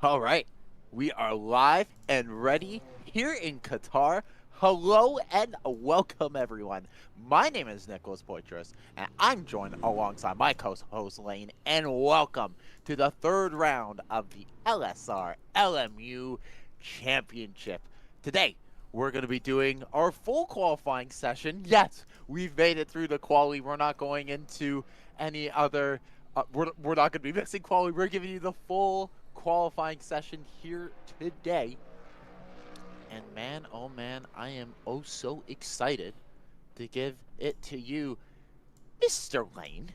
All right, we are live and ready here in Qatar. Hello and welcome, everyone. My name is Nicholas Poitras, and I'm joined alongside my co-host Lane. And welcome to the third round of the LSR LMU Championship. Today, we're going to be doing our full qualifying session. Yes, we've made it through the quali. We're not going into any other. We're not going to be mixing quali. We're giving you the full qualifying session here today. And man, oh man, I am oh so excited to give it to you, Mr. Lane.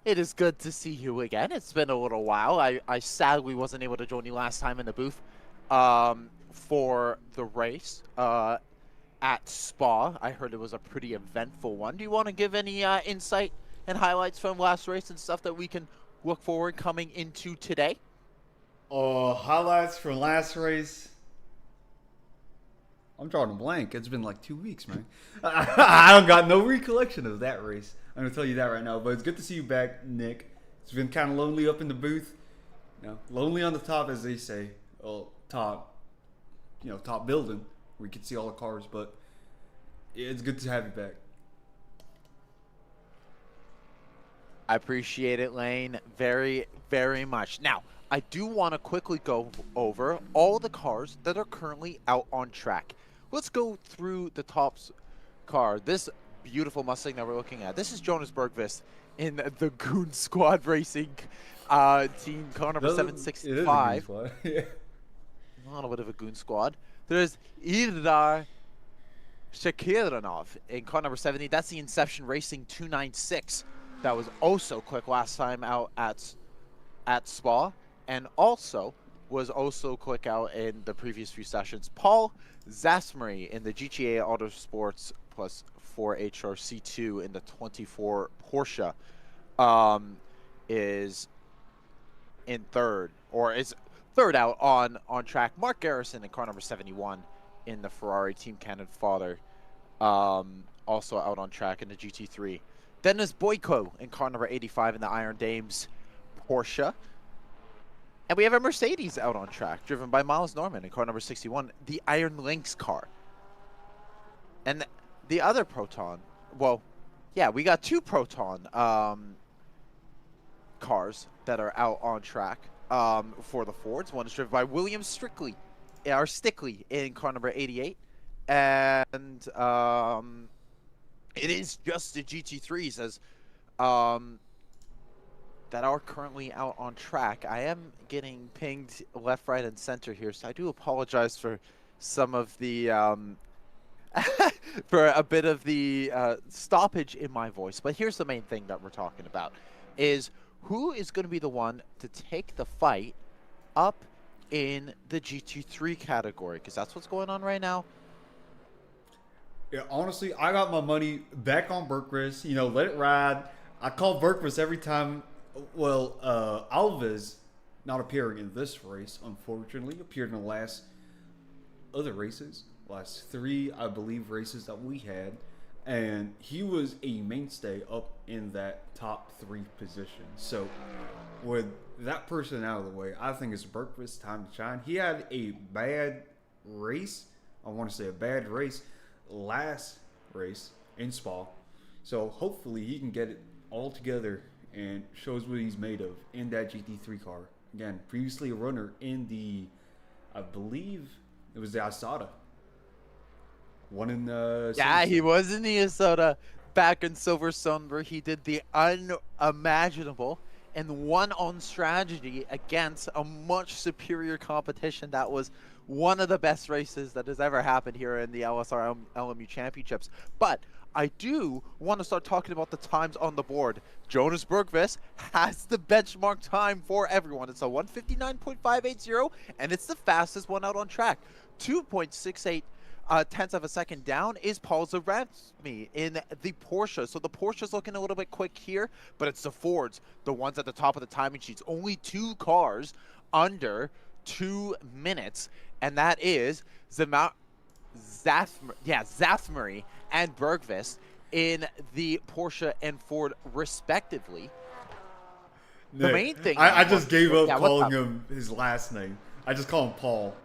It is good to see you again. It's been a little while. I sadly wasn't able to join you last time in the booth for the race at Spa. I heard it was a pretty eventful one. Do you want to give any insight and highlights from last race and stuff that we can look forward coming into today? Highlights from last race. I'm drawing a blank. It's been like 2 weeks, man. I don't got no recollection of that race. I'm gonna tell you that right now. But it's good to see you back, Nick. It's been kind of lonely up in the booth. You know, lonely on the top, as they say. Well, top building where you can see all the cars. But it's good to have you back. I appreciate it, Lane, very, very much. Now, I do want to quickly go over all the cars that are currently out on track. Let's go through the top car. This beautiful Mustang that we're looking at. This is Jonas Bergqvist in the Goon Squad Racing team, car number 765. Yeah. A little bit of a Goon Squad. There's Irdar Shakiranov in car number 70. That's the Inception Racing 296. That was also quick last time out at Spa, and also was also quick out in the previous few sessions. Paul Zasmery in the GTA Autosports Plus 4 HRC2 in the 24 Porsche is in third, or is third out on track. Mark Garrison in car number 71 in the Ferrari Team Cannon Father, also out on track in the GT3. Dennis Boyko in car number 85 in the Iron Dames Porsche. And we have a Mercedes out on track, driven by Miles Norman in car number 61, the Iron Lynx car. And the other Proton, well, yeah, we got two Proton cars that are out on track for the Fords. One is driven by William Stickley in car number 88. And it is just the GT3s as that are currently out on track. I am getting pinged left, right, and center here, so I do apologize for some of the for a bit of the stoppage in my voice. But here's the main thing that we're talking about: is who is going to be the one to take the fight up in the GT3 category, because that's what's going on right now. Yeah, honestly, I got my money back on Bergqvist. You know, let it ride. I call Bergqvist every time. Well, Alves, not appearing in this race, unfortunately, appeared in the last other races. Last three, I believe, races that we had. And he was a mainstay up in that top three position. So, with that person out of the way, I think it's Bergqvist's time to shine. He had a bad race. I want to say a bad race. Last race in Spa, so hopefully he can get it all together and shows what he's made of in that GT3 car. Again, previously a runner in the, I believe it was the Asada. One in the yeah, he was in the Asada back in Silverstone, where he did the unimaginable and won on strategy against a much superior competition. That was one of the best races that has ever happened here in the LSR LMU Championships. But I do want to start talking about the times on the board. Jonas Bergqvist has the benchmark time for everyone. It's a 159.580, and it's the fastest one out on track. 2.68 tenths of a second down is Paul Zaremski in the Porsche. So the Porsche's looking a little bit quick here, but it's the Fords, the ones at the top of the timing sheets. Only two cars under 2 minutes, and that is Zasmery and Bergqvist in the Porsche and Ford respectively. Nick, The main thing I just gave up yeah, calling him his last name. I just call him Paul.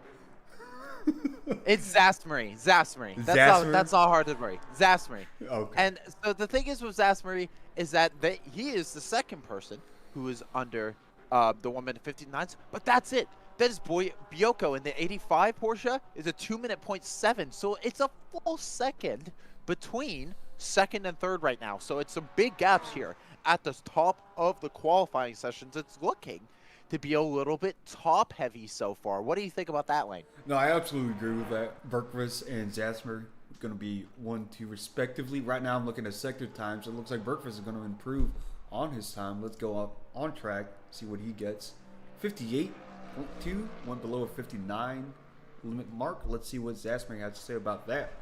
It's Zasmary. Zasmary. Zasmary? That's not hard to worry. Zasmary. Okay. And so the thing is with Zasmary is that he is the second person who is under the 1 minute 59s, but that's it. That is Biocco in the 85 Porsche is a 2 minute point 7. So it's a full second between second and third right now. So it's some big gaps here at the top of the qualifying sessions. It's looking to be a little bit top heavy so far. What do you think about that, Lane? No, I absolutely agree with that. Berkvis and Zasmer going to be 1, 2 respectively. Right now I'm looking at sector times. It looks like Berkvis is going to improve on his time. Let's go up on track, see what he gets. 58.2, went below a 59 limit mark. Let's see what Zasmer has to say about that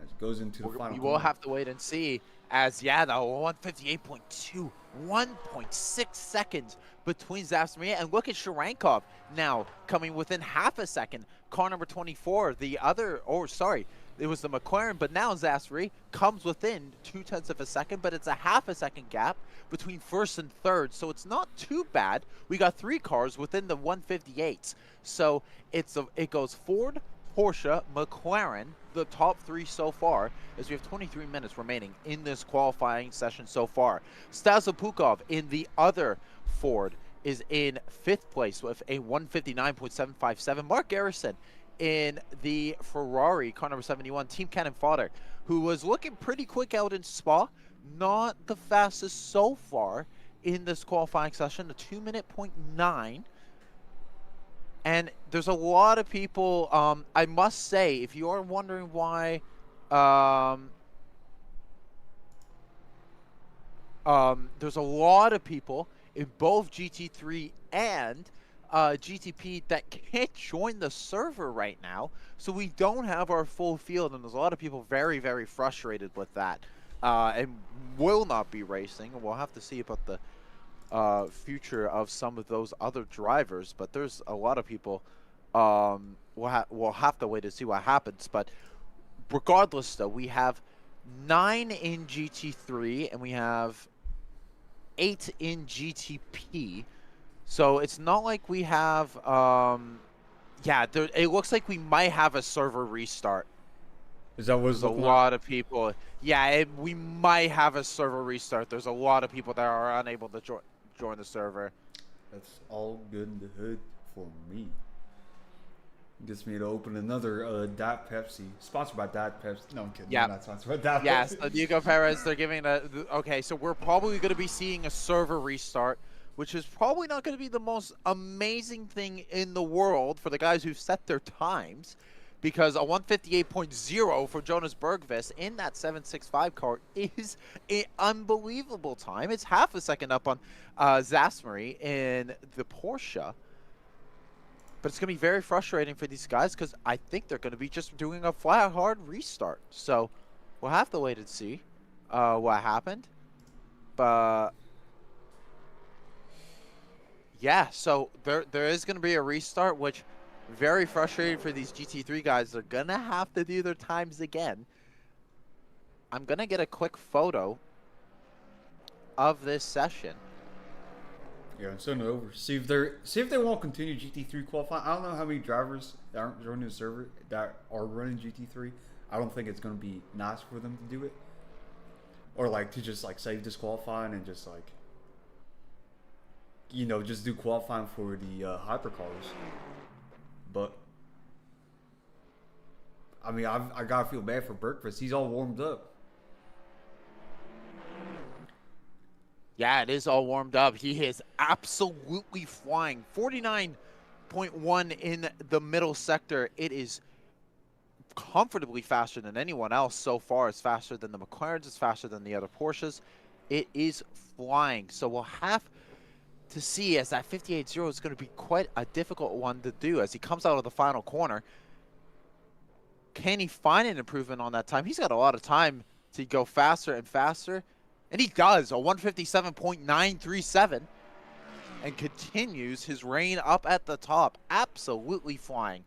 as it goes into the final. We will have to wait and see as, yeah, the 158.2, 1.6 seconds between Zasmariya, and look at Sharankov now coming within half a second. Car number 24, the other, oh, sorry, it was the McLaren, but now Zasmariya comes within 0.2 of a second, but it's a half a second gap between first and third, so it's not too bad. We got 3 cars within the 158s, so it goes Ford, Porsche, McLaren, the top 3 so far, as we have 23 minutes remaining in this qualifying session so far. Stazopukov in the other Ford is in 5th place with a 159.757. Mark Garrison in the Ferrari, car number 71, Team Cannon Fodder, who was looking pretty quick out in Spa, not the fastest so far in this qualifying session, a 2 minute point 9. And there's a lot of people, I must say, if you are wondering why there's a lot of people in both GT3 and GTP that can't join the server right now, so we don't have our full field, and there's a lot of people very, very frustrated with that, and will not be racing, and we'll have to see about the future of some of those other drivers, but there's a lot of people we'll have to wait to see what happens. But regardless, though, we have 9 in GT3 and we have 8 in GTP, so it's not like we have yeah, it looks like we might have a server restart. Is that what's a lot of people? Yeah, we might have a server restart. There's a lot of people that are unable to join the server. That's all good in the hood for me. Gets me to open another Diet Pepsi, sponsored by Diet Pepsi. No, I'm kidding. Yeah, not sponsored by Diet Pepsi. Yes, so Diego Perez, they're giving okay, so we're probably going to be seeing a server restart, which is probably not going to be the most amazing thing in the world for the guys who've set their times, because a 158.0 for Jonas Bergqvist in that 765 car is an unbelievable time. It's half a second up on Zasmary in the Porsche. But it's going to be very frustrating for these guys because I think they're going to be just doing a flat hard restart. So we'll have to wait and see what happened. But yeah, so there is going to be a restart, which very frustrating for these GT3 guys. They're going to have to do their times again. I'm going to get a quick photo of this session. Yeah, and send it over. See if they won't continue GT3 qualifying. I don't know how many drivers that aren't joining the server that are running GT3. I don't think it's going to be nice for them to do it, or like to just like save disqualifying and just like, you know, just do qualifying for the hypercars. But I mean, I gotta feel bad for Berkvis. He's all warmed up. Yeah, it is all warmed up. He is absolutely flying. 49.1 in the middle sector. It is comfortably faster than anyone else so far. It's faster than the McLarens. It's faster than the other Porsches. It is flying. So we'll have to see, as that 58.0 is going to be quite a difficult one to do as he comes out of the final corner. Can he find an improvement on that time? He's got a lot of time to go faster and faster. And he does, a 157.937, and continues his reign up at the top. Absolutely flying.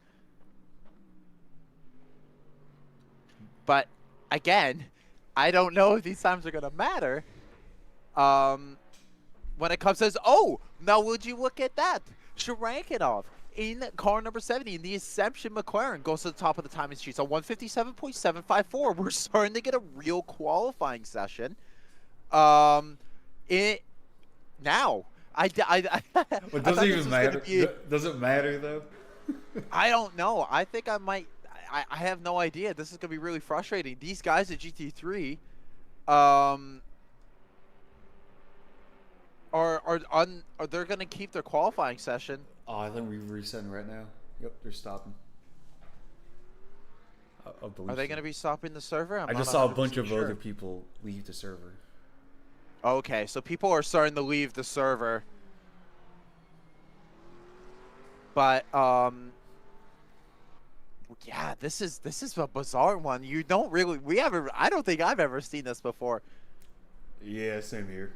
But, again, I don't know if these times are going to matter. When it comes to, oh, now would you look at that? Sharankinov in car number 70 in the Ascension McLaren goes to the top of the timing sheets on 157.754. We're starting to get a real qualifying session. It now I It I doesn't thought this even was matter. gonna be. Does it matter though? I don't know. I think I might. I have no idea. This is gonna be really frustrating. These guys at GT3, are they're gonna keep their qualifying session. Oh, I think we're resetting right now. Yep, they're stopping. Are they gonna be stopping the server? I just saw a bunch of other people leave the server. Okay, so people are starting to leave the server. But yeah, this is a bizarre one. You don't really I don't think I've ever seen this before. Yeah, same here.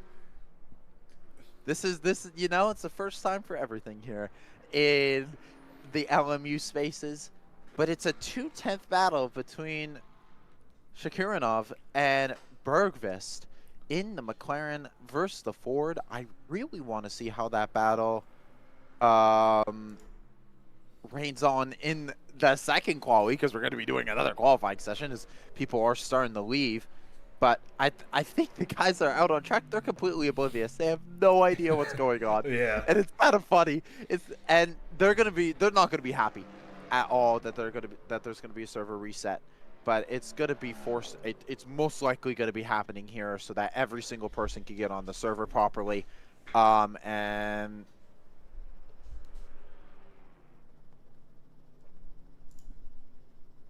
This is you know, it's the first time for everything here in the LMU spaces. But it's a 2/10 battle between Shakurinov and Bergvist in the McLaren versus the Ford. I really want to see how that battle reigns on in the second quali, because we're going to be doing another qualifying session as people are starting to leave. But I think the guys that are out on track, they're completely oblivious. They have no idea what's going on. Yeah. And it's kind of funny. And they're not gonna be happy at all that there's gonna be a server reset. But it's gonna be forced. It's most likely gonna be happening here so that every single person can get on the server properly. And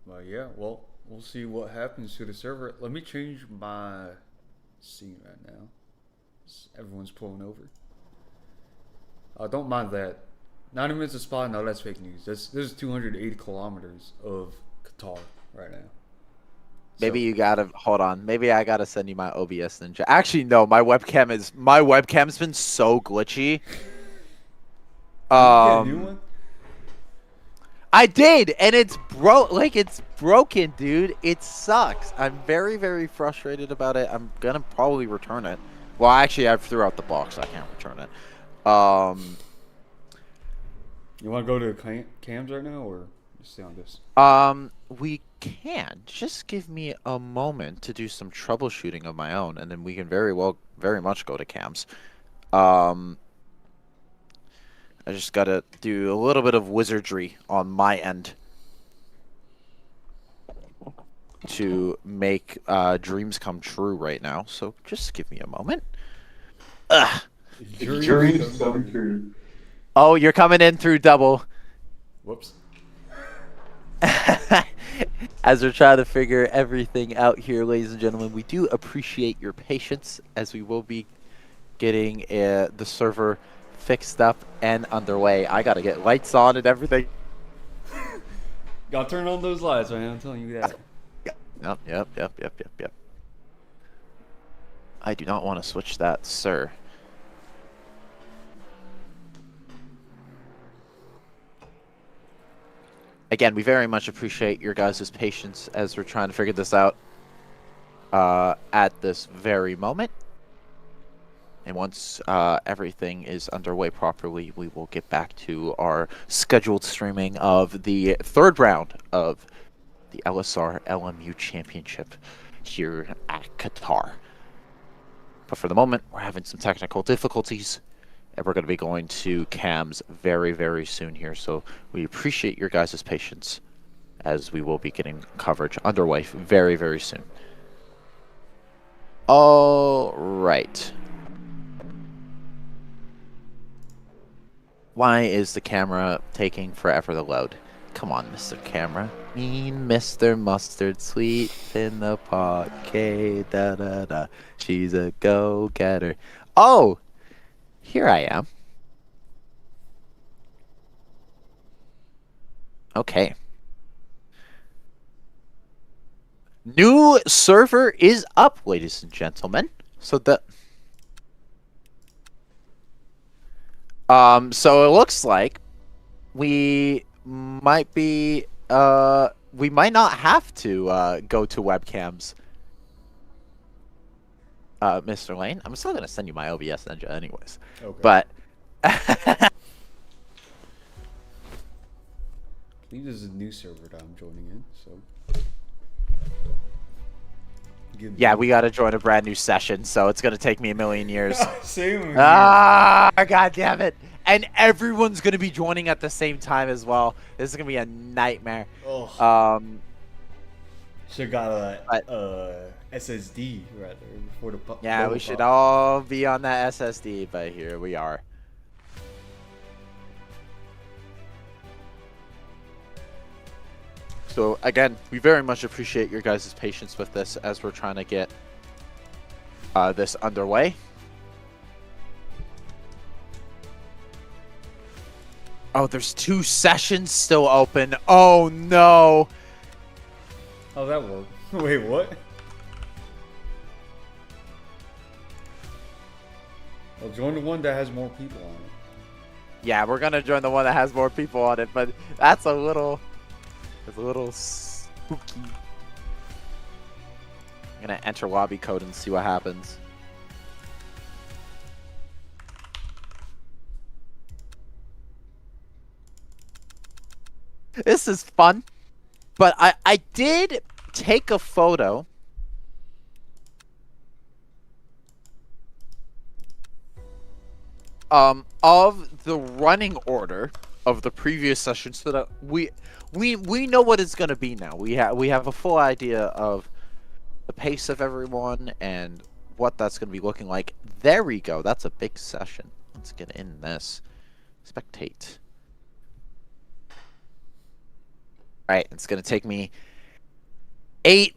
Well, yeah. Well, we'll see what happens to the server. Let me change my scene right now. Everyone's pulling over. Don't mind that. 90 minutes of spot. No, that's fake news. This is 280 kilometers of Qatar right now. maybe you gotta hold on. Maybe I gotta send you my OBS Ninja. Actually, no. My webcam's been so glitchy. Get a new one? I did, and it's broken, dude. It sucks. I'm very, very frustrated about it. I'm gonna probably return it. Well, actually, I threw out the box. I can't return it. You want to go to cams right now, or just stay on this? We can. Just give me a moment to do some troubleshooting of my own, and then we can very much go to cams. I just gotta do a little bit of wizardry on my end to make dreams come true right now. So just give me a moment. Ugh. Dreams come true. Oh, you're coming in through double. Whoops. As we're trying to figure everything out here, ladies and gentlemen, we do appreciate your patience as we will be getting the server fixed up and underway. I gotta get lights on and everything. Gotta turn on those lights, man. I'm telling you that. Yep. I do not want to switch that, sir. Again, we very much appreciate your guys' patience as we're trying to figure this out at this very moment. And once everything is underway properly, we will get back to our scheduled streaming of the third round of the LSR LMU Championship here at Qatar. But for the moment, we're having some technical difficulties, and we're going to be going to cams very, very soon here. So we appreciate your guys' patience as we will be getting coverage underway very, very soon. All right. Why is the camera taking forever to load? Come on, Mr. Camera. Mean Mr. Mustard, sweet in the pot, K da da da. She's a go-getter. Oh, here I am. Okay. New server is up, ladies and gentlemen. So so it looks like we might not have to go to webcams, Mr. Lane. I'm still gonna send you my OBS Ninja anyways. Okay. But believe this is a new server that I'm joining in, so. Yeah, we gotta join a brand new session, so it's gonna take me a million years. Same here. God damn it! And everyone's gonna be joining at the same time as well. This is gonna be a nightmare. Oh. Should got a SSD rather before the. Yeah, we should all be on that SSD, but here we are. So again, we very much appreciate your guys' patience with this as we're trying to get this underway. Oh, there's 2 sessions still open. Oh no. How'd that work? Wait, what? Well, join the one that has more people on it. Yeah, we're gonna join the one that has more people on it, but that's a little spooky. I'm gonna enter lobby code and see what happens. This is fun, but I did take a photo of the running order of the previous session so that we know what it's gonna be now. We have a full idea of the pace of everyone and what that's gonna be looking like. There we go. That's a big session. Let's get in this. Spectate. Alright, it's gonna take me 8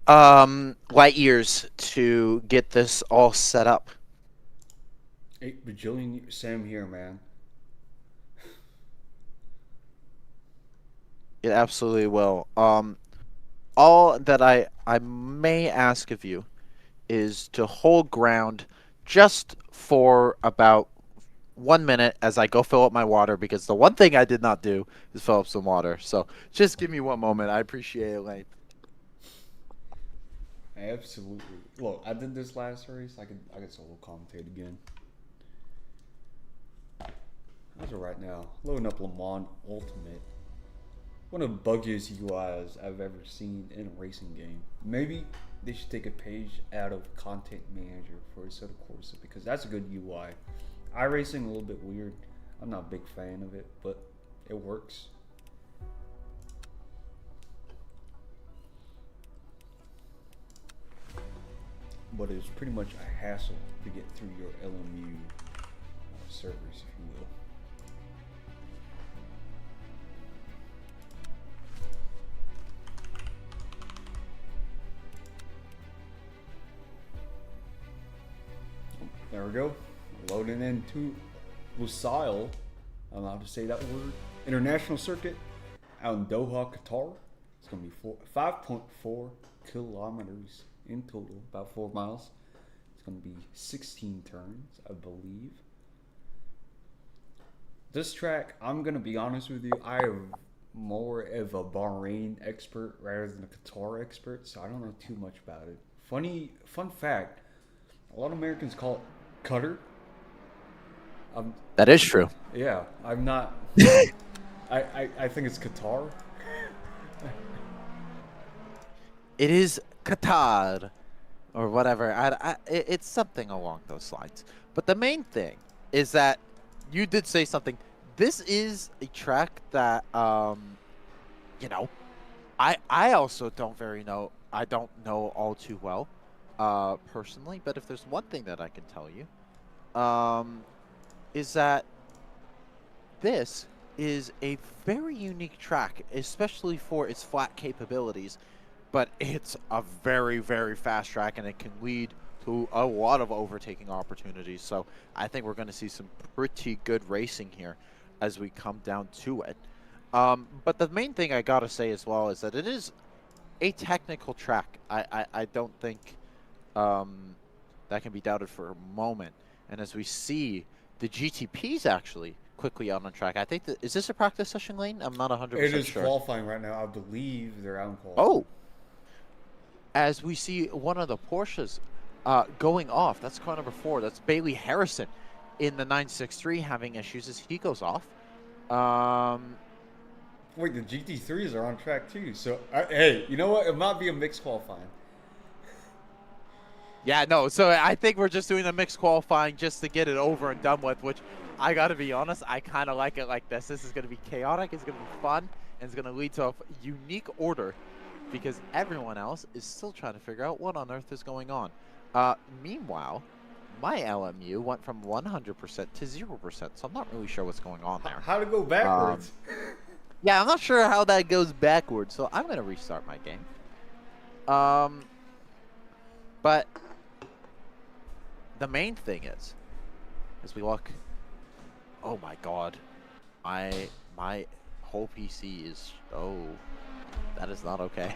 light years to get this all set up. 8 bajillion. Sam here, man. It absolutely will. All that I may ask of you is to hold ground just for about 1 minute as I go fill up my water, because the one thing I did not do is fill up some water. So just give me 1 moment. I appreciate it, Lane. Absolutely. Look, I did this last race. I could solo commentate again. As of right now, loading up Le Mans Ultimate. One of the buggiest UIs I've ever seen in a racing game. Maybe they should take a page out of Content Manager for Assetto Corsa, because that's a good UI. iRacing a little bit weird. I'm not a big fan of it, but it works. But it's pretty much a hassle to get through your LMU servers, if you will. There we go. Loading into Lusail. I'm allowed to say that word. International circuit out in Doha, Qatar. It's going to be 5.4 kilometers in total, about 4 miles. It's going to be 16 turns, I believe. This track, I'm going to be honest with you, I am more of a Bahrain expert rather than a Qatar expert, so I don't know too much about it. Fun fact, a lot of Americans call it Qatar. That is true. Yeah, I'm not. I think it's Qatar. It is Qatar, or whatever. It's something along those lines. But the main thing is that you did say something. This is a track that, you know, I also don't I don't know all too well, personally. But if there's one thing that I can tell you, is that this is a very unique track, especially for its flat capabilities. But it's a very, very fast track, and it can lead to a lot of overtaking opportunities. So I think we're going to see some pretty good racing here as we come down to it. But the main thing I got to say as well is that it is a technical track. I don't think that can be doubted for a moment. And as we see, the GTPs actually quickly out on track. I think is this a practice session, Lane? I'm not 100% sure. It is qualifying right now. I believe they're out in qualifying. Oh. As we see one of the Porsches going off. That's car number 4. That's Bailey Harrison in the 963 having issues as he goes off. Wait, the GT3s are on track too. So, hey, you know what? It might be a mixed qualifying. Yeah, no, so I think we're just doing a mixed qualifying just to get it over and done with, which I got to be honest, I kind of like it like this. This is going to be chaotic, it's going to be fun, and it's going to lead to a unique order because everyone else is still trying to figure out what on earth is going on. Meanwhile, my LMU went from 100% to 0%, so I'm not really sure what's going on there. How to go backwards? Yeah, I'm not sure how that goes backwards, so I'm going to restart my game. But the main thing is, as we look, oh my god, my whole PC is, oh, that is not okay.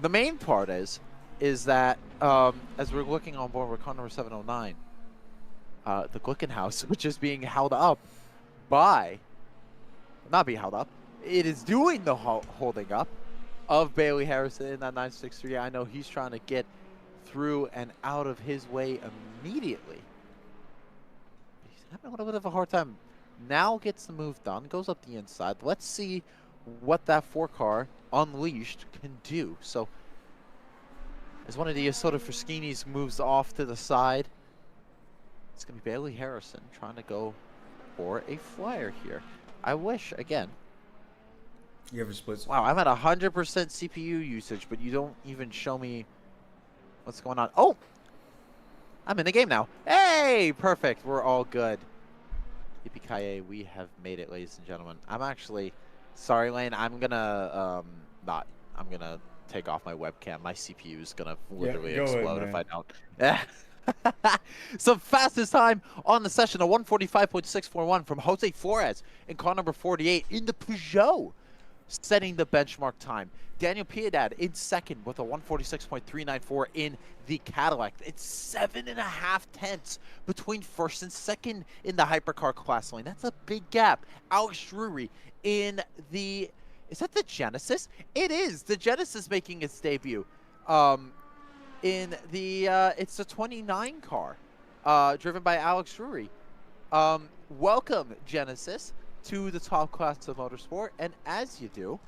The main part is that as we're looking on board with car number 709, the Glickenhaus, which is being held up by, not being held up, it is doing the holding up of Bailey Harrison in that 963. I know he's trying to get through and out of his way immediately. He's having a little bit of a hard time. Now gets the move done, goes up the inside. Let's see what that 4-car unleashed can do. So as one of the Isotta Fraschini's moves off to the side, it's going to be Bailey Harrison trying to go for a flyer here. I wish, again. You ever split? Wow, I'm at 100% CPU usage, but you don't even show me what's going on. Oh! I'm in the game now. Hey! Perfect. We're all good. Yippee-ki-yay, we have made it, ladies and gentlemen. I'm actually... Sorry, Lane. I'm gonna... I'm gonna take off my webcam. My CPU is gonna literally explode if I don't. So fastest time on the session, a 145.641 from Jose Flores in car number 48 in the Peugeot, setting the benchmark time. Daniel Piedad in second with a 146.394 in the Cadillac. It's 7.5 tenths between first and second in the hypercar class lane. That's a big gap. Alex Drury in the... Is that the Genesis? It is. The Genesis making its debut. In the... it's the 29 car, driven by Alex Drury. Welcome, Genesis, to the top class of motorsport, and as you do,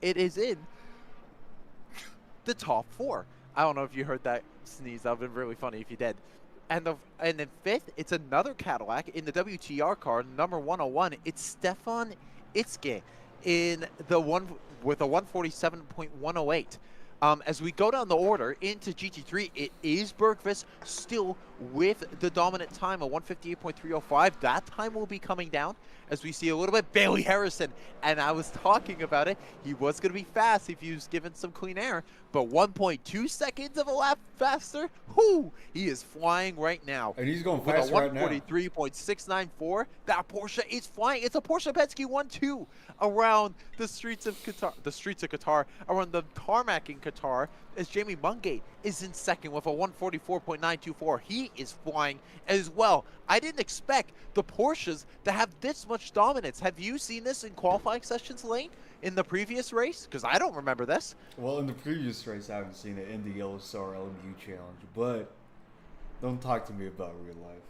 it is in the top 4. I don't know if you heard that sneeze. That would have been really funny if you did. And then fifth, it's another Cadillac in the WTR car, number 101. It's Stefan Itzke in the one with a 147.108. As we go down the order into GT3, it is Bergqvist still with the dominant time of 158.305. That time will be coming down as we see a little bit Bailey Harrison. And I was talking about it. He was going to be fast if he was given some clean air, but 1.2 seconds of a lap faster. Whoo! He is flying right now. And he's going fast right now. 143.694. That Porsche is flying. It's a Porsche Penske 1-2 around the streets of Qatar. Around the tarmac in Qatar, as Jamie Mungate is in second with a 144.924. He is flying as well. I didn't expect the Porsches to have this much dominance. Have you seen this in qualifying sessions, Lane, in the previous race? Because I don't remember this. Well, in the previous race, I haven't seen it in the LSR LMU Challenge, but don't talk to me about real life.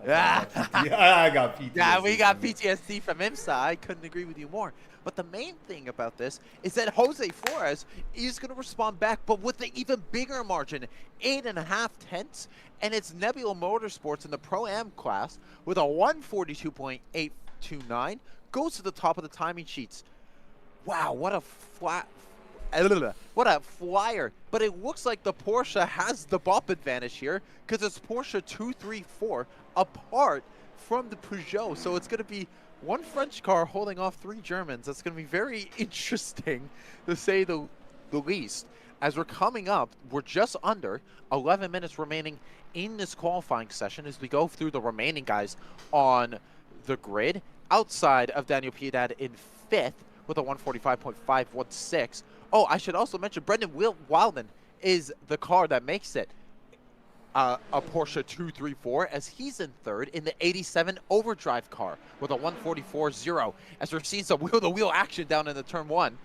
I got PTSD. Yeah, we got PTSD from IMSA. I couldn't agree with you more. But the main thing about this is that Jose Flores is going to respond back, but with an even bigger margin, 8.5 tenths. And it's Nebula Motorsports in the Pro-Am class with a 142.829. Goes to the top of the timing sheets. Wow, what a flyer. But it looks like the Porsche has the bop advantage here because it's Porsche 234 apart from the Peugeot. So it's going to be one French car holding off 3 Germans. That's going to be very interesting, to say the least. As we're coming up, we're just under 11 minutes remaining in this qualifying session as we go through the remaining guys on the grid. Outside of Daniel Piedad in 5th with a 145.516. Oh, I should also mention Brendan Wildman is the car that makes it a Porsche 234, as he's in 3rd in the 87 Overdrive car with a 144.0. As we're seeing some wheel-to-wheel action down in the turn 1,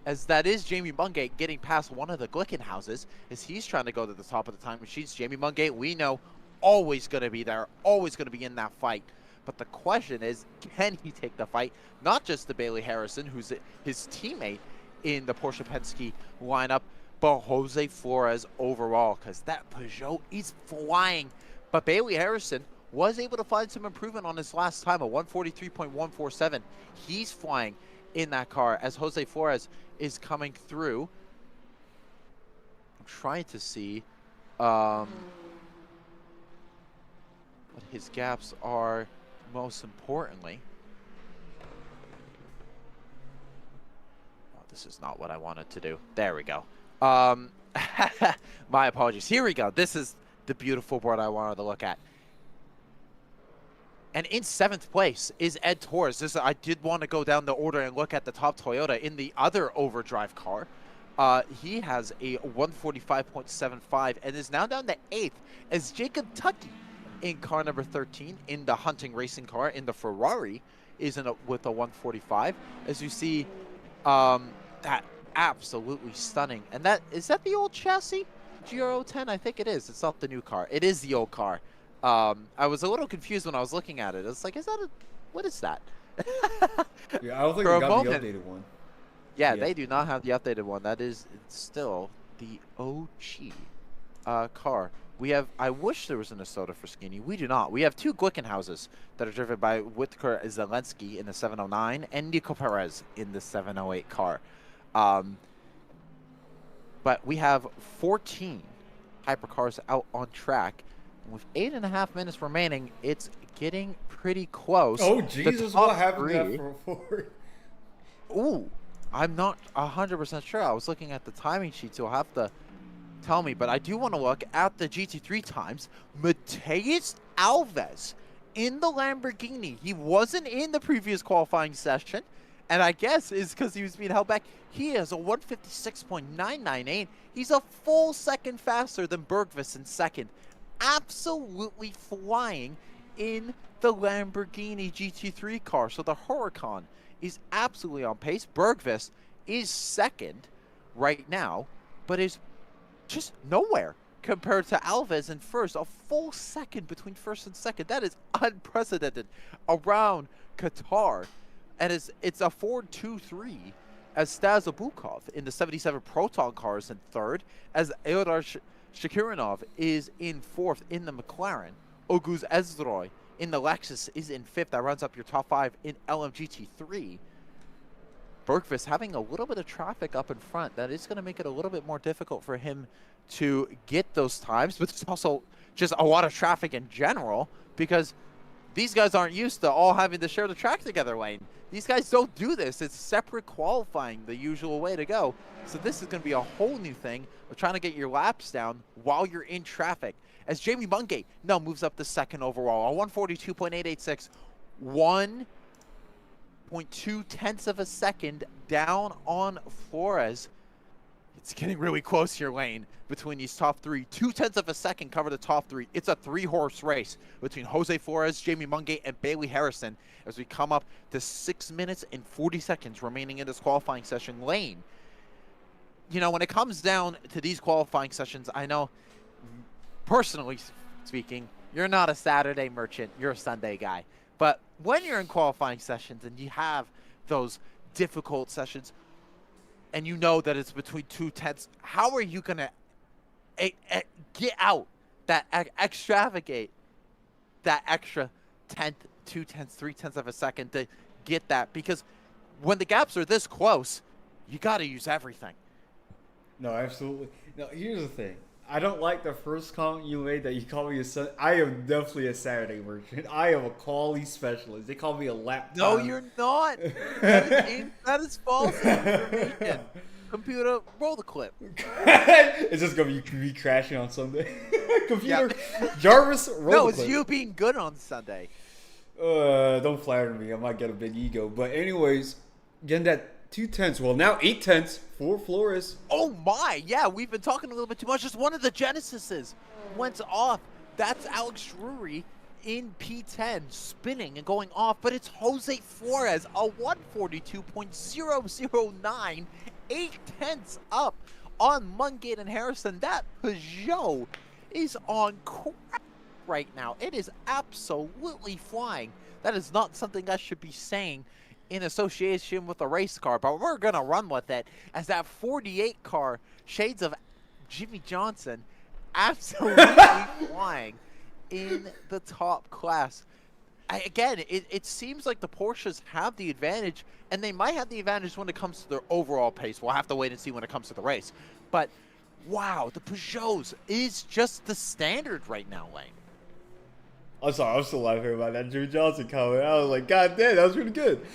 as that is Jamie Mungate getting past one of the Glickenhauses as he's trying to go to the top of the time machines. Jamie Mungate, we know, always going to be there, always going to be in that fight. But the question is, can he take the fight? Not just to Bailey Harrison, who's his teammate in the Porsche Penske lineup, but Jose Flores overall, because that Peugeot is flying. But Bailey Harrison was able to find some improvement on his last time, a 143.147. He's flying in that car as Jose Flores is coming through. I'm trying to see what his gaps are most importantly. Oh, this is not what I wanted to do. There we go. My apologies. Here we go. This is the beautiful board I wanted to look at. And in 7th place is Ed Torres. I did want to go down the order and look at the top Toyota in the other overdrive car. He has a 145.75 and is now down to 8th as Jacob Tucky in car number 13 in the Hunting racing car in the Ferrari is with a 145. As you see, that absolutely stunning. And is that the old chassis? GR010? I think it is. It's not the new car. It is the old car. I was a little confused when I was looking at it. It's like, what is that? Yeah, I don't think they got the updated one. Yeah, they do not have the updated one. It's still the OG car. I wish there was an Asota for Skinny. We do not. We have 2 Glickenhauses that are driven by Whitaker Zelensky in the 709 and Nico Perez in the 708 car. But we have 14 hypercars out on track. With 8.5 minutes remaining, it's getting pretty close. Oh, Jesus, what happened to that for? Ooh, I'm not 100% sure. I was looking at the timing sheet, so you'll have to tell me. But I do want to look at the GT3 times. Mateus Alves in the Lamborghini. He wasn't in the previous qualifying session, and I guess is because he was being held back. He has a 156.998. He's a full second faster than Bergqvist in second. Absolutely flying in the Lamborghini GT3 car. So the Huracan is absolutely on pace. Bergqvist is second right now, but is just nowhere compared to Alves in first. A full second between first and second. That is unprecedented around Qatar. And it's a 4-2-3 as Stas Abukov in the 77 Proton cars in third, as Eldar Shakirinov is in 4th in the McLaren. Oguz Ezroy in the Lexus is in 5th. That runs up your top 5 in LMGT3. Bergqvist having a little bit of traffic up in front. That is going to make it a little bit more difficult for him to get those times, but it's also just a lot of traffic in general because these guys aren't used to all having to share the track together lane. These guys don't do this. It's separate qualifying, the usual way to go. So this is going to be a whole new thing of trying to get your laps down while you're in traffic. As Jamie Mungate now moves up to second overall, a 142.886, 1.2 tenths of a second down on Flores. It's getting really close here, Lane, between these top 3. 0.2 of a second cover the top 3. It's a 3-horse race between Jose Flores, Jamie Mungate, and Bailey Harrison as we come up to 6 minutes and 40 seconds remaining in this qualifying session. Lane, you know, when it comes down to these qualifying sessions, I know, personally speaking, you're not a Saturday merchant. You're a Sunday guy. But when you're in qualifying sessions and you have those difficult sessions, and you know that it's between 2 tenths, how are you going to get out that extravagate that extra 10th, 2 tenths, 3 tenths of a second to get that? Because when the gaps are this close, you got to use everything. No, absolutely. Now, here's the thing. I don't like the first comment you made that you call me I am definitely a Saturday merchant. I am a quality specialist. They call me a lap time. No, you're not. That is false information. Computer, roll the clip. It's just going to be me crashing on Sunday. Computer, yep. Jarvis, roll the clip. No, it's you being good on Sunday. Don't flatter me. I might get a big ego. But anyways, getting that 2 tenths. Well, now 8 tenths for Flores. Oh my! Yeah, we've been talking a little bit too much. Just one of the Genesises went off. That's Alex Drury in P10 spinning and going off, but it's Jose Flores, a 142.009, 8 tenths up on Mungate and Harrison. That Peugeot is on crack. right now. It is absolutely flying. That is not something I should be saying in association with a race car, but we're going to run with it as that 48 car, shades of Jimmy Johnson, absolutely flying in the top class. Again, it seems like the Porsches have the advantage, and they might have the advantage when it comes to their overall pace. We'll have to wait and see when it comes to the race. But, wow, the Peugeots is just the standard right now, Lane. I'm sorry, I'm still laughing about that Jimmy Johnson comment. I was like, God damn, that was really good.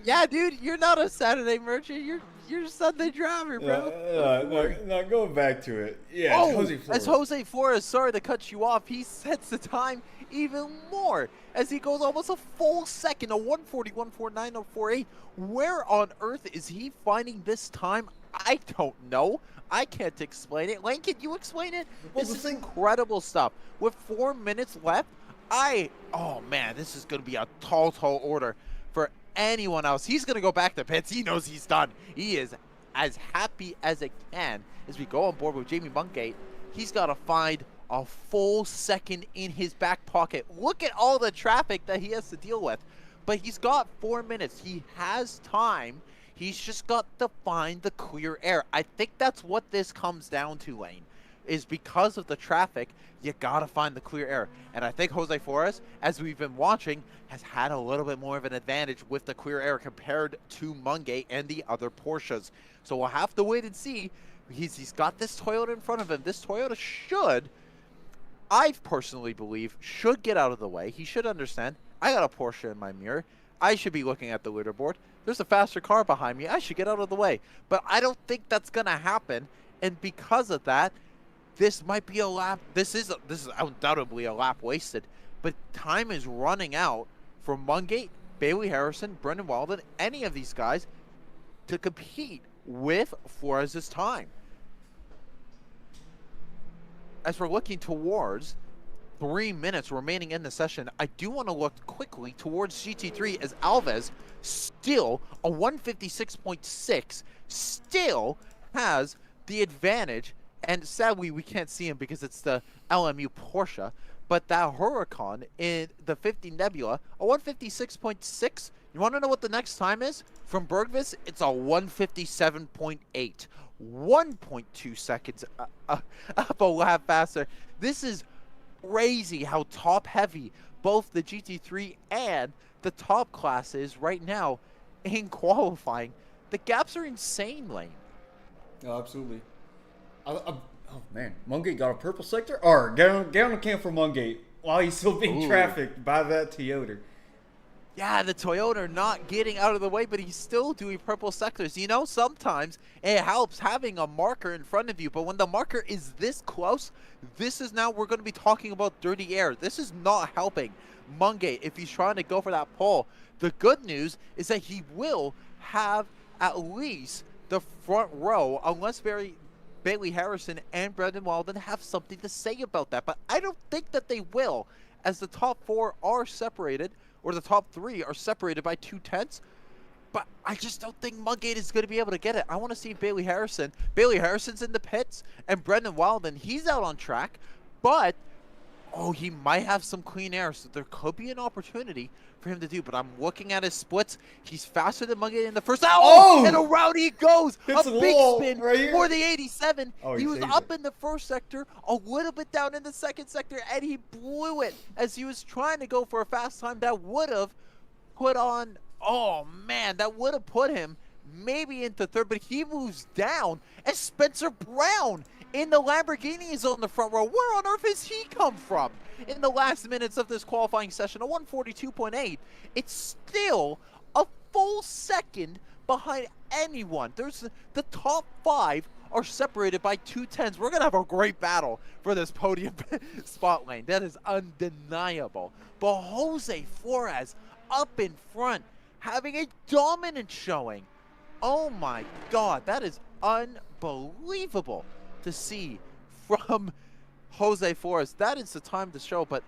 Yeah, dude, you're not a Saturday merchant. You're a Sunday driver, bro. No, going back to it. Yeah, oh, Jose Flores. as Jose Flores, sorry to cut you off, he sets the time even more as he goes almost a full second, a 1:41.49.048. Where on earth is he finding this time? I don't know. I can't explain it. Lane, can you explain it? Well, this is incredible stuff. With 4 minutes left, oh man, this is going to be a tall order for anyone else. He's going to go back to pits. He knows he's done. He is as happy as it can as we go on board with Jamie Mungate. He's got to find a full second in his back pocket. Look at all the traffic that he has to deal with. But he's got 4 minutes. He has time. He's just got to find the clear air. I think that's what this comes down to, Lane, is because of the traffic, you got to find the clear air. And I think Jose Flores, as we've been watching, has had a little bit more of an advantage with the clear air compared to Mungate and the other Porsches. So we'll have to wait and see. He's got this Toyota in front of him. This Toyota should, I personally believe, should get out of the way. He should understand, I got a Porsche in my mirror. I should be looking at the leaderboard. There's a faster car behind me. I should get out of the way. But I don't think that's going to happen. And because of that, this might be a lap. This is undoubtedly a lap wasted. But time is running out for Mungate, Bailey Harrison, Brendan Walden, any of these guys to compete with Flores' time. As we're looking towards 3 minutes remaining in the session, I do want to look quickly towards GT3 as Alves, still a 156.6, still has the advantage. And sadly, we can't see him because it's the LMU Porsche. But that Huracan in the 50 Nebula, a 156.6. You want to know what the next time is? From Bergvis, it's a 157.8. 1.2 seconds up a lap faster. This is crazy how top heavy both the GT3 and the top class is right now in qualifying. The gaps are insane, Lane. Oh, absolutely. Oh man, Mungate got a purple sector? Or get on the cam for Mungate while he's still being trafficked by that Toyota. Yeah, the Toyota not getting out of the way, but he's still doing purple sectors. You know, sometimes it helps having a marker in front of you, but when the marker is this close, this is now we're going to be talking about dirty air. This is not helping Mungate if he's trying to go for that pole. The good news is that he will have at least the front row, unless Bailey Harrison and Brendan Walden have something to say about that. But I don't think that they will, as the top four are separated, or the top three are separated by 2/10. But I just don't think Mungate is going to be able to get it. I want to see Bailey Harrison. Bailey Harrison's in the pits, and Brendan Walden, he's out on track. But, he might have some clean air, so there could be an opportunity for him to do. But I'm looking at his splits. He's faster than Mungate in the first. And around he goes. It's a big spin right for the 87. He was up in the first sector, a little bit down in the second sector, and he blew it as he was trying to go for a fast time that would have put on, that would have put him maybe into third, but he moves down, and Spencer Brown in the Lamborghini is on the front row. Where on earth has he come from in the last minutes of this qualifying session? A 142.8. It's still a full second behind anyone. There's the top five are separated by 2/10. We're going to have a great battle for this podium spot, Lane. That is undeniable. But Jose Flores up in front, having a dominant showing. Oh my God, that is unbelievable to see from Jose Flores. That is the time to show, but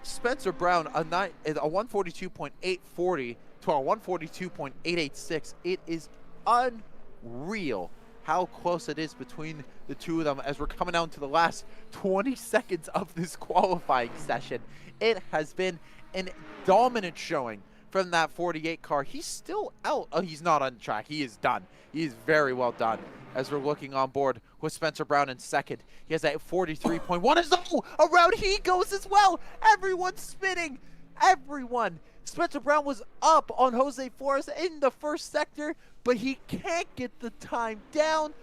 Spencer Brown, a 142.840 to a 142.886. It is unreal how close it is between the two of them as we're coming down to the last 20 seconds of this qualifying session. It has been a dominant showing from that 48 car. He's still out. Oh, he's not on track. He is done. He is very well done. As we're looking on board with Spencer Brown in second. He has that 43.1. As though around he goes as well. Everyone's spinning. Everyone. Spencer Brown was up on Jose Flores in the first sector, but he can't get the time down.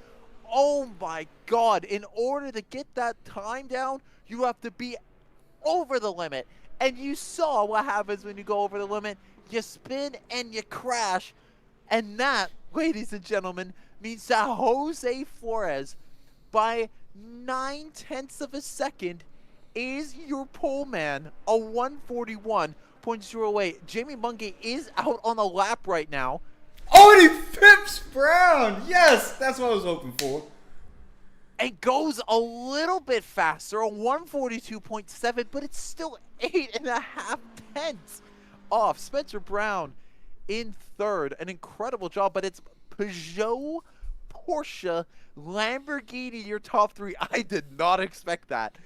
Oh my God. In order to get that time down, you have to be over the limit. And you saw what happens when you go over the limit. You spin and you crash. And that, ladies and gentlemen, means that Jose Flores, by 9/10 of a second, is your pole man, a 141.08. Jamie Mungay is out on a lap right now. Oh, and he pips Brown. Yes, that's what I was hoping for. And goes a little bit faster, a 142.7, but it's still 8.5 tenths off. Spencer Brown in third. An incredible job, but it's Peugeot, Porsche, Lamborghini, your top three. I did not expect that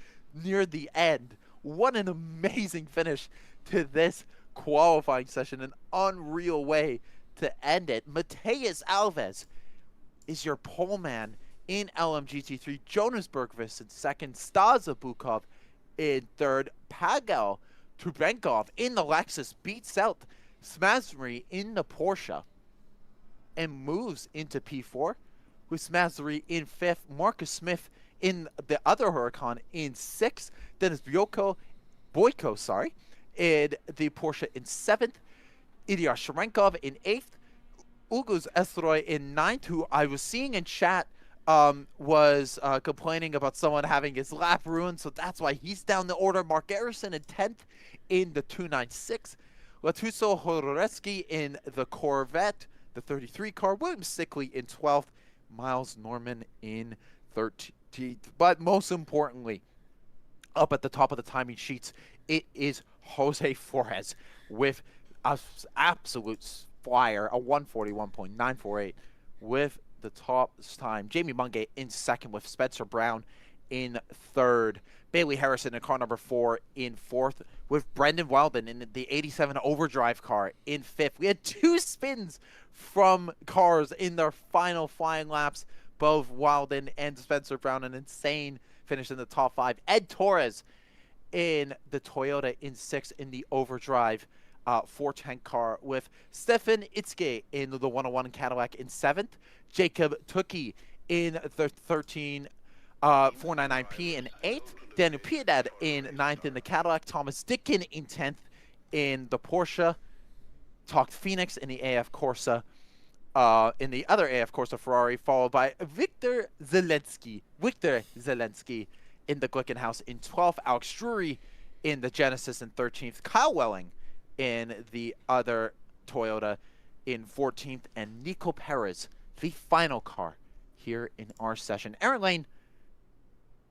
near the end. What an amazing finish to this qualifying session. An unreal way to end it. Mateus Alves is your pole man in LMGT3. Jonas Bergqvist in second. Staza Bukov in third. Pavel Trubenkov in the Lexus beats out Smazri in the Porsche and moves into P4 with Smazri in fifth. Marcus Smith in the other Huracan in sixth. Dennis Boyko, in the Porsche in seventh. Ilya Sharenkov in eighth. Ugus Estroy in ninth, who I was seeing in chat was complaining about someone having his lap ruined, so that's why he's down the order. Mark Garrison in 10th in the 296. Latuso Horeski in the Corvette, the 33 car. William Sickley in 12th. Miles Norman in 13th. But most importantly, up at the top of the timing sheets, it is Jose Flores with an absolute flyer, a 141.948 with the top time. Jamie Mungay in second with Spencer Brown in third. Bailey Harrison in car number 4 in fourth with Brendan Weldon in the 87 overdrive car in fifth. We had 2 spins from cars in their final flying laps. Both Weldon and Spencer Brown, an insane finish in the top 5. Ed Torres in the Toyota in sixth in the overdrive 410 car with Stefan Itzke in the 101 Cadillac in seventh. Jacob Tukey in the 13 499P in 8th. Daniel Piedad in 9th in the Cadillac. Thomas Dickin in 10th in the Porsche. Talked Phoenix in the AF Corsa. In the other AF Corsa Ferrari, followed by Victor Zelensky in the Glickenhaus in 12th. Alex Drury in the Genesis in 13th. Kyle Welling in the other Toyota in 14th. And Nico Perez, the final car here in our session. Aaron Lane,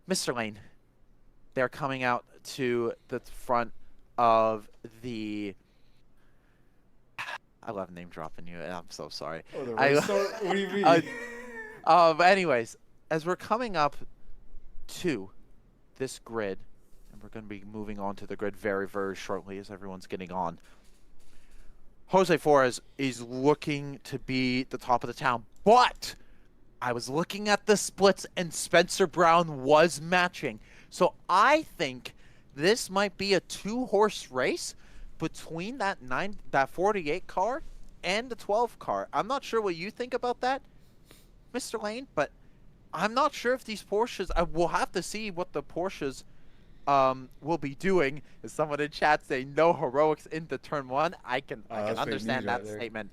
Mr. Lane, they're coming out to the front of the... I love name dropping you. I'm so sorry. What do you mean? Anyways, as we're coming up to this grid, and we're going to be moving on to the grid very, very shortly as everyone's getting on, Jose Flores is looking to be the top of the town, but I was looking at the splits and Spencer Brown was matching. So I think this might be a 2-horse race between that 48 car and the 12 car. I'm not sure what you think about that, Mr. Lane, but I'm not sure if these Porsches, we'll have to see what the Porsches will be doing. Is someone in chat saying no heroics into turn 1? I can understand that statement.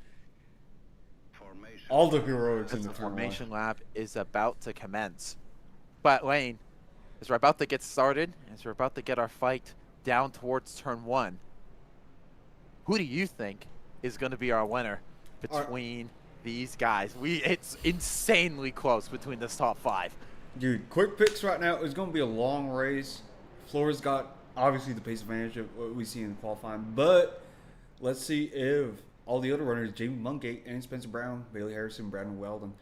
All the heroics in the formation lap is about to commence. But Lane, as we're about to get started, as we're about to get our fight down towards turn 1, who do you think is going to be our winner between these guys? It's insanely close between this top 5. Dude, quick picks right now. It's going to be a long race. Flores got obviously the pace advantage of what we see in the qualifying, but let's see if all the other runners, Jamie Mungay and Spencer Brown, Bailey Harrison, Brandon Weldon,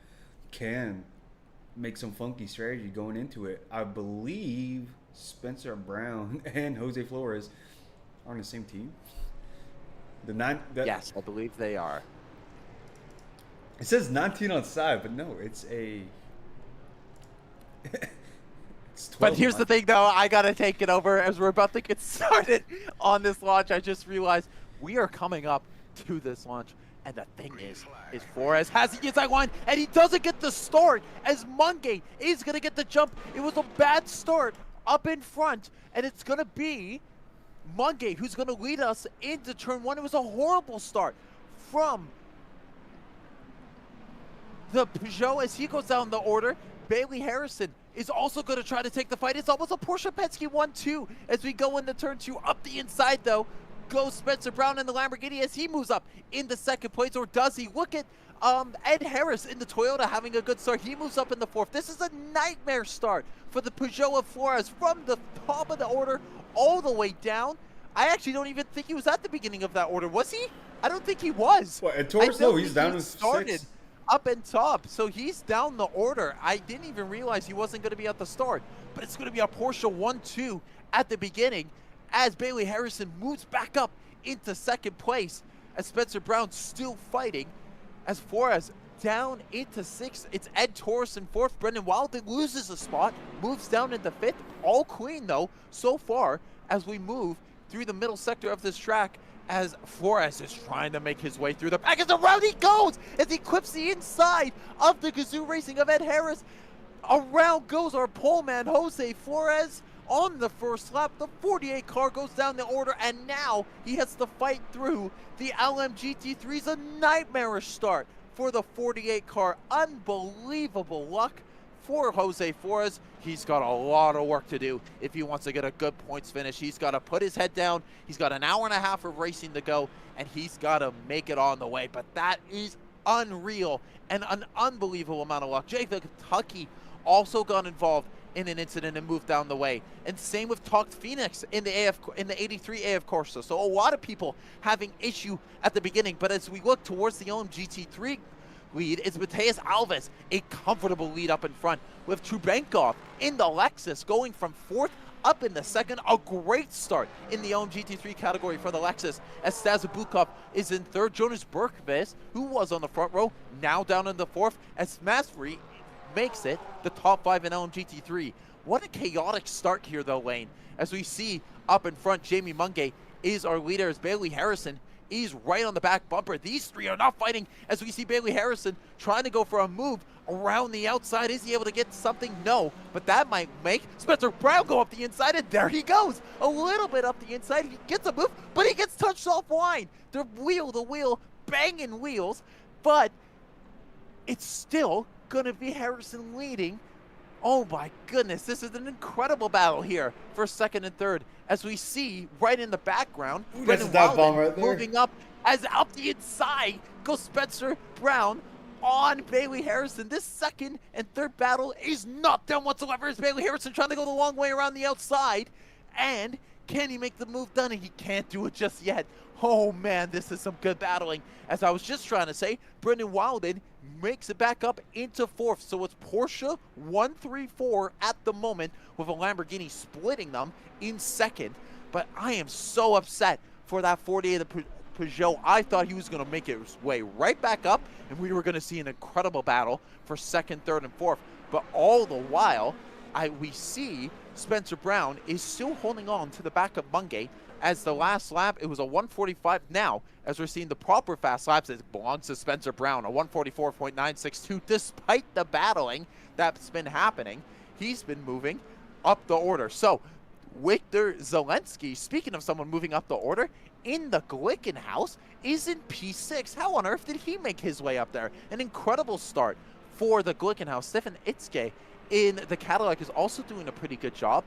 can make some funky strategy going into it. I believe Spencer Brown and Jose Flores are on the same team. Yes, I believe they are. It says 19 on side, but no, it's a. It's 12. But here's the thing, though. I got to take it over as we're about to get started on this launch. I just realized we are coming up to this launch. And the thing is Flores has the inside line, and he doesn't get the start as Mungay is going to get the jump. It was a bad start up in front, and it's going to be Mungay who's going to lead us into turn one. It was a horrible start from the Peugeot as he goes down the order. Bailey Harrison is also going to try to take the fight. It's almost a Porsche Penske 1-2 as we go into turn two. Up the inside, though, goes Spencer Brown in the Lamborghini as he moves up into second place, or does he? Look at Ed Harris in the Toyota having a good start. He moves up in the fourth. This is a nightmare start for the Peugeot of Flores from the top of the order all the way down. I actually don't even think he was at the beginning of that order. Was he? I don't think he was. Well, at Taurus, no, he's down to started 6. Up and top, so he's down the order. I didn't even realize he wasn't going to be at the start, but it's going to be a Porsche 1-2 at the beginning as Bailey Harrison moves back up into second place as Spencer Brown still fighting as Flores down into sixth. It's Ed Torres in fourth. Brendan Wilden loses a spot, moves down into fifth. All clean, though, so far as we move through the middle sector of this track as Flores is trying to make his way through the pack. As around he goes as he clips the inside of the Gazoo Racing of Ed Harris. Around goes our pole man, Jose Flores, on the first lap. The 48 car goes down the order, and now he has to fight through the LMGT3's a nightmarish start for the 48 car. Unbelievable luck for Jose Flores. He's got a lot of work to do if he wants to get a good points finish. He's got to put his head down. He's got an hour and a half of racing to go, and he's got to make it on the way. But that is unreal and an unbelievable amount of luck. Jay the Kentucky also got involved in an incident and moved down the way. And same with Talked Phoenix in the 83 AF Corsa. So a lot of people having issue at the beginning. But as we look towards the LMGT3 lead, it's Mateus Alves, a comfortable lead up in front, with Trubenkov in the Lexus going from fourth up in the second. A great start in the LMGT3 category for the Lexus as Stazabukov is in third. Jonas Berkvis, who was on the front row, now down in the fourth as Masri makes it the top 5 in LMGT3. What a chaotic start here, though, Lane, as we see up in front, Jamie Mungay is our leader as Bailey Harrison is right on the back bumper. These three are not fighting as we see Bailey Harrison trying to go for a move around the outside. Is he able to get something? No, but that might make Spencer Brown go up the inside, and there he goes. A little bit up the inside. He gets a move, but he gets touched offline. They're wheel to wheel, banging wheels, but it's still going to be Harrison leading. Oh my goodness, this is an incredible battle here for second and third as we see right in the background, That's a dive bomb right there. moving up as up the inside goes Spencer Brown on Bailey Harrison. This second and third battle is not done whatsoever as Bailey Harrison trying to go the long way around the outside. And can he make the move done? And he can't do it just yet. Oh man, this is some good battling. As I was just trying to say, Brendan Wilden makes it back up into fourth. So it's Porsche 134 at the moment with a Lamborghini splitting them in second. But I am so upset for that 48 of the Peugeot. I thought he was going to make his way right back up, and we were going to see an incredible battle for second, third, and fourth. But all the while, we see Spencer Brown is still holding on to the back of Mungay. As the last lap, it was a 145. Now, as we're seeing the proper fast laps, it belongs to Spencer Brown, a 144.962. Despite the battling that's been happening, he's been moving up the order. So, Victor Zelensky, speaking of someone moving up the order, in the Glickenhaus is in P6. How on earth did he make his way up there? An incredible start for the Glickenhaus. Stefan Itzke in the Cadillac is also doing a pretty good job.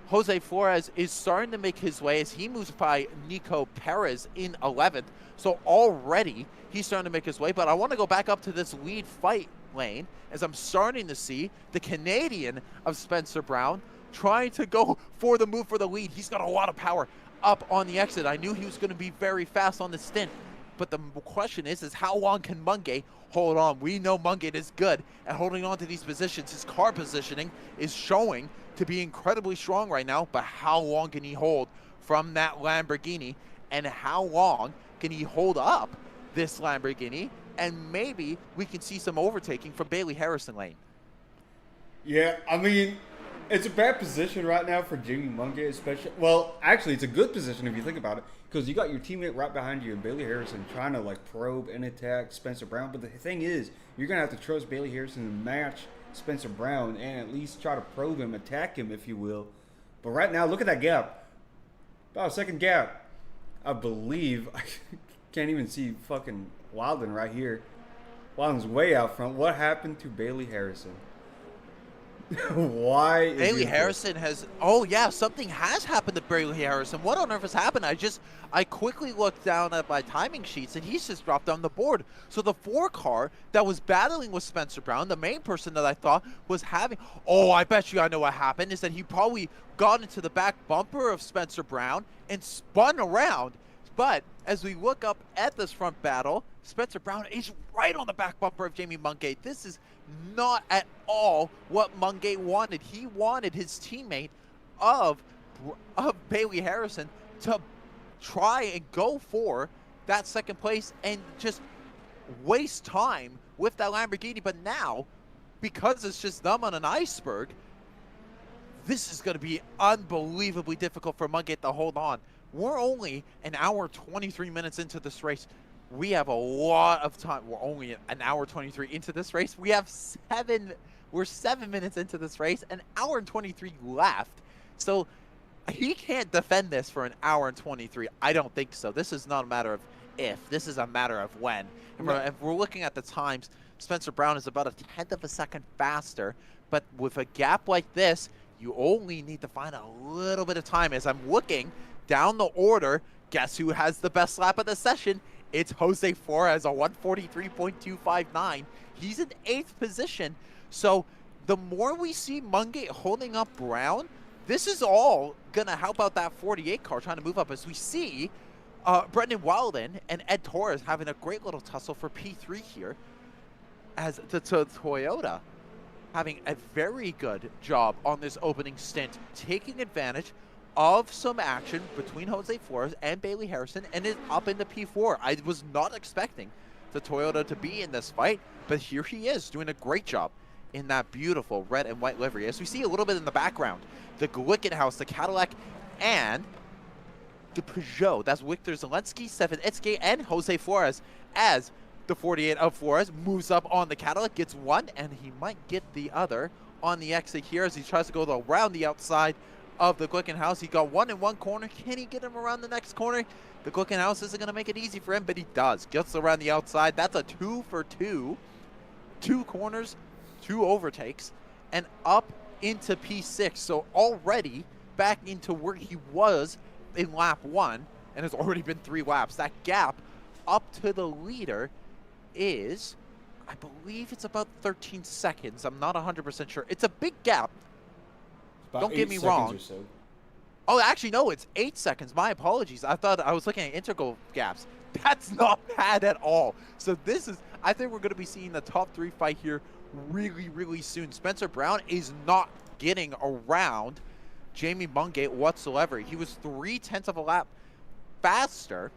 Jose Flores is starting to make his way as he moves by Nico Perez in 11th. So already he's starting to make his way. But I want to go back up to this lead fight lane as I'm starting to see the Canadian of Spencer Brown trying to go for the move for the lead. He's got a lot of power up on the exit. I knew he was going to be very fast on the stint. But the question is how long can Mungate hold on? We know Mungate is good at holding on to these positions. His car positioning is showing to be incredibly strong right now, but how long can he hold from that Lamborghini, and how long can he hold up this Lamborghini? And maybe we can see some overtaking from Bailey Harrison lane. Yeah, I mean, it's a bad position right now for Jamie Mungate, especially. Well, actually, it's a good position if you think about it, because you got your teammate right behind you, and Bailey Harrison trying to like probe and attack Spencer Brown. But the thing is, you're gonna have to trust Bailey Harrison to match Spencer Brown and at least try to probe him, attack him, if you will. But right now, look at that gap. About a second gap. I believe. I can't even see fucking Wilden right here. Wilden's way out front. What happened to Bailey Harrison? Why is Bailey Harrison has, oh yeah, something has happened to Bailey Harrison. What on earth has happened? I quickly looked down at my timing sheets, and he's just dropped on the board. So the 4 car that was battling with Spencer Brown, the main person that I thought was having, oh, I bet you I know what happened, is that he probably got into the back bumper of Spencer Brown and spun around. But as we look up at this front battle, Spencer Brown is right on the back bumper of Jamie Mungate. This is not at all what Mungate wanted. He wanted his teammate of Bailey Harrison to try and go for that second place and just waste time with that Lamborghini. But now, because it's just them on an iceberg, this is going to be unbelievably difficult for Mungate to hold on. We're only an hour 23 minutes into this race. We have a lot of time. We're only an hour 23 into this race. We have we're 7 minutes into this race, an hour and 23 left. So he can't defend this for an hour and 23. I don't think so. This is not a matter of if. This is a matter of when. And if we're looking at the times, Spencer Brown is about a 1/10 of a second faster. But with a gap like this, you only need to find a little bit of time. As I'm looking down the order, guess who has the best lap of the session? It's Jose Flores, a 143.259. He's in 8th position. So the more we see Mungate holding up Brown, this is all going to help out that 48 car trying to move up. As we see Brendan Wilden and Ed Torres having a great little tussle for P3 here, as the Toyota having a very good job on this opening stint, taking advantage of some action between Jose Flores and Bailey Harrison, and is up into P4. I was not expecting the Toyota to be in this fight, but here he is doing a great job in that beautiful red and white livery. As we see a little bit in the background, the Glickenhaus, the Cadillac, and the Peugeot. That's Victor Zelensky, Stefan Itzke, and Jose Flores, as the 48 of Flores moves up on the Cadillac, gets one, and he might get the other on the exit here as he tries to go around the outside of the Glickenhaus. He got one in one corner. Can he get him around the next corner? The Glickenhaus isn't going to make it easy for him, but he does. Gets around the outside. That's a 2 for 2. 2 corners, 2 overtakes, and up into P6. So already back into where he was in lap 1, and it's already been 3 laps. That gap up to the leader is, I believe it's about 13 seconds. I'm not 100% sure. It's a big gap. Don't get me wrong. So. Oh, actually, no, it's 8 seconds. My apologies. I thought I was looking at integral gaps. That's not bad at all. So this is, I think we're going to be seeing the top 3 fight here really, really soon. Spencer Brown is not getting around Jamie Mungate whatsoever. He was 0.3 of a lap faster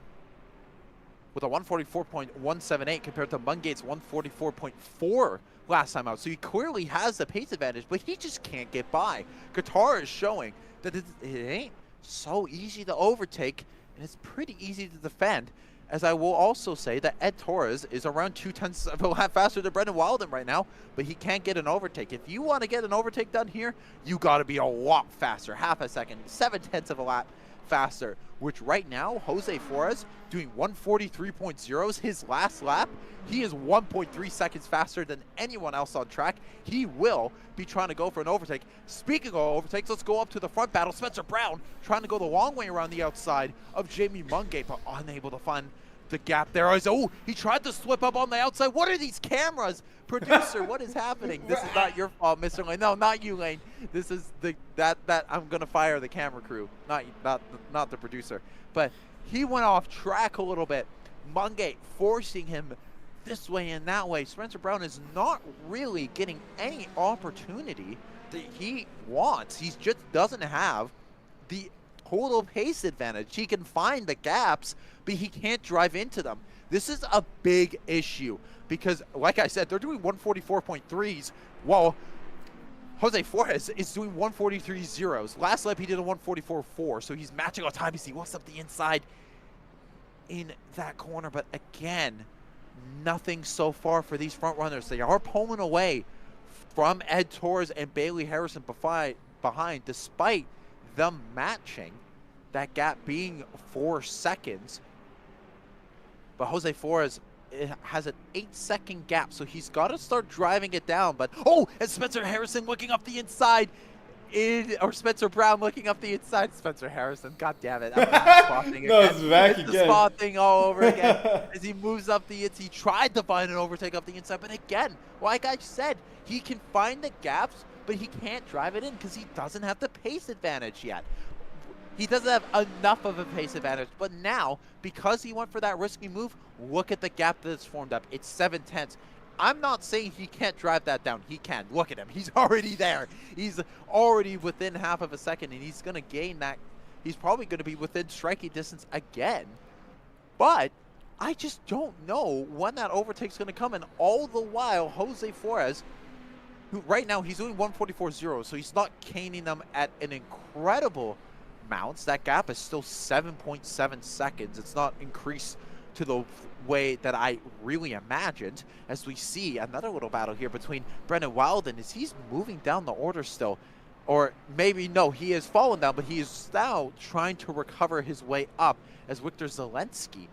with a 144.178 compared to Mungate's 144.4 last time out. So he clearly has the pace advantage, but he just can't get by. Qatar is showing that it ain't so easy to overtake, and it's pretty easy to defend. As I will also say that Ed Torres is around 0.2 of a lap faster than Brendan Wilden right now, but he can't get an overtake. If you want to get an overtake done here, you got to be a lot faster. Half a second, 0.7 of a lap faster, which right now, Jose Flores doing 143.0 his last lap. He is 1.3 seconds faster than anyone else on track. He will be trying to go for an overtake. Speaking of overtakes, let's go up to the front battle. Spencer Brown trying to go the long way around the outside of Jamie Mungate, but unable to find the gap there. Oh, he tried to slip up on the outside. What are these cameras? Producer, what is happening? This is not your fault, Mr. Lane. No, not you, Lane. This is that I'm gonna fire the camera crew, not the producer. But he went off track a little bit Mungay forcing him this way and that way. Spencer Brown is not really getting any opportunity that he wants. He just doesn't have the total pace advantage. He can find the gaps, but he can't drive into them. This is a big issue because, like I said, they're doing 144.3s while Jose Flores is doing 143 zeros. Last lap he did a 144.4, so he's matching on time as he looks up the inside in that corner. But again, nothing so far for these front runners. They are pulling away from Ed Torres and Bailey Harrison behind, despite them matching that gap being 4 seconds. But Jose Flores has an 8-second gap, so he's got to start driving it down. But and Spencer Harrison looking up the inside, or Spencer Brown looking up the inside. Spencer Harrison, god damn it! I'm no, it's back it's again. The spot thing all over again as he moves up the inside. He tried to find an overtake up the inside, but again, like I said, he can find the gaps, but he can't drive it in because he doesn't have the pace advantage yet. He doesn't have enough of a pace advantage, but now, because he went for that risky move, look at the gap that's formed up. It's 7/10. I'm not saying he can't drive that down. He can. Look at him. He's already there. He's already within half of a second, and he's going to gain that. He's probably going to be within striking distance again. But I just don't know when that overtake's going to come, and all the while, Jose Flores, who right now he's doing 144.0, so he's not caning them at an incredible amounts. That gap is still 7.7 seconds. It's not increased to the way that I really imagined. As we see another little battle here between Brendan Wilden as he's moving down the order still. Or maybe, no, he has fallen down, but he is now trying to recover his way up as Victor Zelensky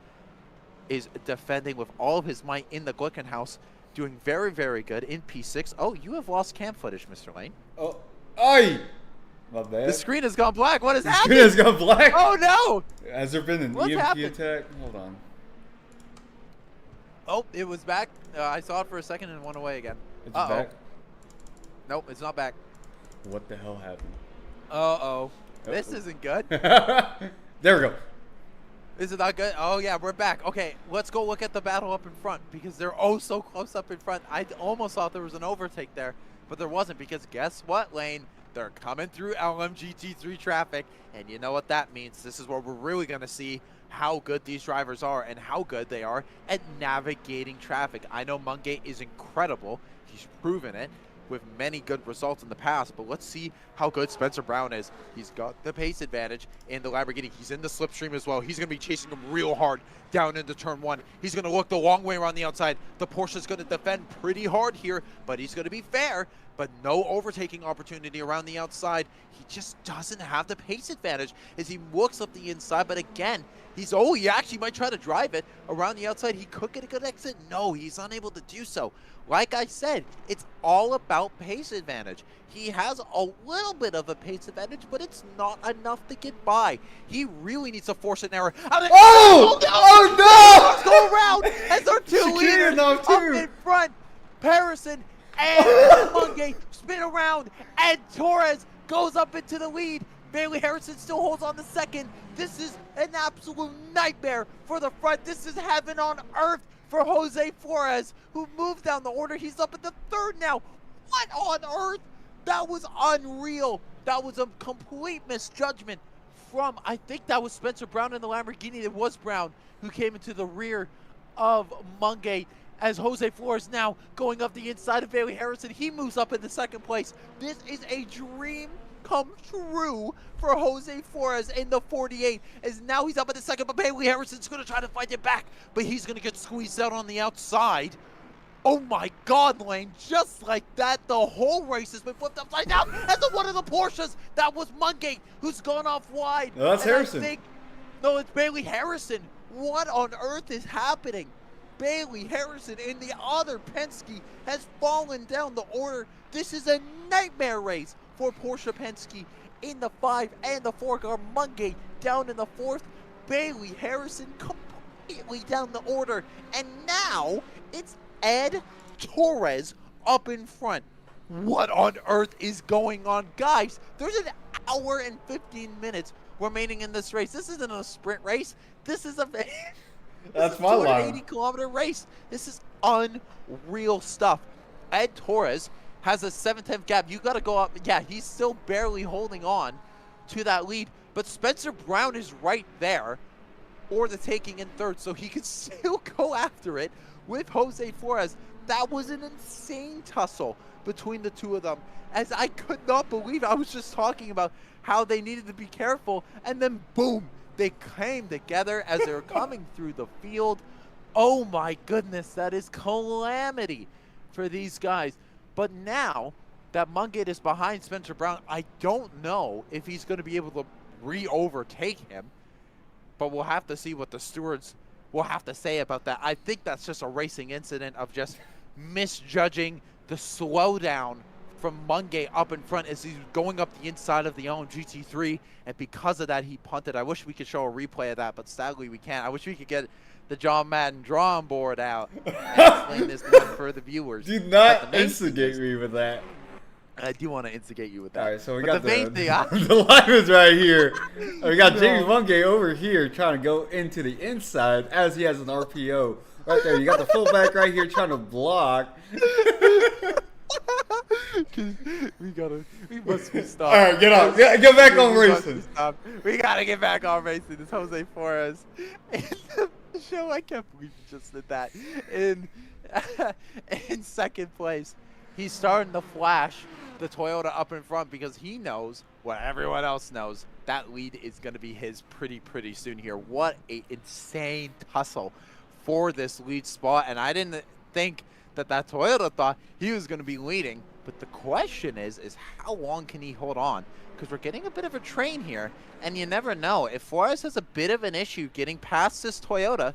is defending with all of his might in the Glickenhaus, doing very, very good in P6. Oh, you have lost cam footage, Mr. Lane. Oh, aye! My bad. The screen has gone black. What has happened? The screen has gone black? Oh, no! Has there been an What's EMP happened? attack? Hold on. Oh, it was back. I saw it for a second and went away again. It's back? Nope, it's not back. What the hell happened? Uh-oh. This isn't good. There we go. Is it not good? Oh, yeah, we're back. Okay, let's go look at the battle up in front because they're oh so close up in front. I almost thought there was an overtake there, but there wasn't because guess what, Lane? They're coming through LMGT3 traffic, and you know what that means. This is where we're really going to see how good these drivers are and how good they are at navigating traffic. I know Mungay is incredible. He's proven it with many good results in the past, but let's see how good Spencer Brown is. He's got the pace advantage in the Lamborghini. He's in the slipstream as well. He's going to be chasing him real hard down into turn 1. He's going to look the long way around the outside. The Porsche's going to defend pretty hard here, but he's going to be fair, but no overtaking opportunity around the outside. He just doesn't have the pace advantage as he looks up the inside, but again, he actually might try to drive it around the outside. He could get a good exit. No, he's unable to do so. Like I said, it's all about pace advantage. He has a little bit of a pace advantage, but it's not enough to get by. He really needs to force an error. Oh no! Let's go around as our two leaders up in front. Harrison and Mungay spin around, and Torres goes up into the lead. Bailey Harrison still holds on the second. This is an absolute nightmare for the front. This is heaven on earth for Jose Flores, who moved down the order. He's up at the third now. What on earth? That was unreal. That was a complete misjudgment from, I think that was Spencer Brown in the Lamborghini. It was Brown who came into the rear of Mungay as Jose Flores now going up the inside of Bailey Harrison. He moves up into second place. This is a dream come true for Jose Flores in the 48, as now he's up at the second, but Bailey Harrison's going to try to fight it back, but he's going to get squeezed out on the outside. Oh my God, Lane, just like that, the whole race has been flipped upside down as one of the Porsches. That was Mungay, who's gone off wide. No, that's Harrison. No, it's Bailey Harrison. What on earth is happening? Bailey Harrison in the other Penske has fallen down the order. This is a nightmare race for Porsche Penske in the 5 and the 4 car. Mungay down in the 4th. Bailey Harrison completely down the order. And now it's Ed Torres up in front. What on earth is going on? Guys, there's an hour and 15 minutes remaining in this race. This isn't a sprint race. This is a That's my line. 280-kilometer race. This is unreal stuff. Ed Torres has a 7/10 gap. You got to go up. Yeah, he's still barely holding on to that lead, but Spencer Brown is right there for the taking in third, so he could still go after it with Jose Flores. That was an insane tussle between the two of them, as I could not believe. I was just talking about how they needed to be careful, and then boom, they came together as they were coming through the field. Oh my goodness, that is calamity for these guys. But now that Mungate is behind Spencer Brown, I don't know if he's going to be able to re-overtake him, but we'll have to see what the stewards will have to say about that. I think that's just a racing incident of just misjudging the slowdown from Mungate up in front as he's going up the inside of the LMGT3, and because of that, he punted. I wish we could show a replay of that, but sadly we can't. I wish we could get the John Madden drawing board out and explain this one for the viewers. Do not instigate me with that. I do want to instigate you with that. All right, so we got the main thing. The line is right here. We got Jamie Mungate over here trying to go into the inside as he has an RPO. Right there, you got the fullback right here trying to block. We must be stopped. All right, get on. Get back on racing. We gotta get back on racing. This Jose Flores. The show, I can't believe you just did that. In second place, he's starting to flash the Toyota up in front because he knows what everyone else knows. That lead is going to be his pretty soon here. What a insane tussle for this lead spot. And I didn't think that Toyota thought he was going to be leading. But the question is how long can he hold on? Because we're getting a bit of a train here, and you never know. If Flores has a bit of an issue getting past this Toyota,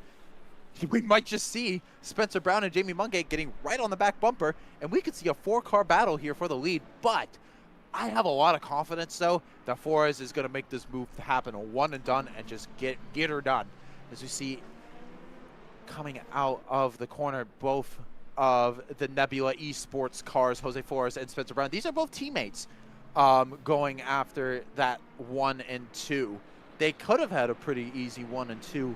we might just see Spencer Brown and Jamie Mungate getting right on the back bumper, and we could see a 4-car battle here for the lead. But I have a lot of confidence, though, that Flores is going to make this move happen, a one and done, and just get her done. As we see coming out of the corner, both of the Nebula Esports cars, Jose Flores and Spencer Brown. These are both teammates going after that 1 and 2. They could have had a pretty easy 1 and 2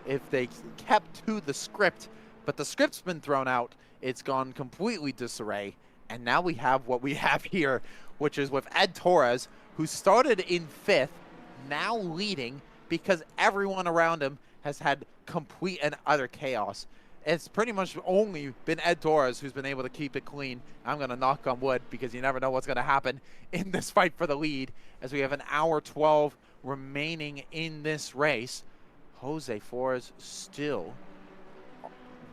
if they kept to the script, but the script's been thrown out. It's gone completely disarray, and now we have what we have here, which is with Ed Torres, who started in 5th, now leading because everyone around him has had complete and utter chaos. It's pretty much only been Ed Torres who's been able to keep it clean. I'm going to knock on wood because you never know what's going to happen in this fight for the lead, as we have an hour 12 remaining in this race. Jose Flores still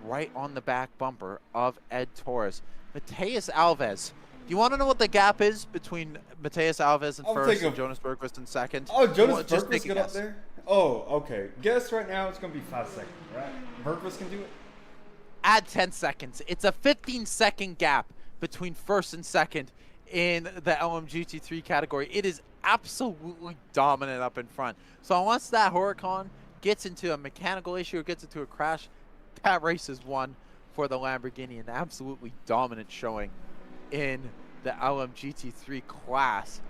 right on the back bumper of Ed Torres. Mateus Alves. Do you want to know what the gap is between Mateus Alves in first and Jonas Bergquist in second? Oh, Jonas Bergquist get up there? Oh, okay. Guess right now it's going to be 5 seconds, right? Bergquist can do it? Add 10 seconds. It's a 15-second gap between first and second in the LMGT3 category. It is absolutely dominant up in front. So unless that Huracan gets into a mechanical issue or gets into a crash, that race is won for the Lamborghini. An absolutely dominant showing in the LMGT3 class.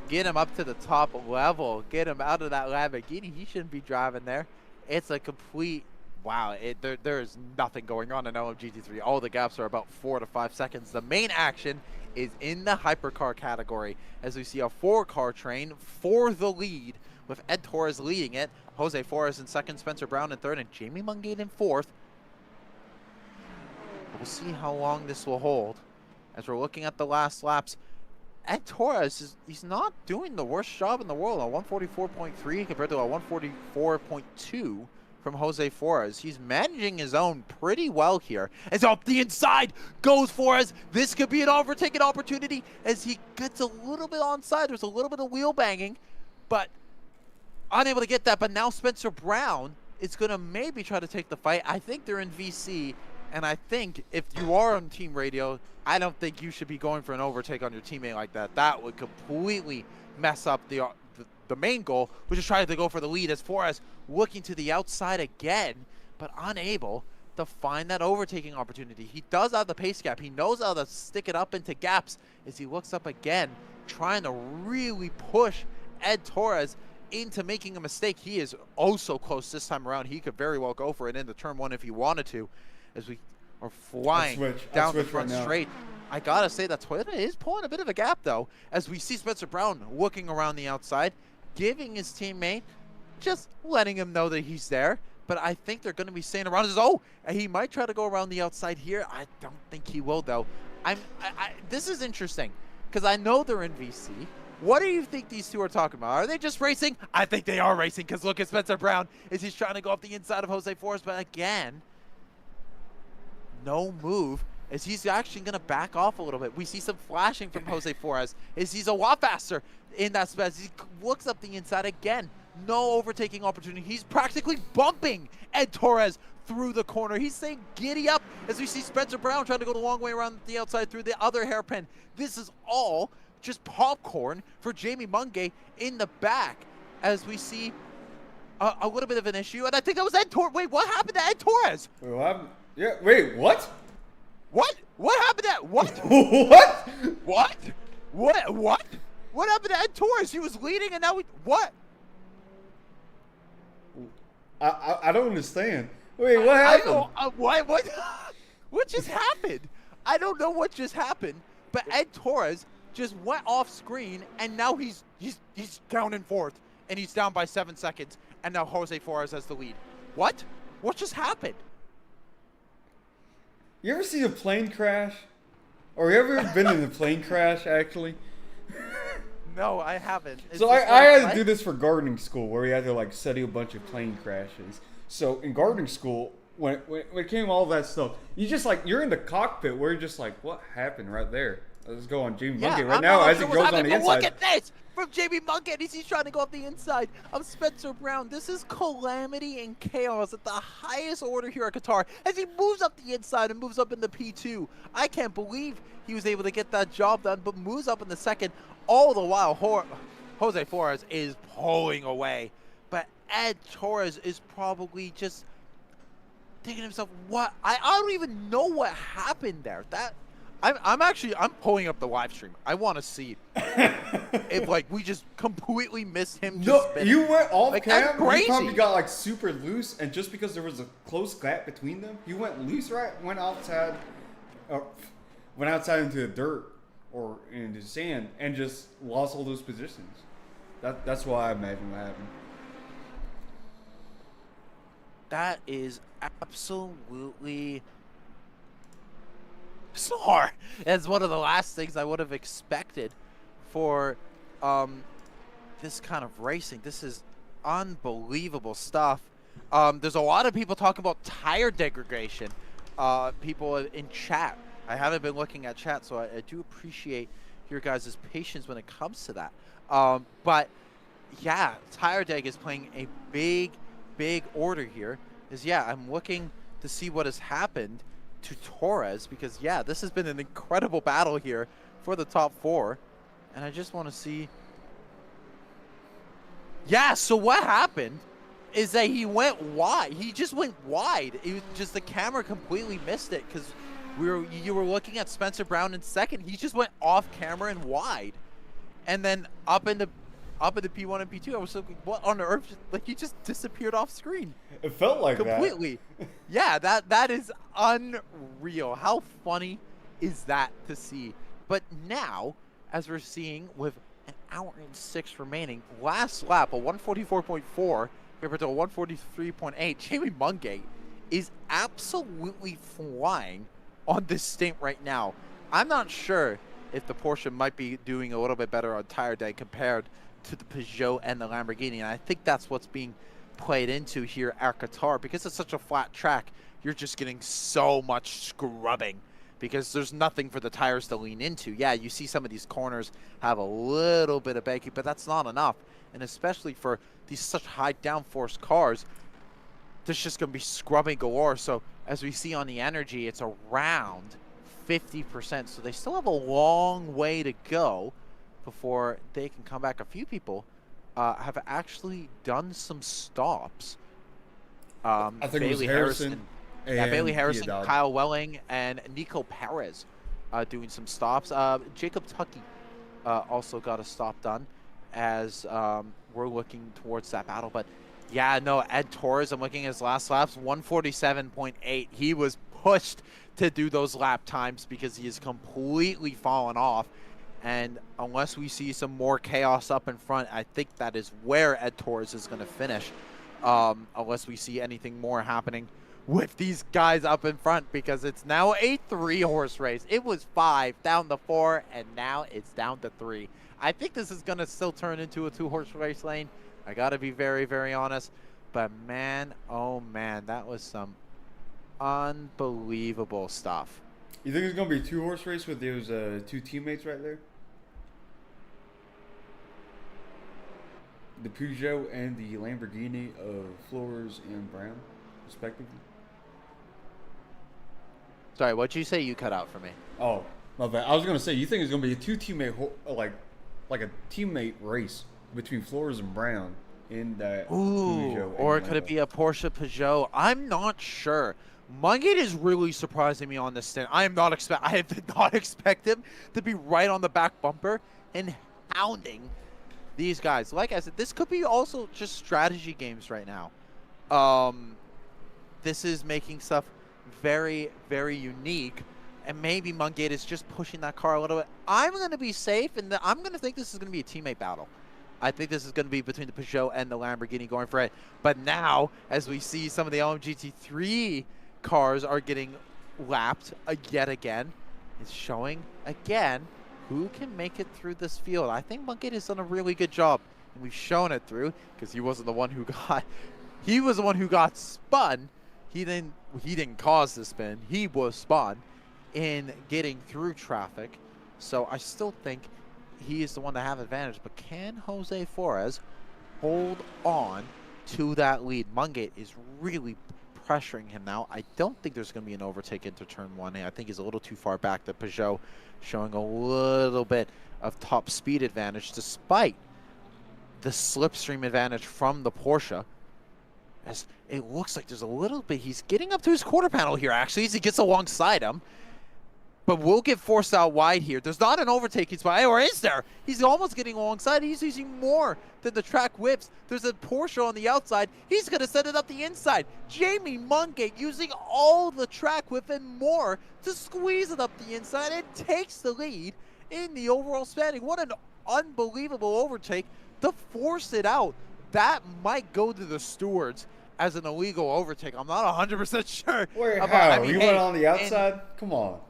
Get him up to the top level. Get him out of that Lamborghini. He shouldn't be driving there. It's a complete... Wow, there is nothing going on in LMGT3. All the gaps are about 4 to 5 seconds. The main action is in the hypercar category, as we see a 4-car train for the lead, with Ed Torres leading it, Jose Flores in second, Spencer Brown in third, and Jamie Mungate in fourth. We'll see how long this will hold. As we're looking at the last laps, Ed Torres, he's not doing the worst job in the world, a 144.3 compared to a 144.2 from Jose Flores. He's managing his own pretty well here. As up the inside goes Flores. This could be an overtaking opportunity as he gets a little bit onside. There's a little bit of wheel banging, but unable to get that. But now Spencer Brown is going to maybe try to take the fight. I think they're in VC, and I think if you are on team radio, I don't think you should be going for an overtake on your teammate like that. That would completely mess up the main goal, which is trying to go for the lead, as Flores looking to the outside again, but unable to find that overtaking opportunity. He does have the pace gap. He knows how to stick it up into gaps as he looks up again, trying to really push Ed Torres into making a mistake. He is oh so close this time around. He could very well go for it into turn 1 if he wanted to, as we are flying down the front straight. I gotta say that Toyota is pulling a bit of a gap though, as we see Spencer Brown looking around the outside, giving his teammate, just letting him know that he's there. But I think they're going to be staying around. Oh, he might try to go around the outside here. I don't think he will though. This is interesting because I know they're in VC. What do you think these two are talking about? Are they just racing? I think they are racing, because look at Spencer Brown as he's trying to go up the inside of Jose Flores, but again, no move, as he's actually going to back off a little bit. We see some flashing from Jose Flores as he's a lot faster in that space. He looks up the inside again. No overtaking opportunity. He's practically bumping Ed Torres through the corner. He's saying giddy up as we see Spencer Brown trying to go the long way around the outside through the other hairpin. This is all just popcorn for Jamie Mungay in the back, as we see a little bit of an issue. And I think that was Ed Torres. Wait, what happened to Ed Torres? Wait, what happened? Yeah, wait, what? What? What happened to what? What? What? What? What happened to Ed Torres? He was leading and now what? I don't understand. Wait, what happened? What just happened? I don't know what just happened, but Ed Torres just went off screen, and now he's down in 4th, and he's down by 7 seconds, and now Jose Flores has the lead. What? What just happened? You ever see a plane crash? Or you ever been in a plane crash, actually? No, I haven't. So I had to do this for gardening school, where we had to like study a bunch of plane crashes. So in gardening school, when it came all that stuff, you just like, you're in the cockpit where you're just like, what happened right there? Let's go on Jamie Mungay right now as he goes on the inside. Look at this from Jamie Mungay as he's trying to go up the inside of Spencer Brown. This is calamity and chaos at the highest order here at Qatar as he moves up the inside and moves up in the P2. I can't believe he was able to get that job done, but moves up in the second. All the while, Jose Flores is pulling away. But Ed Torres is probably just thinking to himself, what? I don't even know what happened there. I'm pulling up the live stream. I want to see if like we just completely missed him. No, you went off like, cam. You probably got like super loose, and just because there was a close gap between them, you went loose, right? Went outside into the dirt or into the sand, and just lost all those positions. That's why I imagine what happened. That is absolutely bizarre. It's one of the last things I would have expected for this kind of racing. This is unbelievable stuff. There's a lot of people talking about tire degradation. People in chat. I haven't been looking at chat, so I do appreciate your guys' patience when it comes to that. But yeah, tire deg is playing a big order here. I'm looking to see what has happened to Torres, because yeah, this has been an incredible battle here for the top 4, and I just want to see. Yeah, so what happened is that he went wide. He just went wide. It was just the camera completely missed it, because you were looking at Spencer Brown in second. He just went off camera and wide, and then up in the P1 and P2. I was thinking, what on earth? Like, he just disappeared off screen. It felt like completely. Yeah, that is unreal. How funny is that to see? But now, as we're seeing with an hour and 6 remaining, last lap, a 144.4 compared to a 143.8, Jamie Mungay is absolutely flying on this stint right now. I'm not sure if the Porsche might be doing a little bit better on tire day compared to the Peugeot and the Lamborghini, and I think that's what's being played into here at Qatar. Because it's such a flat track, you're just getting so much scrubbing because there's nothing for the tires to lean into. Yeah, you see some of these corners have a little bit of banking, but that's not enough. And especially for these such high downforce cars, there's just going to be scrubbing galore. So as we see on the energy, it's around 50%. So they still have a long way to go before they can come back. A few people have actually done some stops. I think it was Harrison. Bailey Harrison, Kyle Welling, and Nico Perez doing some stops. Jacob Tucky also got a stop done. as we're looking towards that battle. But yeah, no, Ed Torres, I'm looking at his last laps, 147.8. He was pushed to do those lap times because he has completely fallen off. And unless we see some more chaos up in front, I think that is where Ed Torres is going to finish. Unless we see anything more happening with these guys up in front, because it's now a 3-horse race. It was 5 down to 4, and now it's down to 3. I think this is going to still turn into a 2-horse race lane. I got to be very, very honest. But man, oh man, that was some unbelievable stuff. You think it's going to be a 2-horse race with those 2 teammates right there? The Peugeot and the Lamborghini of Flores and Brown, respectively. Sorry, what'd you say? You cut out for me. Oh, my bad. I was going to say, you think it's going to be a 2 teammate, like a teammate race between Flores and Brown in that Peugeot? Or could it be a Porsche Peugeot? I'm not sure. Mungate is really surprising me on this stand. I did not expect him to be right on the back bumper and hounding these guys. Like I said, this could be also just strategy games right now. This is making stuff very, very unique, and maybe Mungate is just pushing that car a little bit. I'm going to be safe, and I'm going to think this is going to be a teammate battle. I think this is going to be between the Peugeot and the Lamborghini going for it. But now, as we see some of the LMGT3 cars are getting lapped yet again, it's showing again who can make it through this field. I think Mungate has done a really good job, and we've shown it through, because he wasn't the one who got spun. He didn't cause the spin. He was spun in getting through traffic. So I still think he is the one to have advantage. But can Jose Flores hold on to that lead? Mungate is really pressuring him now. I don't think there's going to be an overtake into turn 1. I think he's a little too far back. The Peugeot showing a little bit of top speed advantage despite the slipstream advantage from the Porsche. As it looks like there's a little bit, he's getting up to his quarter panel here actually as he gets alongside him. But will get forced out wide here. There's not an overtaking spot, or is there? He's almost getting alongside. He's using more than the track whips. There's a Porsche on the outside. He's going to set it up the inside. Jamie Mungate using all the track whip and more to squeeze it up the inside and takes the lead in the overall standing. What an unbelievable overtake to force it out. That might go to the stewards as an illegal overtake. I'm not 100% sure. Wait, how? He went on the outside? Come on.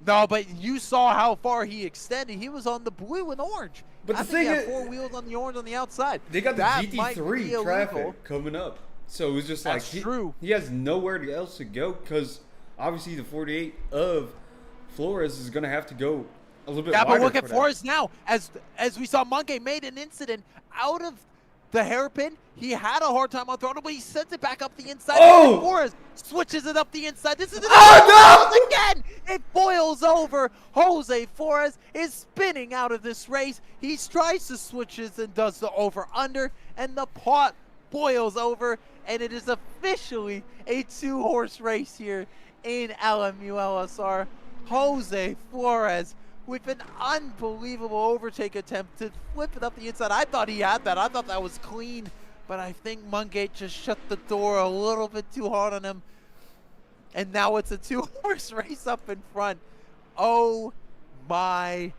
No, but you saw how far he extended. He was on the blue and orange. But I think he had 4 wheels on the orange on the outside. They got the that GT3 traffic coming up. So it was just like, he has nowhere else to go, because obviously the 48 of Flores is going to have to go a little bit wider. Yeah, but look at Flores now. As we saw, Mungate made an incident out of the hairpin. He had a hard time on throttle, but he sends it back up the inside. Oh! Flores switches it up the inside. This is the no! again. It boils over. Jose Flores is spinning out of this race. He tries to switches and does the over-under, and the pot boils over, and it is officially a 2-horse race here in LMU LSR. Jose Flores with an unbelievable overtake attempt to flip it up the inside. I thought he had that. I thought that was clean, but I think Mungate just shut the door a little bit too hard on him. And now it's a 2-horse race up in front. Oh my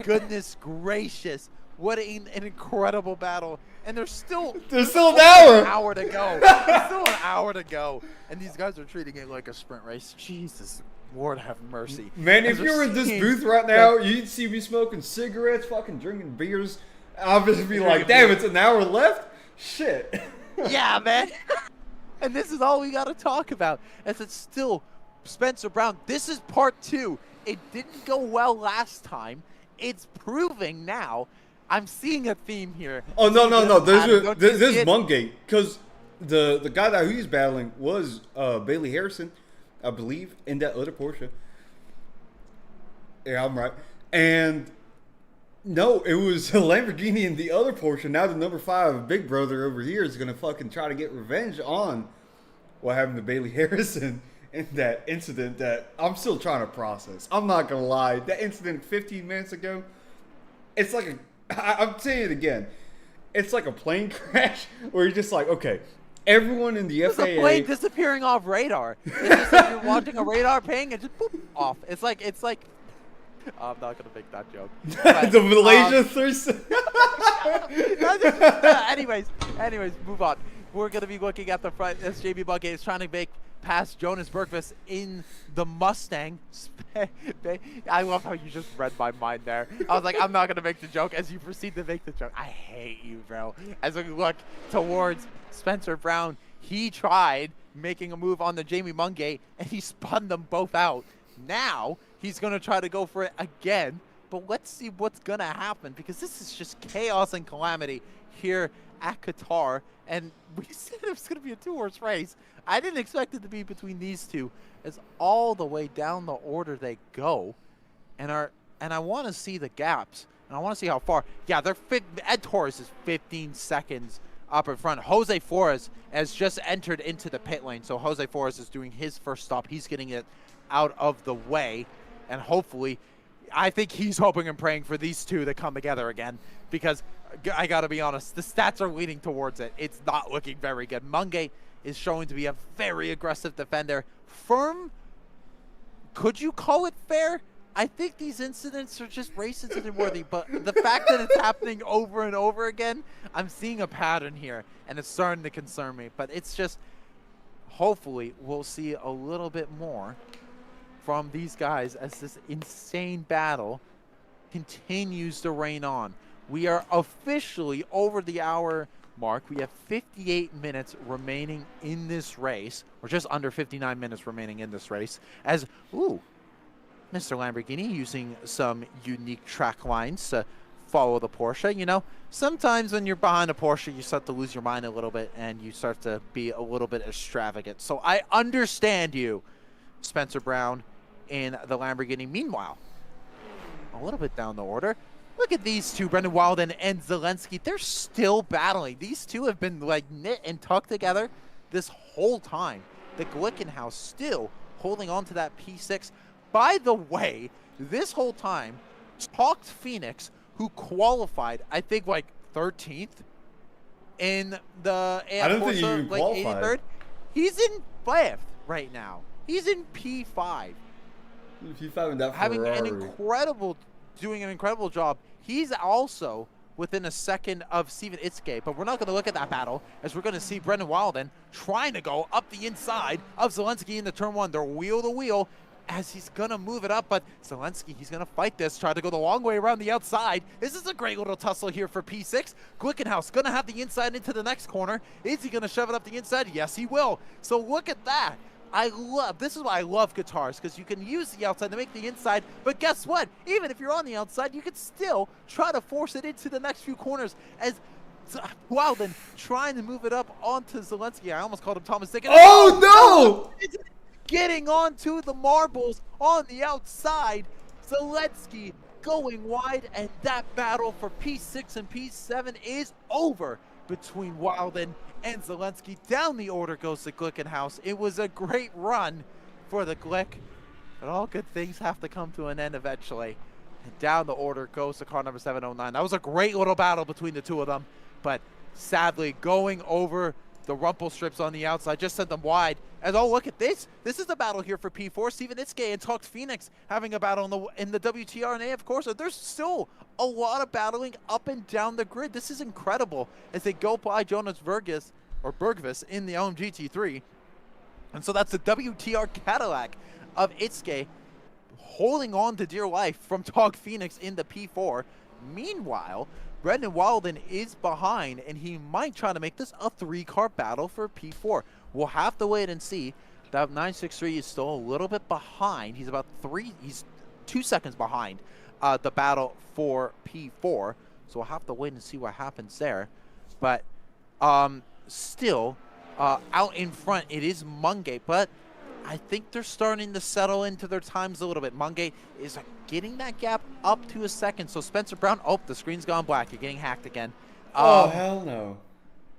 goodness gracious. What an incredible battle. And there's still an hour. Hour to go. There's still an hour to go. And these guys are treating it like a sprint race. Jesus. Lord have mercy. Man, if you were in this booth right now, you'd see me smoking cigarettes, fucking drinking beers. I'll just be like, damn, it's an hour left? Shit. Yeah, man. And this is all we got to talk about, as it's still Spencer Brown. This is part 2. It didn't go well last time. It's proving now. I'm seeing a theme here. Oh, no. There's Mungate. Because the guy that he's battling was Bailey Harrison, I believe, in that other Porsche. Yeah, I'm right. And no, it was a Lamborghini in the other Porsche. Now the number 5 big brother over here is going to fucking try to get revenge on what happened to Bailey Harrison in that incident that I'm still trying to process. I'm not going to lie. That incident 15 minutes ago, it's like I'm saying it again. It's like a plane crash where you're just like, okay, everyone in the It's FAA. a plane disappearing off radar. It's just like you're watching a radar ping and just boop off. It's like I'm not gonna make that joke. But, the Malaysia 3. anyways, move on. We're gonna be looking at the front as JB Bucket is trying to make past Jonas Bergqvist in the Mustang. I love how you just read my mind there. I was like, I'm not gonna make the joke as you proceed to make the joke. I hate you, bro. As we look towards Spencer Brown, he tried making a move on the Jamie Mungate and he spun them both out. Now he's gonna try to go for it again, but let's see what's gonna happen because this is just chaos and calamity here at Qatar. And we said it was gonna be a two-horse race. I didn't expect it to be between these two, as all the way down the order they go, and I want to see the gaps, and I want to see how far. Yeah, Ed Torres is 15 seconds up in front. Jose Flores has just entered into the pit lane, so Jose Flores is doing his first stop. He's getting it out of the way, and hopefully, I think he's hoping and praying for these two to come together again, because I gotta be honest, the stats are leading towards it. It's not looking very good. Mungate is showing to be a very aggressive defender. Firm, could you call it fair? I think these incidents are just race incident worthy, but the fact that it's happening over and over again, I'm seeing a pattern here, and it's starting to concern me. But it's just, hopefully, we'll see a little bit more from these guys as this insane battle continues to reign on. We are officially over the hour mark. We have 58 minutes remaining in this race, or just under 59 minutes remaining in this race, as, Mr. Lamborghini using some unique track lines to follow the Porsche. You know, sometimes when you're behind a Porsche, you start to lose your mind a little bit, and you start to be a little bit extravagant. So I understand you, Spencer Brown, in the Lamborghini. Meanwhile, a little bit down the order, look at these two, Brendan Wilden and Zelensky. They're still battling. These two have been like knit and tucked together this whole time. The Glickenhaus still holding on to that P6. By the way, this whole time, Talked Phoenix, who qualified, I think, like 13th in the I don't think he even qualified. 83rd. He's in 5th right now. He's in P5. P5 in that having Ferrari. doing an incredible job. He's also within a second of Steven Itzke, but we're not going to look at that battle, as we're going to see Brendan Wilden trying to go up the inside of Zelensky in the turn one. They're wheel to wheel as he's going to move it up, but Zelensky, he's going to fight this, try to go the long way around the outside. This is a great little tussle here for P6. Glickenhaus going to have the inside into the next corner. Is he going to shove it up the inside? Yes, he will. So look at that. This is why I love guitars, because you can use the outside to make the inside, but guess what? Even if you're on the outside, you can still try to force it into the next few corners as Wilden trying to move it up onto Zelensky. I almost called him Thomas Dick. Oh, no! Getting onto the marbles on the outside. Zelensky going wide, and that battle for P6 and P7 is over between Wilden and Zelensky. Down the order goes the Glickenhaus. It was a great run for the Glick, but all good things have to come to an end eventually. And down the order goes the car number 709. That was a great little battle between the two of them, but sadly going over the rumple strips on the outside just sent them wide. And oh, look at this. This is the battle here for P4. Steven Itzke and Talked Phoenix having a battle in the WTR and A, of course. There's still a lot of battling up and down the grid. This is incredible as they go by Jonas Bergqvist in the LMG T3. And so that's the WTR Cadillac of Itzke holding on to dear life from Talked Phoenix in the P4. Meanwhile, Brendan Wilden is behind, and he might try to make this a 3-car battle for P4. We'll have to wait and see. That 963 is still a little bit behind. He's 2 seconds behind the battle for P4. So we'll have to wait and see what happens there. But still, out in front, it is Mungate, but I think they're starting to settle into their times a little bit. Mungate is getting that gap up to a second. So Spencer Brown, the screen's gone black. You're getting hacked again. Oh, hell no.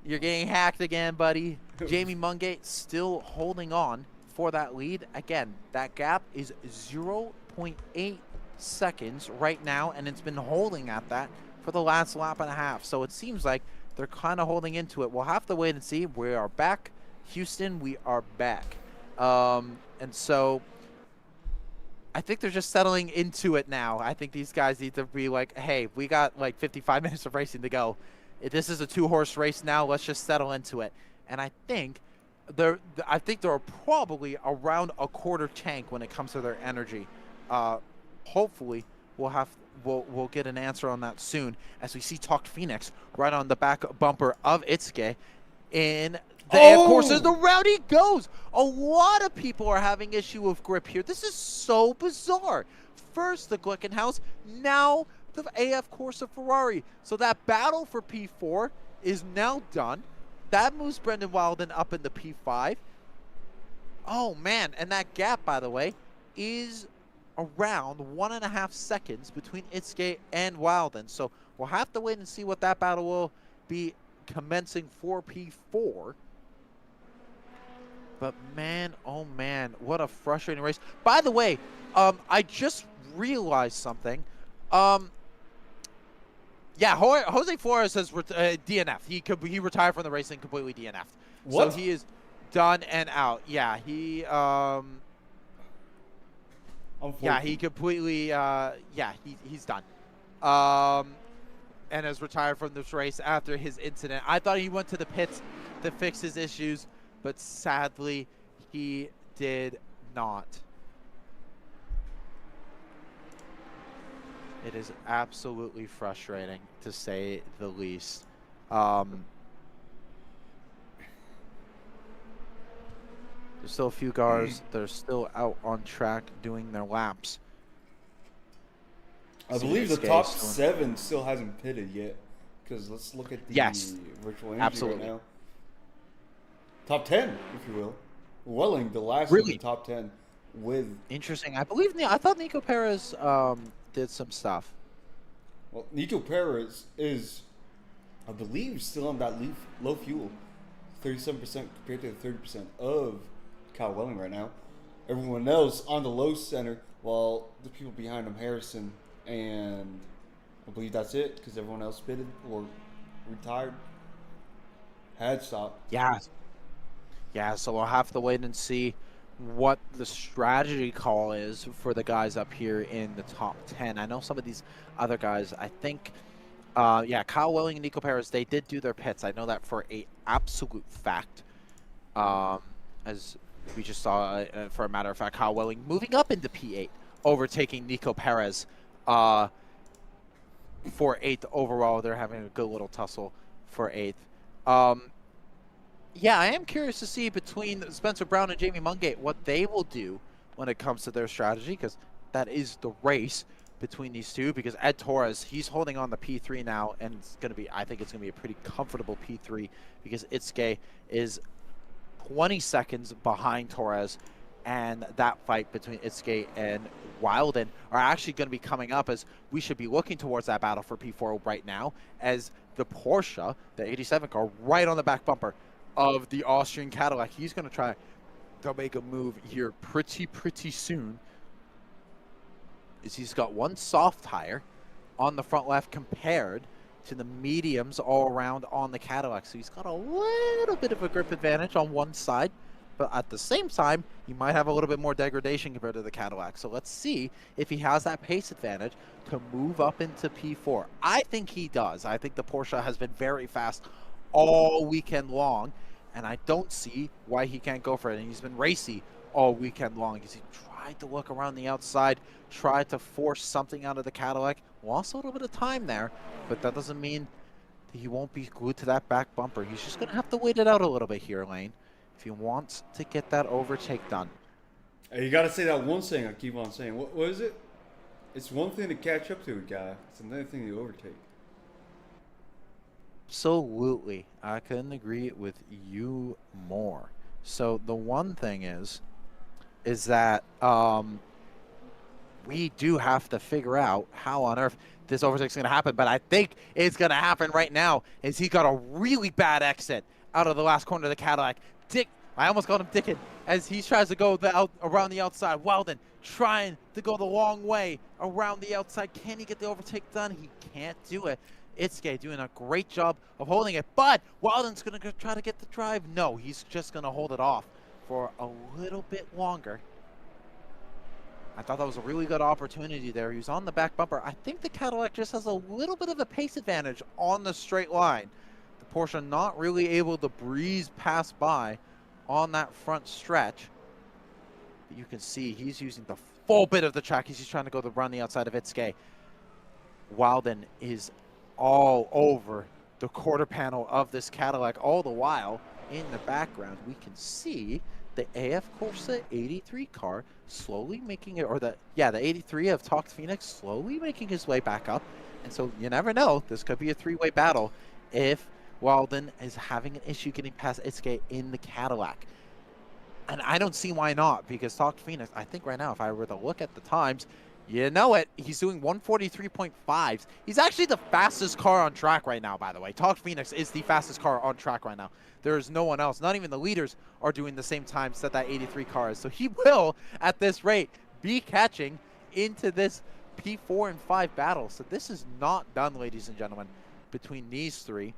You're getting hacked again, buddy. Jamie Mungate still holding on for that lead. Again, that gap is 0.8 seconds right now, and it's been holding at that for the last lap and a half. So it seems like they're kind of holding into it. We'll have to wait and see. We are back. Houston, we are back. And so I think they're just settling into it now. I think these guys need to be like, hey, we got like 55 minutes of racing to go. This is a 2-horse race now. Let's just settle into it. And I think they're probably around a quarter tank when it comes to their energy. Hopefully, we'll get an answer on that soon as we see Talked Phoenix right on the back bumper of Itsuke in the AF courses. The route he goes. A lot of people are having issue with grip here. This is so bizarre. First the Glickenhaus, now the AF Corsa Ferrari. So that battle for P4 is now done. That moves Brendan Wilden up into P5. Oh man, and that gap, by the way, is around 1.5 seconds between Itsuke and Wilden. So we'll have to wait and see what that battle will be commencing for P4. But man, oh man, what a frustrating race. By the way, I just realized something. Yeah, Jose Flores has DNF'd. He retired from the racing, completely DNF'd. What? So he is done and out. Yeah, he he completely he's done. And has retired from this race after his incident. I thought he went to the pits to fix his issues, but sadly he did not. It is absolutely frustrating, to say the least. There's still a few cars that are still out on track doing their laps. I believe the top 7 still hasn't pitted yet. Because let's look at the virtual energy right now. Top 10, if you will. Welling, the last in the top 10 with... Interesting. I thought Nico Perez did some stuff. Well, Nico Perez is, I believe, still on that low fuel. 37% compared to the 30% of Kyle Welling right now. Everyone else on the low center, while the people behind him, Harrison, and I believe that's it, because everyone else pitted or retired. Had stopped. Yeah. Yeah, so we'll have to wait and see what the strategy call is for the guys up here in the top 10. I know some of these other guys, I think, Kyle Welling and Nico Perez, they did do their pits. I know that for a absolute fact. As we just saw, for a matter of fact, Kyle Welling moving up into P8, overtaking Nico Perez for 8th overall. They're having a good little tussle for 8th. Yeah, I am curious to see between Spencer Brown and Jamie Mungate what they will do when it comes to their strategy, because that is the race between these two. Because Ed Torres, he's holding on the P3 now, and it's going to be, I think it's going to be a pretty comfortable P3, because Itsuke is 20 seconds behind Torres, and that fight between Itsuke and Wilden are actually going to be coming up, as we should be looking towards that battle for P4 right now, as the Porsche, the 87 car, right on the back bumper of the Austrian Cadillac. He's going to try to make a move here pretty soon. Is he's got one soft tire on the front left compared to the mediums all around on the Cadillac. So he's got a little bit of a grip advantage on one side, but at the same time, he might have a little bit more degradation compared to the Cadillac. So let's see if he has that pace advantage to move up into P4. I think he does. I think the Porsche has been very fast all weekend long, and I don't see why he can't go for it. And he's been racy all weekend long because he tried to look around the outside, tried to force something out of the Cadillac, lost a little bit of time there, but that doesn't mean that he won't be glued to that back bumper. He's just going to have to wait it out a little bit here, Lane, if he wants to get that overtake done. Hey, you got to say that one thing I keep on saying. What is it? It's one thing to catch up to a guy. It's another thing to overtake. Absolutely. I couldn't agree with you more. So the one thing is that we do have to figure out how on earth this overtake is going to happen. But I think it's going to happen right now, as he got a really bad exit out of the last corner of the Cadillac. I almost called him Dickin as he tries to go around the outside. Weldon trying to go the long way around the outside. Can he get the overtake done? He can't do it. Itsuke doing a great job of holding it, but Weldon's going to try to get the drive. No, he's just going to hold it off for a little bit longer. I thought that was a really good opportunity there. He was on the back bumper. I think the Cadillac just has a little bit of a pace advantage on the straight line. The Porsche not really able to breeze past by on that front stretch. But you can see he's using the full bit of the track. He's just trying to go around the outside of Itsuke. Weldon is all over the quarter panel of this Cadillac. All the while, in the background, we can see the AF Corsa 83 car slowly making it, or the 83 of Talked Phoenix slowly making his way back up. And so you never know, this could be a three-way battle if Weldon is having an issue getting past Itsuke in the Cadillac. And I don't see why not, because Talked Phoenix, I think right now, if I were to look at the times, you know it, he's doing 143.5s. He's actually the fastest car on track right now, by the way. Talked Phoenix is the fastest car on track right now. There is no one else. Not even the leaders are doing the same times that 83 car is. So he will, at this rate, be catching into this P4 and 5 battle. So this is not done, ladies and gentlemen, between these three.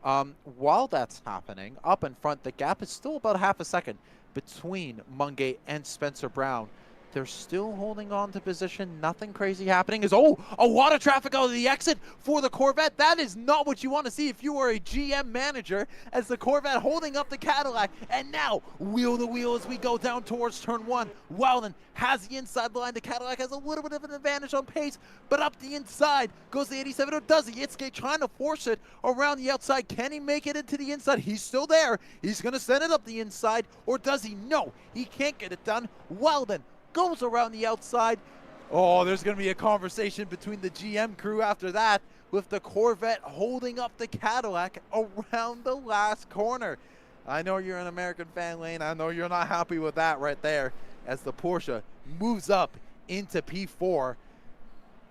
While that's happening, up in front, the gap is still about half a second between Mungate and Spencer Brown. They're still holding on to position. Nothing crazy happening. A lot of traffic out of the exit for the Corvette. That is not what you want to see if you are a GM manager, as the Corvette holding up the Cadillac. And now, wheel to wheel as we go down towards turn one. Weldon has the inside line. The Cadillac has a little bit of an advantage on pace, but up the inside goes the 87, or does he? Itsuke trying to force it around the outside. Can he make it into the inside? He's still there. He's going to send it up the inside, or does he? No, he can't get it done. Weldon goes around the outside. Oh, there's going to be a conversation between the GM crew after that, with the Corvette holding up the Cadillac around the last corner. I know you're an American fan, Lane. I know you're not happy with that right there, as the Porsche moves up into P4.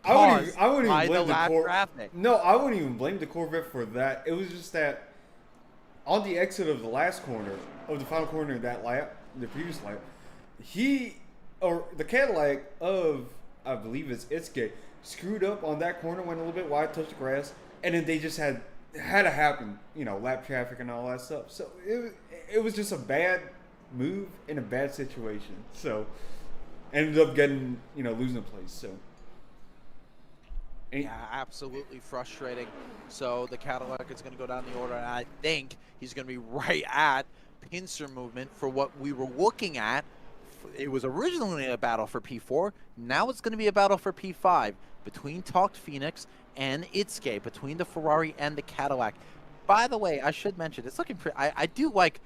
I wouldn't even blame the Corvette. No, I wouldn't even blame the Corvette for that. It was just that on the exit of the last corner, of the final corner of that lap, the previous lap, the Cadillac of, I believe it's Itsuke, screwed up on that corner, went a little bit wide, touched the grass, and then they just had to happen, lap traffic and all that stuff. So it was just a bad move in a bad situation. So ended up getting, losing the place. So yeah, absolutely frustrating. So the Cadillac is going to go down the order, and I think he's going to be right at pincer movement for what we were looking at. It was originally a battle for P4. Now it's going to be a battle for P5 between Talked Phoenix and Itsuke, between the Ferrari and the Cadillac. By the way, I should mention, it's looking pretty. I do like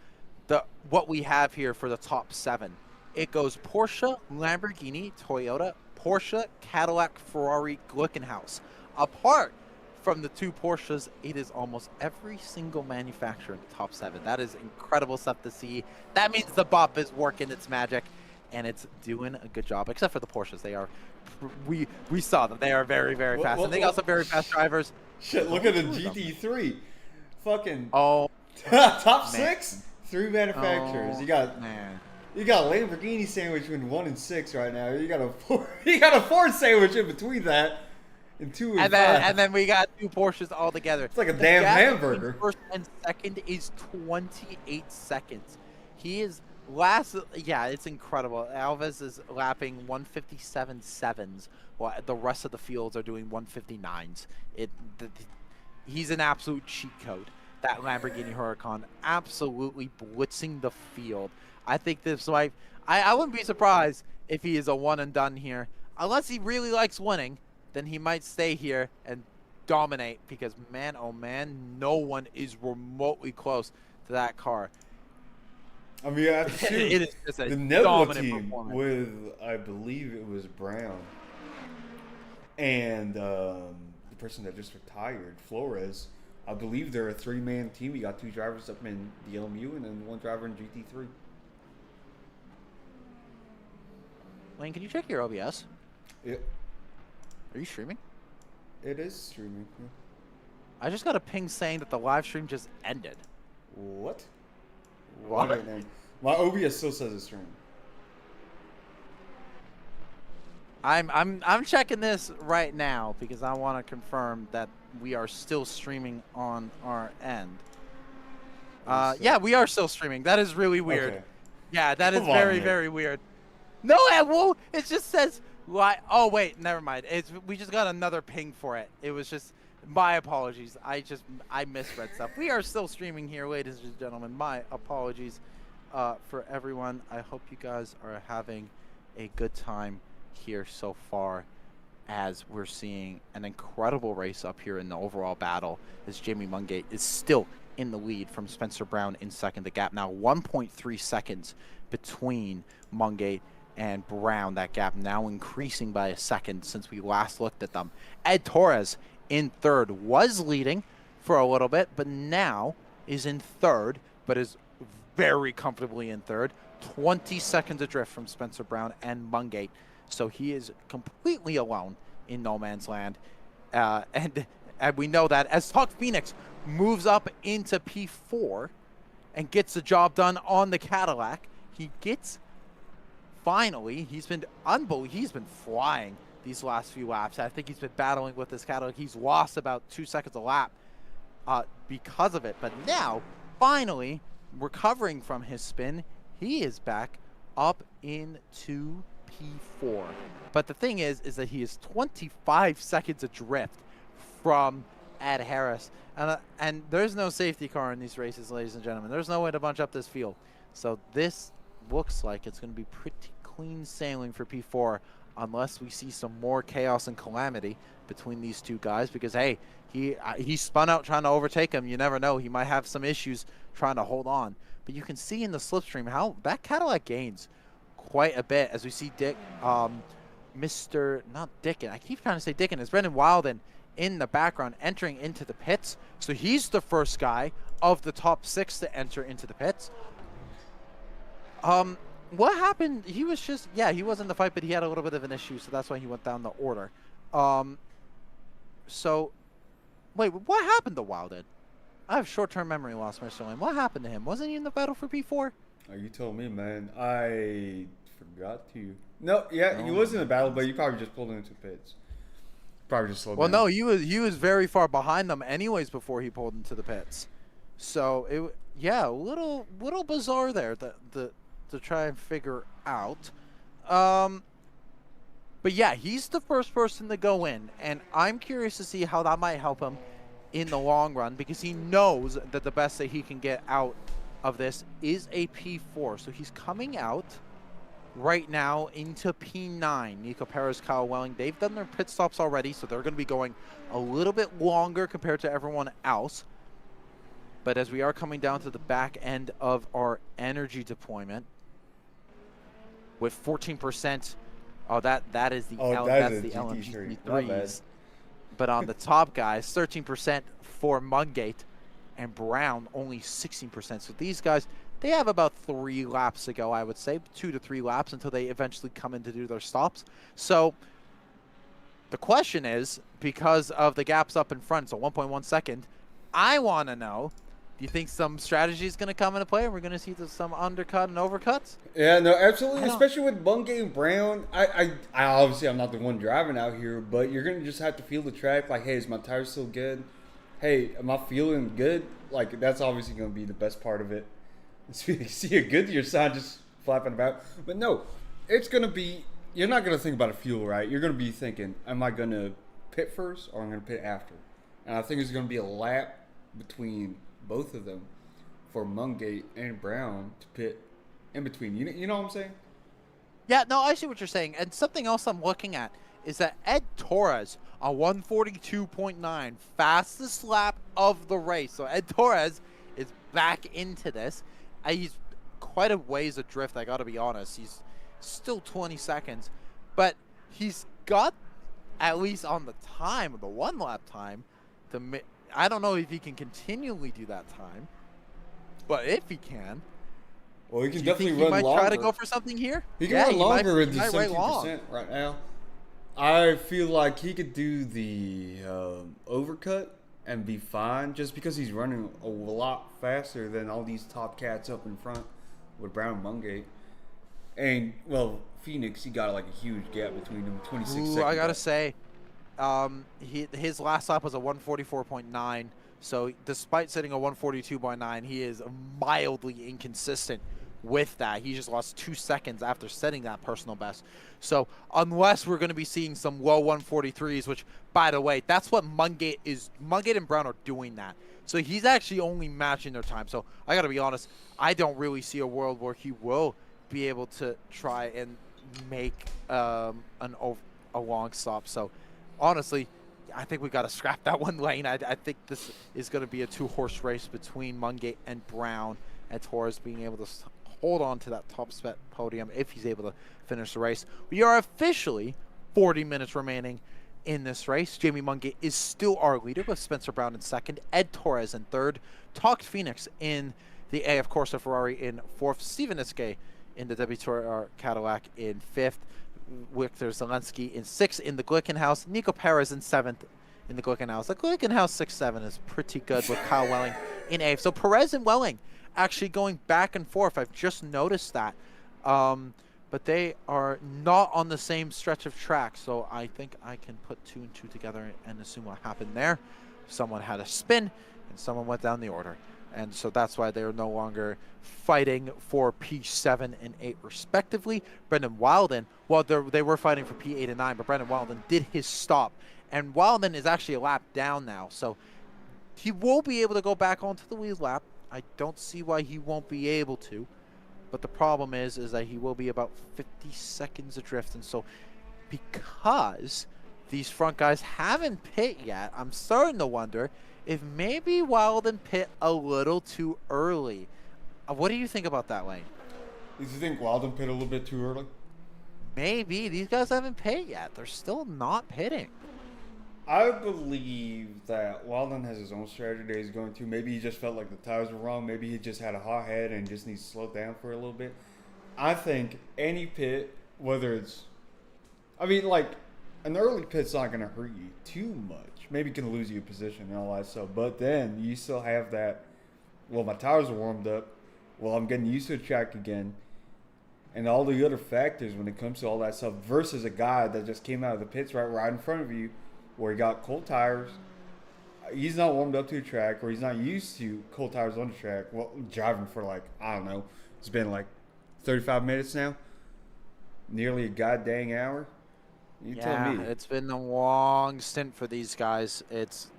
what we have here for the top 7. It goes Porsche, Lamborghini, Toyota, Porsche, Cadillac, Ferrari, Glickenhaus. Apart from the 2 Porsches, it is almost every single manufacturer in the top 7. That is incredible stuff to see. That means the BOP is working its magic, and it's doing a good job, except for the Porsches. They are, we saw them. They are very, very fast. And they got some very fast drivers. Shit, look at the GT3. Fucking man. top 6? 3 manufacturers. Oh, you got Lamborghini sandwich between 1 and 6 right now. You got a Ford sandwich in between that. And 2 and 5. And then we got 2 Porsches all together. It's like a damn hamburger. First and second is 28 seconds. He is last. Yeah, it's incredible. Alves is lapping 157.7s, while the rest of the fields are doing 159s. He's an absolute cheat code. That Lamborghini Huracan absolutely blitzing the field. I think this might. I wouldn't be surprised if he is a one and done here, unless he really likes winning. Then he might stay here and dominate, because man, oh man, no one is remotely close to that car. I mean, I have to it is just a the Nebula team with, I believe it was Brown, and the person that just retired, Flores. I believe they're a 3-man team. You got 2 drivers up in the LMU and then 1 driver in GT3. Lane, can you check your OBS? Yeah. Are you streaming? It is streaming. Yeah. I just got a ping saying that the live stream just ended. What? What? My OBS still says it's streaming. I'm checking this right now because I want to confirm that we are still streaming on our end. Yeah, we are still streaming. That is really weird. Okay. Yeah, that is Come on, very, Nick. very weird. No, it just says why. Oh wait, never mind. We just got another ping for it. It was just my apologies. I misread stuff. We are still streaming here, ladies and gentlemen. My apologies for everyone. I hope you guys are having a good time here so far, as we're seeing an incredible race up here in the overall battle, as Jamie Mungate is still in the lead from Spencer Brown in second. The gap now 1.3 seconds between Mungate and Brown. That gap now increasing by a second since we last looked at them. Ed Torres in third, was leading for a little bit, but now is in third, but is very comfortably in third. 20 seconds adrift from Spencer Brown and Mungate. So he is completely alone in no man's land. And we know that as Talk Phoenix moves up into P4 and gets the job done on the Cadillac, he gets, finally, he's been flying these last few laps. I think he's been battling with this Cadillac. He's lost about 2 seconds a lap because of it. But now, finally, recovering from his spin, he is back up into P4. But the thing is that he is 25 seconds adrift from Ed Harris. And there's no safety car in these races, ladies and gentlemen. There's no way to bunch up this field. So this looks like it's going to be pretty clean sailing for P4 unless we see some more chaos and calamity between these two guys. Because, hey, he spun out trying to overtake him. You never know. He might have some issues trying to hold on. But you can see in the slipstream how that Cadillac gains quite a bit as we see not Dickin. I keep trying to say Dickin. It's Brendan Wilden in the background entering into the pits. So he's the first guy of the top 6 to enter into the pits. What happened? He was just, he was in the fight, but he had a little bit of an issue, so that's why he went down the order. So, wait, what happened to Wilden? I have short-term memory loss, Mr. Lane. What happened to him? Wasn't he in the battle for P4? Oh, you told me, man. I forgot to. No, yeah, he was in the battle, but you probably just pulled into pits. Probably just slowed down. Well, no, he was very far behind them anyways before he pulled into the pits. So a little bizarre there to try and figure out. But yeah, he's the first person to go in, and I'm curious to see how that might help him in the long run, because he knows that the best that he can get out of this is a P4. So he's coming out right now into P9. Nico Perez, Kyle Welling, they've done their pit stops already, so they're going to be going a little bit longer compared to everyone else. But as we are coming down to the back end of our energy deployment, with 14%, that is the LMU 3s. But on the top guys, 13% for Mungate, and Brown only 16%. So these guys, they have about 3 laps to go, I would say, 2 to 3 laps until they eventually come in to do their stops. So the question is, because of the gaps up in front, so 1.1 second, I want to know, do you think some strategy is going to come into play and we're going to see some undercut and overcuts? Yeah, no, absolutely. Especially with Mungate and Brown. I obviously, I'm not the one driving out here, but you're going to just have to feel the track. Like, hey, is my tire still good? Hey, am I feeling good? Like, that's obviously going to be the best part of it. See a Goodyear sign just flapping about. But no, it's going to be, you're not going to think about a fuel, right? You're going to be thinking, am I going to pit first or am I going to pit after? And I think it's going to be a lap between both of them for Mungate and Brown to pit in between. You know what I'm saying? Yeah, no, I see what you're saying. And something else I'm looking at is that Ed Torres, a 142.9, fastest lap of the race. So Ed Torres is back into this. He's quite a ways adrift, I got to be honest. He's still 20 seconds. But he's got, at least on the time, the 1 lap time, I don't know if he can continually do that time. But if he can, well, he can definitely run longer. He might try to go for something here. He can run longer with the 17% right now. I feel like he could do the overcut and be fine just because he's running a lot faster than all these top cats up in front with Brown and Mungate. And, well, Phoenix, he got like a huge gap between them, 26 seconds. I gotta say, his last lap was a 144.9. So despite setting a 142.9, he is mildly inconsistent with that. He just lost 2 seconds after setting that personal best. So unless we're going to be seeing some low 143s, which, by the way, that's what Mungate and Brown are doing that. So he's actually only matching their time. So I got to be honest, I don't really see a world where he will be able to try and make a long stop. So honestly, I think we got to scrap that one lane. I think this is going to be a 2-horse race between Mungate and Brown, and Torres being able to hold on to that top spot podium if he's able to finish the race. We are officially 40 minutes remaining in this race. Jamie Mungate is still our leader with Spencer Brown in second, Ed Torres in third, Talked Phoenix in the AF Corsa Ferrari in fourth, Steven Iske in the WTR Cadillac in fifth, Victor Zelensky in sixth in the Glickenhaus, Nico Perez in seventh in the Glickenhaus. The Glickenhaus 6-7 is pretty good with Kyle Welling in eighth. So Perez and Welling actually going back and forth. I've just noticed that. But they are not on the same stretch of track, so I think I can put 2 and 2 together and assume what happened there. Someone had a spin, and someone went down the order. And so that's why they are no longer fighting for P7 and 8 respectively. Brendan Wilden, well, they were fighting for P8 and 9, but Brendan Wilden did his stop. And Wilden is actually a lap down now, so he will be able to go back onto the lead lap. I don't see why he won't be able to. But the problem is that he will be about 50 seconds adrift. And so because these front guys haven't pit yet, I'm starting to wonder if maybe Wilden pit a little too early. What do you think about that, Lane? Do you think Wilden pit a little bit too early? Maybe. These guys haven't pit yet. They're still not pitting. I believe that Wilden has his own strategy that he's going to. Maybe he just felt like the tires were wrong. Maybe he just had a hot head and just needs to slow down for a little bit. I think any pit, whether it's... I mean, like, an early pit's not going to hurt you too much. Maybe it can lose you a position and all that stuff. But then you still have that, well, my tires are warmed up. Well, I'm getting used to the track again. And all the other factors when it comes to all that stuff versus a guy that just came out of the pits right in front of you, where he got cold tires. He's not warmed up to the track, or he's not used to cold tires on the track. Well, driving for like, I don't know, it's been like 35 minutes now. Nearly a goddamn hour. You tell me. It's been a long stint for these guys. It's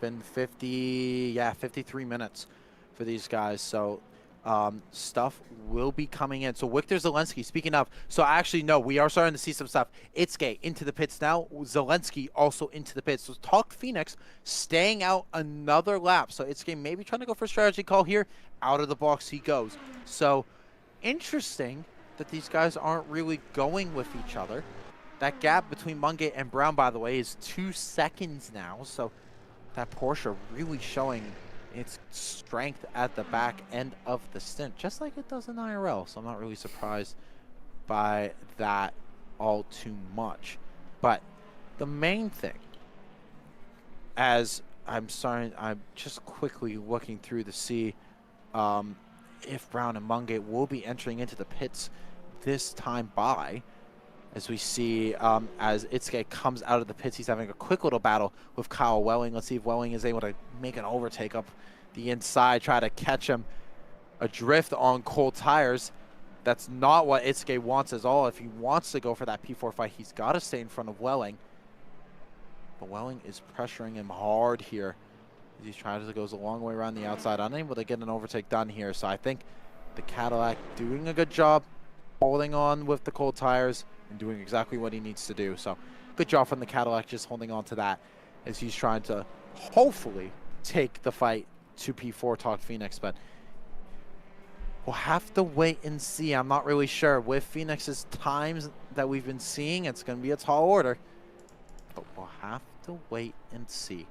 been 53 minutes for these guys. So stuff will be coming in. So Victor Zelensky, speaking of, so actually, no, we are starting to see some stuff. Itsuke into the pits now. Zelensky also into the pits. So Talk Phoenix staying out another lap. So Itsuke maybe trying to go for a strategy call here. Out of the box he goes. So interesting that these guys aren't really going with each other. That gap between Mungate and Brown, by the way, is 2 seconds now. So that Porsche really showing its strength at the back end of the stint, just like it does in IRL. So I'm not really surprised by that all too much. But the main thing, as I'm just quickly looking through to see if Brown and Mungate will be entering into the pits this time by, as we see as Itsuke comes out of the pits, he's having a quick little battle with Kyle Welling. Let's see if Welling is able to make an overtake up the inside, try to catch him adrift on cold tires. That's not what Itsuke wants at all. If he wants to go for that P4 fight, he's got to stay in front of Welling. But Welling is pressuring him hard here. He tries to go a long way around the outside, unable to get an overtake done here. So I think the Cadillac doing a good job holding on with the cold tires and doing exactly what he needs to do. So good job from the Cadillac just holding on to that as he's trying to hopefully take the fight to P4 Talk Phoenix. But we'll have to wait and see. I'm not really sure. With Phoenix's times that we've been seeing, it's going to be a tall order. But we'll have to wait and see.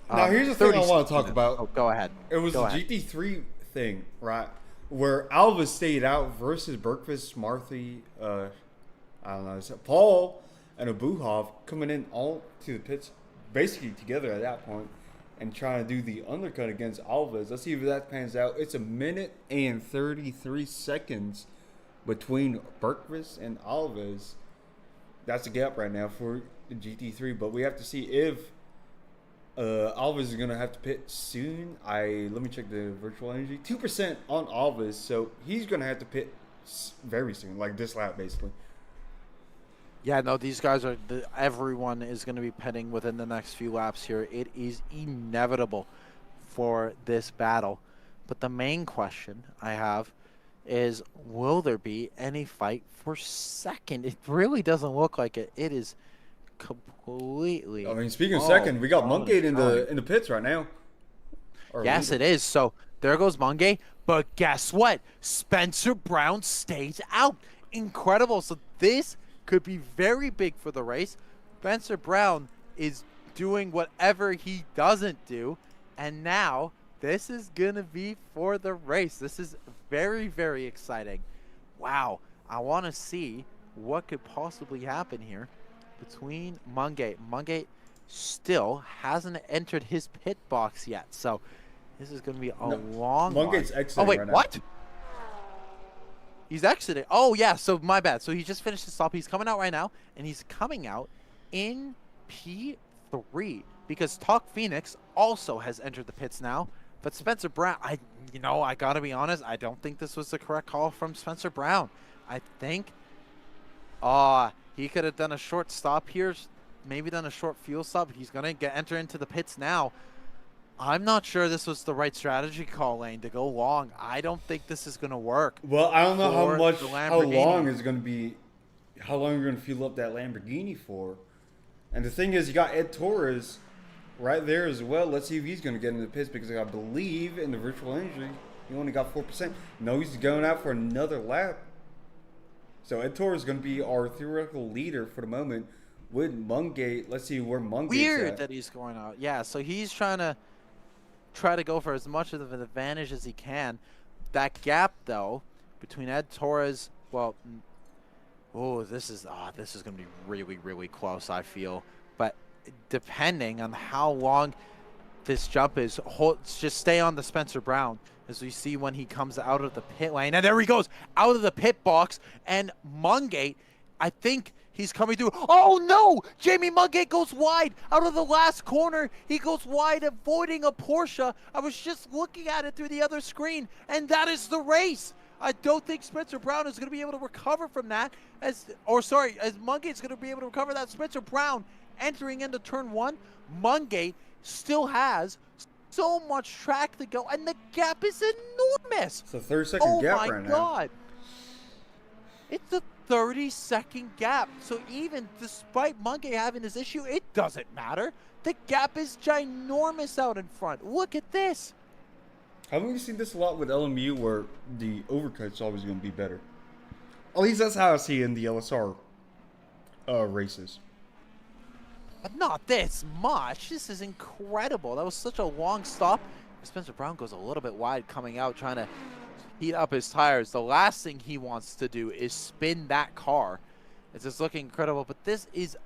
Now, here's the thing I want to talk about. Oh, go ahead. It was the GT3 thing, right? Where Alva stayed out versus Berkvist, Marthy, I don't know, Paul and Abuhov coming in all to the pits basically together at that point. and trying to do the undercut against Alves. Let's see if that pans out. It's a minute and 33 seconds between Berkvis and Alves. That's the gap right now for the GT3, but we have to see if Alves is going to have to pit soon. Let me check the virtual energy. 2% on Alves, so he's going to have to pit very soon, like this lap basically. Yeah, no, these guys are, everyone is going to be pitting within the next few laps here. It is inevitable for this battle. But the main question I have is, will there be any fight for second? It really doesn't look like it. It is completely. I mean, speaking of second, we got Mungate in the pits right now. Yes, it is. So there goes Mungate. But guess what? Spencer Brown stays out. Incredible. So this could be very big for the race. Spencer Brown is doing whatever he doesn't do. And now this is going to be for the race. This is very, very exciting. Wow. I want to see what could possibly happen here between Mungate. Mungate still hasn't entered his pit box yet. So this is going to be a long Mungate's exiting. Oh, wait, right now. what? He's exited. Oh, yeah, so my bad. So he just finished his stop. He's coming out right now, and he's coming out in P3 because Talk Phoenix also has entered the pits now. But Spencer Brown, I got to be honest, I don't think this was the correct call from Spencer Brown. I think he could have done a short stop here, maybe done a short fuel stop. He's going to enter into the pits now. I'm not sure this was the right strategy call, Lane, to go long. I don't think this is going to work. Well, I don't know how long you're going to fuel up that Lamborghini for. And the thing is, you got Ed Torres right there as well. Let's see if he's going to get into the pits because I believe in the virtual energy, he only got 4%. No, he's going out for another lap. So Ed Torres is going to be our theoretical leader for the moment with Mungate. Let's see where Mungate's Weird at. that he's going out. Yeah, so he's trying to go for as much of an advantage as he can. That gap, though, between Ed Torres, well, this is going to be really, really close, I feel. But depending on how long this jump is, just stay on the Spencer Brown, as we see when he comes out of the pit lane. And there he goes, out of the pit box. And Mungate, I think he's coming through. Oh, no! Jamie Mungate goes wide out of the last corner. He goes wide, avoiding a Porsche. I was just looking at it through the other screen, and that is the race. I don't think Spencer Brown is going to be able to recover from that. As Mungate's going to be able to recover that. Spencer Brown entering into turn one. Mungate still has so much track to go, and the gap is enormous. It's a 30-second gap right now. Oh, my God. It's a 30-second gap. So even despite Mungate having this issue, it doesn't matter. The gap is ginormous out in front. Look at this. Haven't we seen this a lot with LMU where the overcut's always going to be better? At least that's how I see it in the LSR races. But not this much. This is incredible. That was such a long stop. Spencer Brown goes a little bit wide coming out, trying to heat up his tires. The last thing he wants to do is spin that car. It's just looking incredible. But this is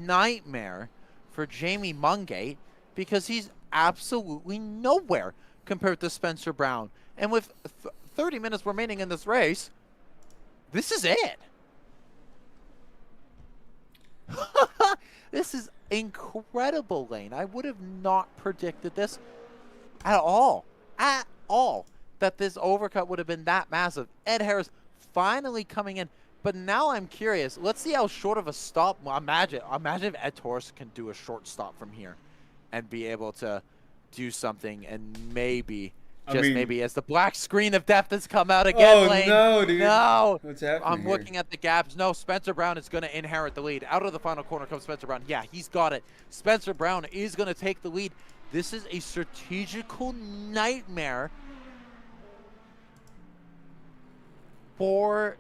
nightmare for Jamie Mungate because he's absolutely nowhere compared to Spencer Brown. And with 30 minutes remaining in this race, this is it. This is incredible, Lane. I would have not predicted this at all, that this overcut would have been that massive. Ed Harris finally coming in. But now I'm curious. Let's see how short of a stop. Well, imagine if Ed Torres can do a short stop from here and be able to do something, and maybe, maybe, as the black screen of death has come out again, Lane. Oh, no, dude. No. What's happening I'm looking at the gaps. No, Spencer Brown is going to inherit the lead. Out of the final corner comes Spencer Brown. Yeah, he's got it. Spencer Brown is going to take the lead. This is a strategical nightmare for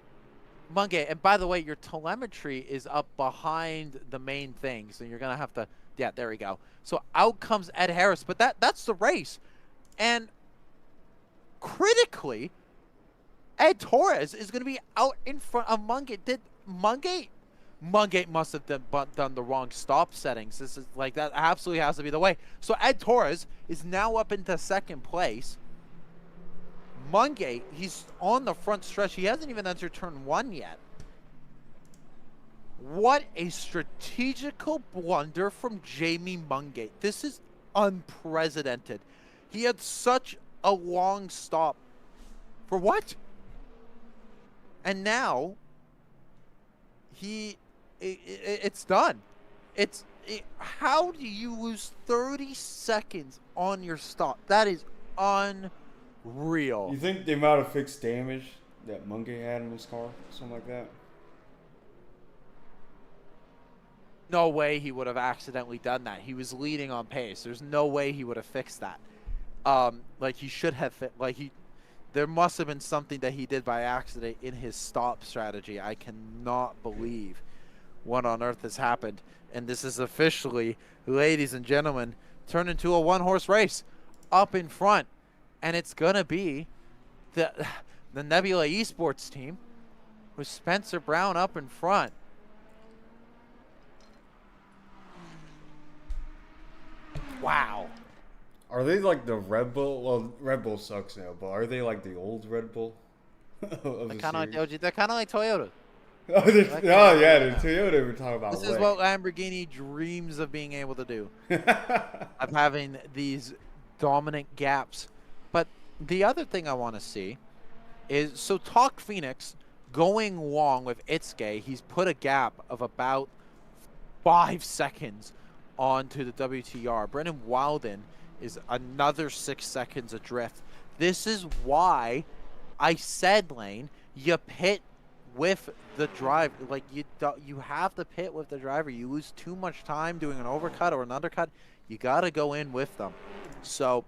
Mungate. And by the way, your telemetry is up behind the main thing, so you're going to have to, yeah, there we go. So out comes Ed Harris, but that's the race. And critically, Ed Torres is going to be out in front of Mungate. Did Mungate Mungate must have done the wrong stop settings. This is like, that absolutely has to be the way. So Ed Torres is now up into second place. Mungate, he's on the front stretch. He hasn't even entered turn 1 yet. What a strategical blunder from Jamie Mungate. This is unprecedented. He had such a long stop. For what? And now, it's done. How do you lose 30 seconds on your stop? That is unreal. You think they might have fixed damage that Mungate had in his car? Something like that? No way he would have accidentally done that. He was leading on pace. There's no way he would have fixed that. Like, he should have, there must have been something that he did by accident in his stop strategy. I cannot believe what on earth has happened. And this is officially, ladies and gentlemen, turned into a one-horse race up in front. And it's going to be the Nebula Esports team with Spencer Brown up in front. Wow. Are they like the Red Bull? Well, Red Bull sucks now, but are they like the old Red Bull? They're kind of like Toyota. Oh, yeah, the Toyota we're talking about. This is what Lamborghini dreams of being able to do. Of having these dominant gaps. But the other thing I want to see is, so Talk Phoenix going long with Itsuke, he's put a gap of about 5 seconds onto the WTR. Brendan Wilden is another 6 seconds adrift. This is why I said, Lane, you pit with the driver. Like, you have to pit with the driver. You lose too much time doing an overcut or an undercut. You got to go in with them. So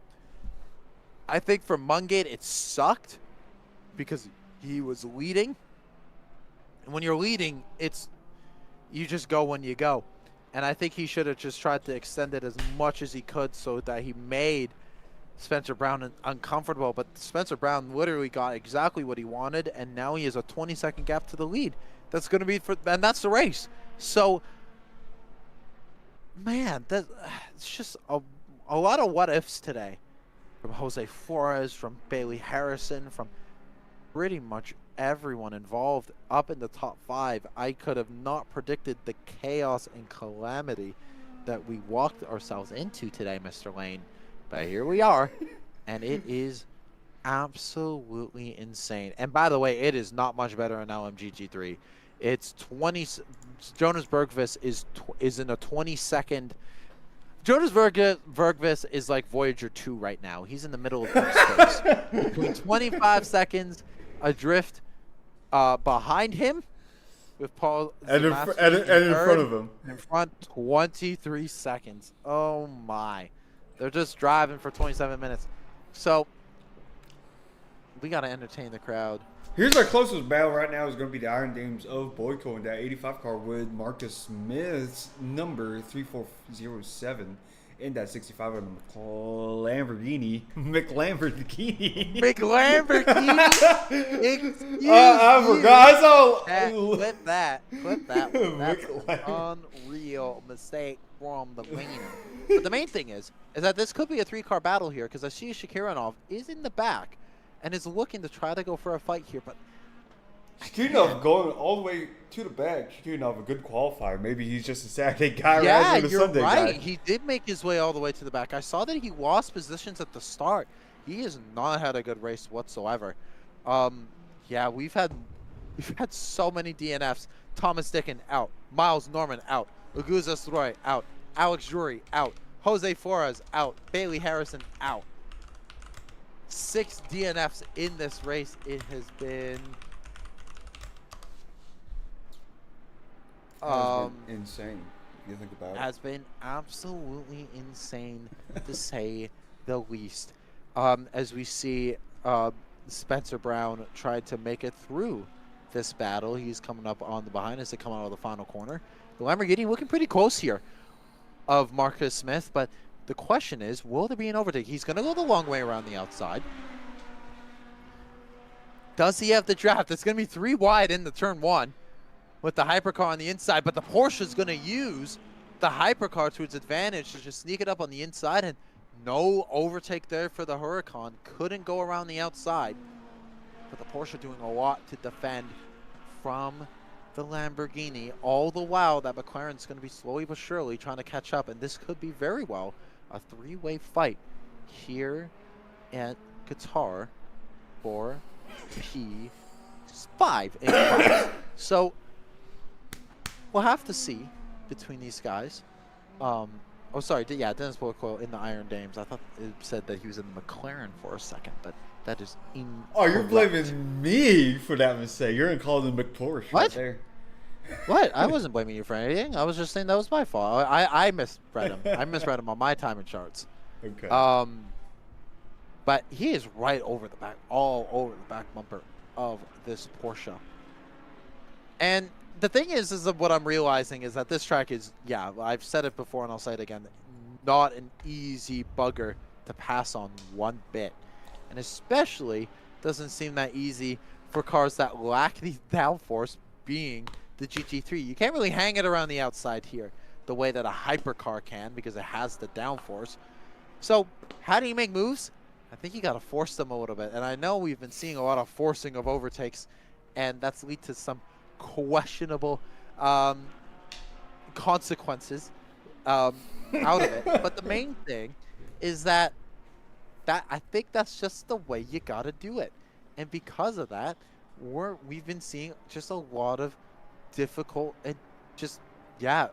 I think for Mungate, it sucked because he was leading. And when you're leading, you just go when you go. And I think he should have just tried to extend it as much as he could so that he made Spencer Brown uncomfortable. But Spencer Brown literally got exactly what he wanted, and now he has a 20-second gap to the lead. That's going to be and that's the race. So, man, it's just a lot of what ifs today, from Jose Flores, from Bailey Harrison, from pretty much everyone involved up in the top 5. I could have not predicted the chaos and calamity that we walked ourselves into today, Mr. Lane. But here we are, and it is absolutely insane. And by the way, it is not much better in LMG G3. It's 20. Jonas Bergqvist is in a 20-second. Jonas Bergqvist is like Voyager 2 right now. He's in the middle of space. Between 25 seconds adrift behind him with Paul and in front of him. In front, 23 seconds. Oh my. They're just driving for 27 minutes. So we got to entertain the crowd. Here's our closest battle right now is going to be the Iron Dames of Boyko in that 85 car with Marcus Smith's number 3407 in that 65 of the McLamborghini. Excuse I forgot. I saw. Clip that. That's an unreal mistake from the lane. But the main thing is that this could be a 3-car battle here, because I see Shakiranov is in the back and is looking to try to go for a fight here, but Shakiranov going all the way to the back. Shakiranov, a good qualifier. Maybe he's just a Saturday guy yeah, rather than a you're Sunday right. guy. He did make his way all the way to the back. I saw that he lost positions at the start. He has not had a good race whatsoever. Yeah, we've had so many DNFs. Thomas Dickin out. Miles Norman out. Aguza Sroy out. Alex Drury out. Jose Flores out. Bailey Harrison out. 6 DNFs in this race. It has been insane. You think about it. Has been absolutely insane to say the least. As we see Spencer Brown tried to make it through this battle. He's coming up on the behind as they come out of the final corner. The Lamborghini looking pretty close here of Marcus Smith, but the question is, will there be an overtake? He's going to go the long way around the outside. Does he have the draft? It's going to be 3 wide in the turn 1. with the hypercar on the inside, but the Porsche is going to use the hypercar to its advantage to just sneak it up on the inside, and no overtake there for the Huracan. Couldn't go around the outside, but the Porsche doing a lot to defend from the Lamborghini, all the while that McLaren's going to be slowly but surely trying to catch up, and this could be very well a three-way fight here at Qatar for P5 in class. So we'll have to see between these guys. Oh, sorry. Yeah, Dennis Boyko in the Iron Dames. I thought it said that he was in the McLaren for a second, but that is incorrect. Oh, you're blaming me for that mistake. You're going to call them McPorsche right there. What? I wasn't blaming you for anything. I was just saying that was my fault. I misread him. I misread him on my timing charts. Okay. But he is right over the back, all over the back bumper of this Porsche. And the thing is that what I'm realizing is that this track is, yeah, I've said it before and I'll say it again, not an easy bugger to pass on one bit. And especially doesn't seem that easy for cars that lack the downforce, being the GT3. You can't really hang it around the outside here the way that a hypercar can because it has the downforce. So how do you make moves? I think you got to force them a little bit. And I know we've been seeing a lot of forcing of overtakes, and that's led to some questionable consequences out of it. But the main thing is that I think that's just the way you got to do it. And because of that, we've been seeing just a lot of difficult and just, yeah,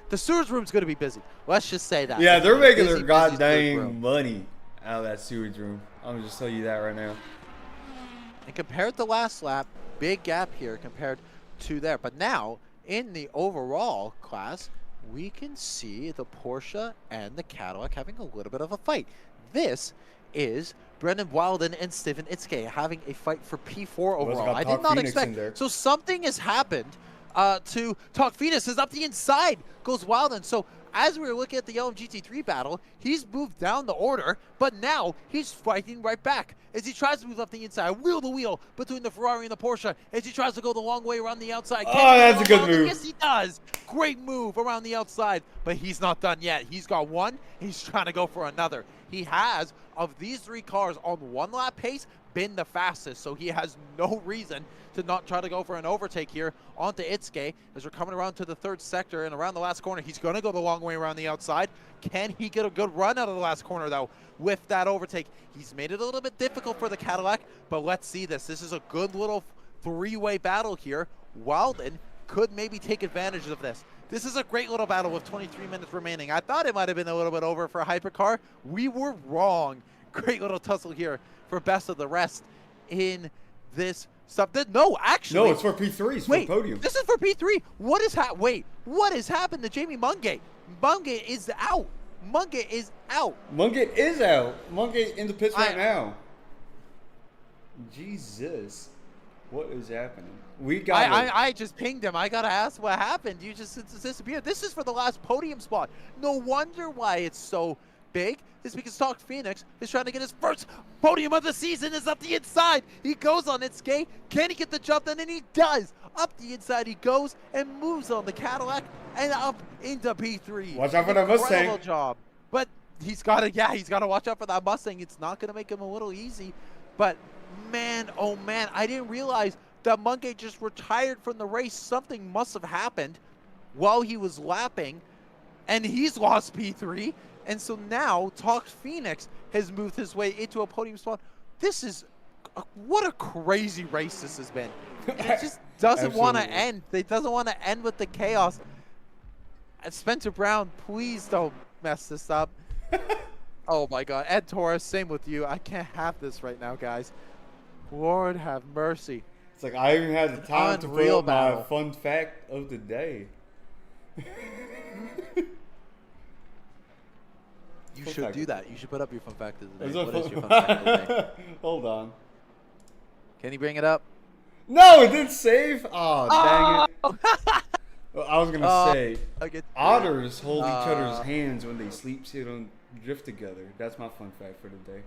the sewage room's going to be busy. Let's just say that. Yeah, they're making their goddamn money out of that sewage room. I'm just tell you that right now. And compared to last lap, big gap here compared to there. But now, in the overall class, we can see the Porsche and the Cadillac having a little bit of a fight. This is Brendan Wilden and Steven Itzke having a fight for P4 overall. I did not expect. So something has happened to Talk Phoenix. Is up the inside, goes Wilden. So as we were looking at the LMGT3 battle, he's moved down the order, but now he's fighting right back as he tries to move up the inside, wheel to wheel between the Ferrari and the Porsche as he tries to go the long way around the outside. Oh, that's a good move. Yes, he does. Great move around the outside, but he's not done yet. He's got one. He's trying to go for another. He has, of these three cars on one lap pace, been the fastest, so he has no reason to not try to go for an overtake here onto Itzke as we're coming around to the third sector and around the last corner. He's going to go the long way around the outside. Can he get a good run out of the last corner, though, with that overtake? He's made it a little bit difficult for the Cadillac, but let's see this. This is a good little three-way battle here. Wilden could maybe take advantage of this. This is a great little battle with 23 minutes remaining. I thought it might have been a little bit over for a hypercar. We were wrong. Great little tussle here for best of the rest in this stuff. No, actually. No, it's for P3. It's for podium. This is for P3. What is what has happened to Jamie Mungate? Mungate is out. Mungate is out. Mungate is out. Mungate in the pits right now. Jesus. What is happening? I just pinged him. I gotta ask what happened. You just disappeared. This is for the last podium spot. No wonder why it's so big. It's because Talk Phoenix is trying to get his first podium of the season. Is up the inside. He goes on its skate. Can he get the jump? And then he does. Up the inside he goes and moves on the Cadillac and up into P3. Watch out for that Mustang. Incredible job. But he's got to watch out for that Mustang. It's not going to make him a little easy. But man, oh man, I didn't realize that Mungate just retired from the race. Something must have happened while he was lapping, and he's lost P3. And so now Talk Phoenix has moved his way into a podium spot. This is what a crazy race this has been. And it just doesn't want to end. It doesn't want to end with the chaos. And Spencer Brown, please don't mess this up. Oh my God. Ed Torres, same with you. I can't have this right now, guys. Lord have mercy. It's like I even had the time to put up my fun fact of the day. You should do that. You should put up your fun fact of the day. What is your fun fact of the day? Hold on. Can you bring it up? No, it didn't save. Oh, dang it. Well, I was going to say, otters hold each other's hands when they sleep, sit, and drift together. That's my fun fact for the day.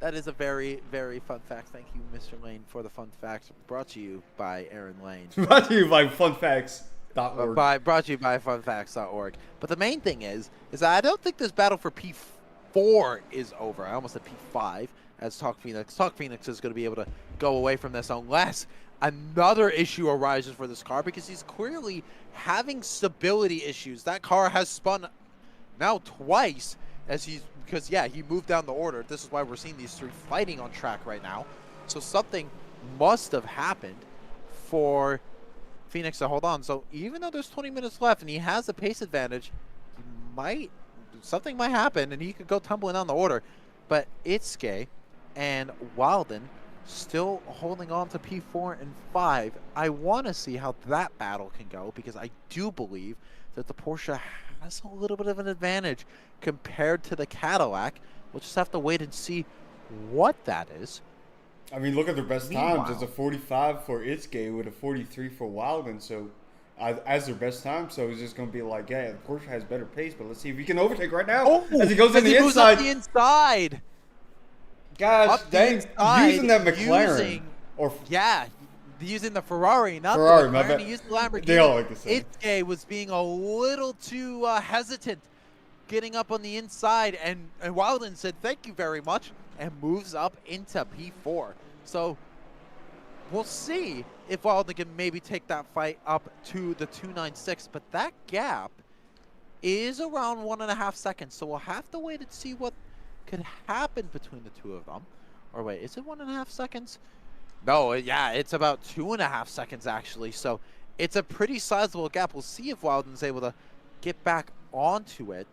That is a very, very fun fact. Thank you, Mr. Lane, for the fun facts. Brought to you by Aaron Lane. Brought to you by funfacts.org. Brought to you by funfacts.org. But the main thing is that I don't think this battle for P4 is over. I almost said P5 as Talk Phoenix. Talk Phoenix is going to be able to go away from this unless another issue arises for this car, because he's clearly having stability issues. That car has spun now twice because he moved down the order. This is why we're seeing these three fighting on track right now. So something must have happened for Phoenix to hold on. So even though there's 20 minutes left and he has a pace advantage, something might happen and he could go tumbling down the order. But Itsuke and Wilden still holding on to P4 and 5. I want to see how that battle can go, because I do believe that the Porsche has a little bit of an advantage compared to the Cadillac. We'll just have to wait and see what that is. I mean, look at their best times. It's a 45 for Itsuke with a 43 for Wilden. So, as their best time, so it's just going to be like, yeah, the Porsche has better pace, but let's see if we can overtake right now. As he goes in the inside. Up the inside. Gosh, dang, using that McLaren. Using the Ferrari, not Ferrari, the McLaren. He used the Lamborghini. They all like the same. Itsuke was being a little too hesitant getting up on the inside, and Wilden said, thank you very much, and moves up into P4. So we'll see if Wilden can maybe take that fight up to the 296, but that gap is around 1.5 seconds, so we'll have to wait and see what could happen between the two of them. Or wait, is it 1.5 seconds? No, yeah, it's about 2.5 seconds actually. So it's a pretty sizable gap. We'll see if Wilden's able to get back onto it,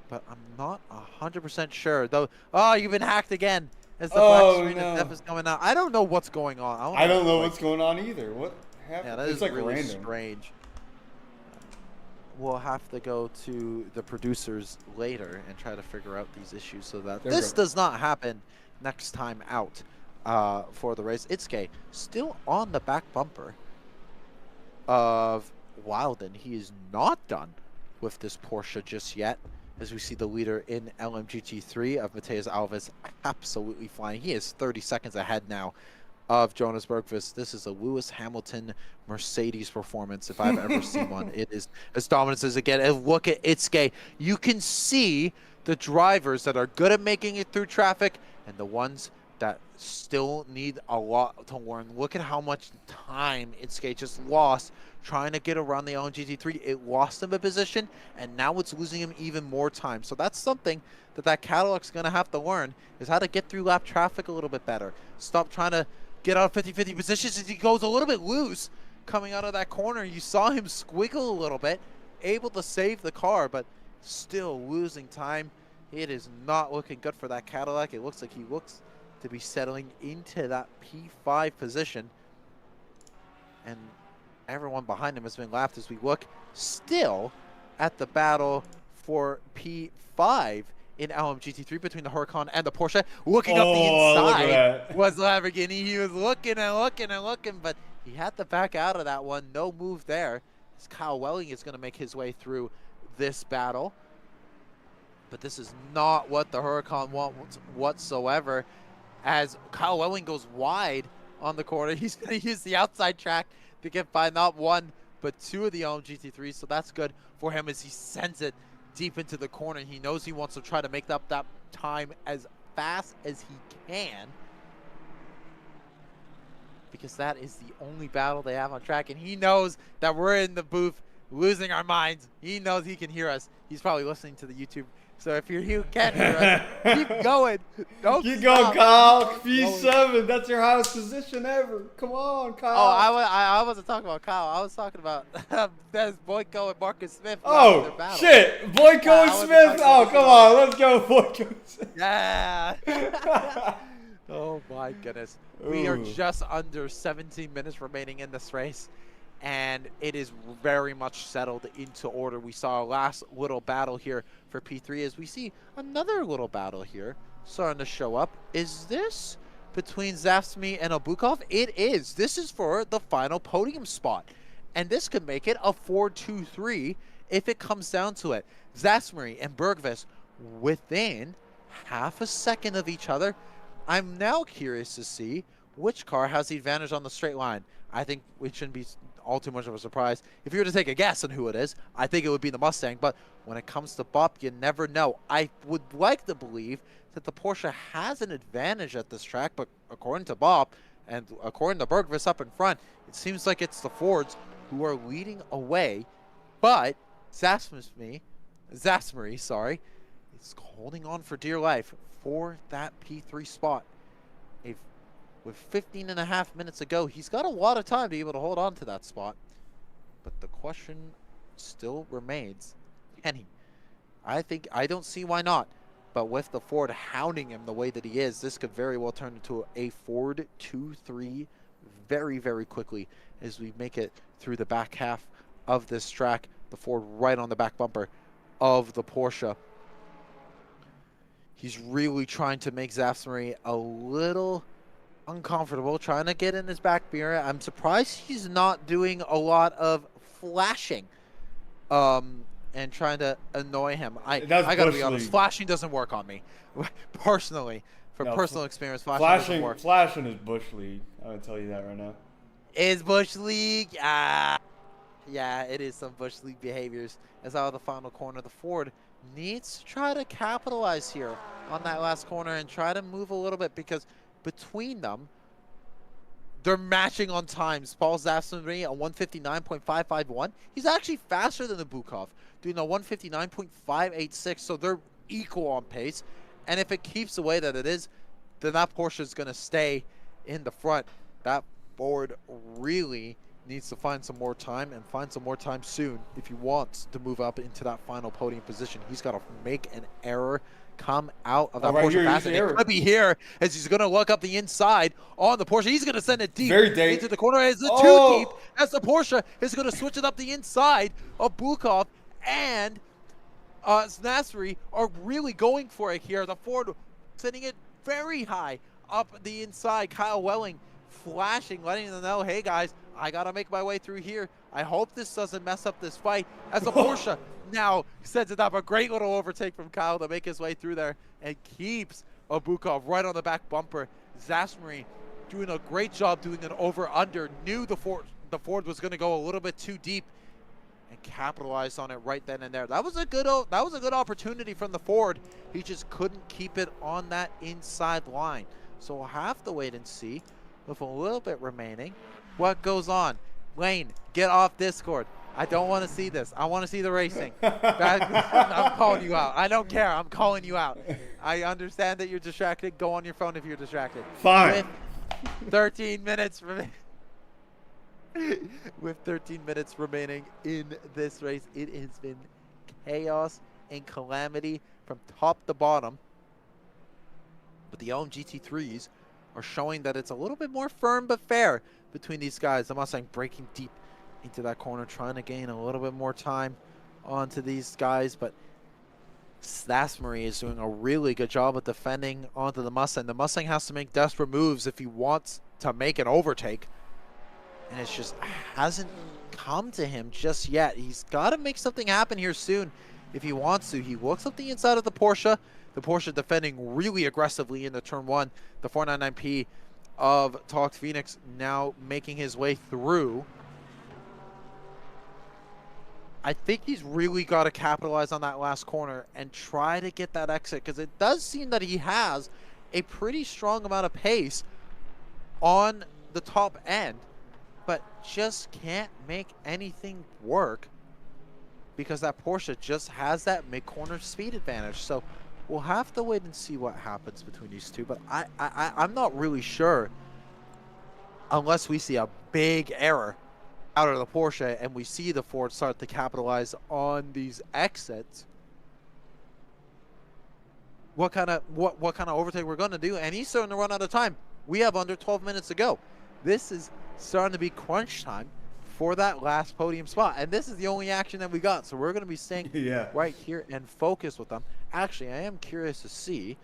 but I'm not 100% sure. Though, you've been hacked again. As the black screen of death is coming out. I don't know what's going on. I don't know what's going on either. What happened? Yeah, that is like really random. Strange. We'll have to go to the producers later and try to figure out these issues so that this does not happen next time out for the race. Itsuke still on the back bumper of Wilden. He is not done with this Porsche just yet, as we see the leader in LMGT3 of Matheus Alves absolutely flying. He is 30 seconds ahead now of Jonas Bergqvist. This is a Lewis Hamilton Mercedes performance if I've ever seen one. It is as dominant as it gets. And look at Itsuke. You can see the drivers that are good at making it through traffic and the ones that still need a lot to learn. Look at how much time Itsuke just lost trying to get around the LMGT3. It lost him a position, and now it's losing him even more time. So that's something that Cadillac's going to have to learn, is how to get through lap traffic a little bit better. Stop trying to get out of 50-50 positions as he goes a little bit loose coming out of that corner. You saw him squiggle a little bit, able to save the car, but still losing time. It is not looking good for that Cadillac. It looks like he looks to be settling into that P5 position. And everyone behind him has been lapped as we look still at the battle for P5 in LMGT3 between the Huracan and the Porsche. Looking up the inside was Lamborghini. He was looking and looking and looking, but he had to back out of that one. No move there. As Kyle Welling is going to make his way through this battle. But this is not what the Huracan wants whatsoever. As Kyle Welling goes wide on the corner, he's going to use the outside track to get by not one, but two of the LMGT3s. So that's good for him as he sends it deep into the corner. He knows he wants to try to make up that time as fast as he can, because that is the only battle they have on track. And he knows that we're in the booth losing our minds. He knows he can hear us. He's probably listening to the YouTube. So if you can't hear us, keep going. Don't keep going, Kyle. P7, that's your highest position ever. Come on, Kyle. Oh, I wasn't talking about Kyle. I was talking about there's Boyko and Marcus Smith. Oh, shit. Boyko and Smith. Oh, come on. Let's go, Boyko and Smith. Yeah. Oh, my goodness. We are just under 17 minutes remaining in this race, and it is very much settled into order. We saw a last little battle here for P3 as we see another little battle here starting to show up. Is this between Zafsmi and Obukov? It is. This is for the final podium spot, and this could make it a 4-2-3 if it comes down to it. Zafsmi and Bergqvist within half a second of each other. I'm now curious to see which car has the advantage on the straight line. I think it shouldn't be all too much of a surprise. If you were to take a guess on who it is, I think it would be the Mustang. But when it comes to Bop, you never know. I would like to believe that the Porsche has an advantage at this track, but according to Bop and according to Bergvis up in front, it seems like it's the Fords who are leading away. But Zasmary, sorry, is holding on for dear life for that P3 spot. If with 15 and a half minutes to go, he's got a lot of time to be able to hold on to that spot. But the question still remains, can he? I don't see why not. But with the Ford hounding him the way that he is, this could very well turn into a Ford 2-3 very, very quickly as we make it through the back half of this track. The Ford right on the back bumper of the Porsche. He's really trying to make Zasmary a little uncomfortable, trying to get in his back mirror. I'm surprised he's not doing a lot of flashing and trying to annoy him. I gotta be honest, flashing doesn't work on me. Personally, from personal experience, flashing doesn't work. Flashing is Bush League. I'm gonna tell you that right now. Is Bush League? Yeah, it is some Bush League behaviors. As out of the final corner, the Ford needs to try to capitalize here on that last corner and try to move a little bit, because between them, they're matching on times. Paul Zasmary, a 159.551. He's actually faster than the Bukov, doing a 159.586, so they're equal on pace. And if it keeps the way that it is, then that Porsche is going to stay in the front. That Ford really needs to find some more time, and find some more time soon if he wants to move up into that final podium position. He's got to make an error, come out of that Porsche fast, and it could be here as he's going to look up the inside on the Porsche. He's going to send it deep into the corner as the too deep, as the Porsche is going to switch it up the inside of Bukov, and Zasmary are really going for it here. The Ford sending it very high up the inside. Kyle Welling flashing, letting them know, hey guys, I gotta make my way through here. I hope this doesn't mess up this fight, as the Porsche now sends it up. A great little overtake from Kyle to make his way through there and keeps Bukov right on the back bumper. Zasmary doing a great job doing an over-under. Knew the Ford was going to go a little bit too deep and capitalized on it right then and there. That was a good opportunity from the Ford. He just couldn't keep it on that inside line. So we'll have to wait and see, with a little bit remaining, what goes on. Lane, get off Discord. I don't want to see this. I want to see the racing. I'm calling you out. I don't care. I'm calling you out. I understand that you're distracted. Go on your phone if you're distracted. Fine. With 13 minutes with 13 minutes remaining in this race, it has been chaos and calamity from top to bottom. But the LMG T3s are showing that it's a little bit more firm but fair between these guys. The Mustang breaking deep into that corner, trying to gain a little bit more time onto these guys, but Zasmary is doing a really good job of defending onto the Mustang. The Mustang has to make desperate moves if he wants to make an overtake, and it just hasn't come to him just yet. He's got to make something happen here soon if he wants to. He looks up the inside of the Porsche defending really aggressively in the turn one. The 499P of Talk Phoenix now making his way through. I think he's really got to capitalize on that last corner and try to get that exit, because it does seem that he has a pretty strong amount of pace on the top end, but just can't make anything work because that Porsche just has that mid-corner speed advantage. So we'll have to wait and see what happens between these two, but I'm not really sure unless we see a big error out of the Porsche and we see the Ford start to capitalize on these exits, what kind of overtake we're going to do. And he's starting to run out of time. We have under 12 minutes to go. This is starting to be crunch time for that last podium spot, and this is the only action that we got, so we're going to be staying right here and focus with them. Actually, I am curious to see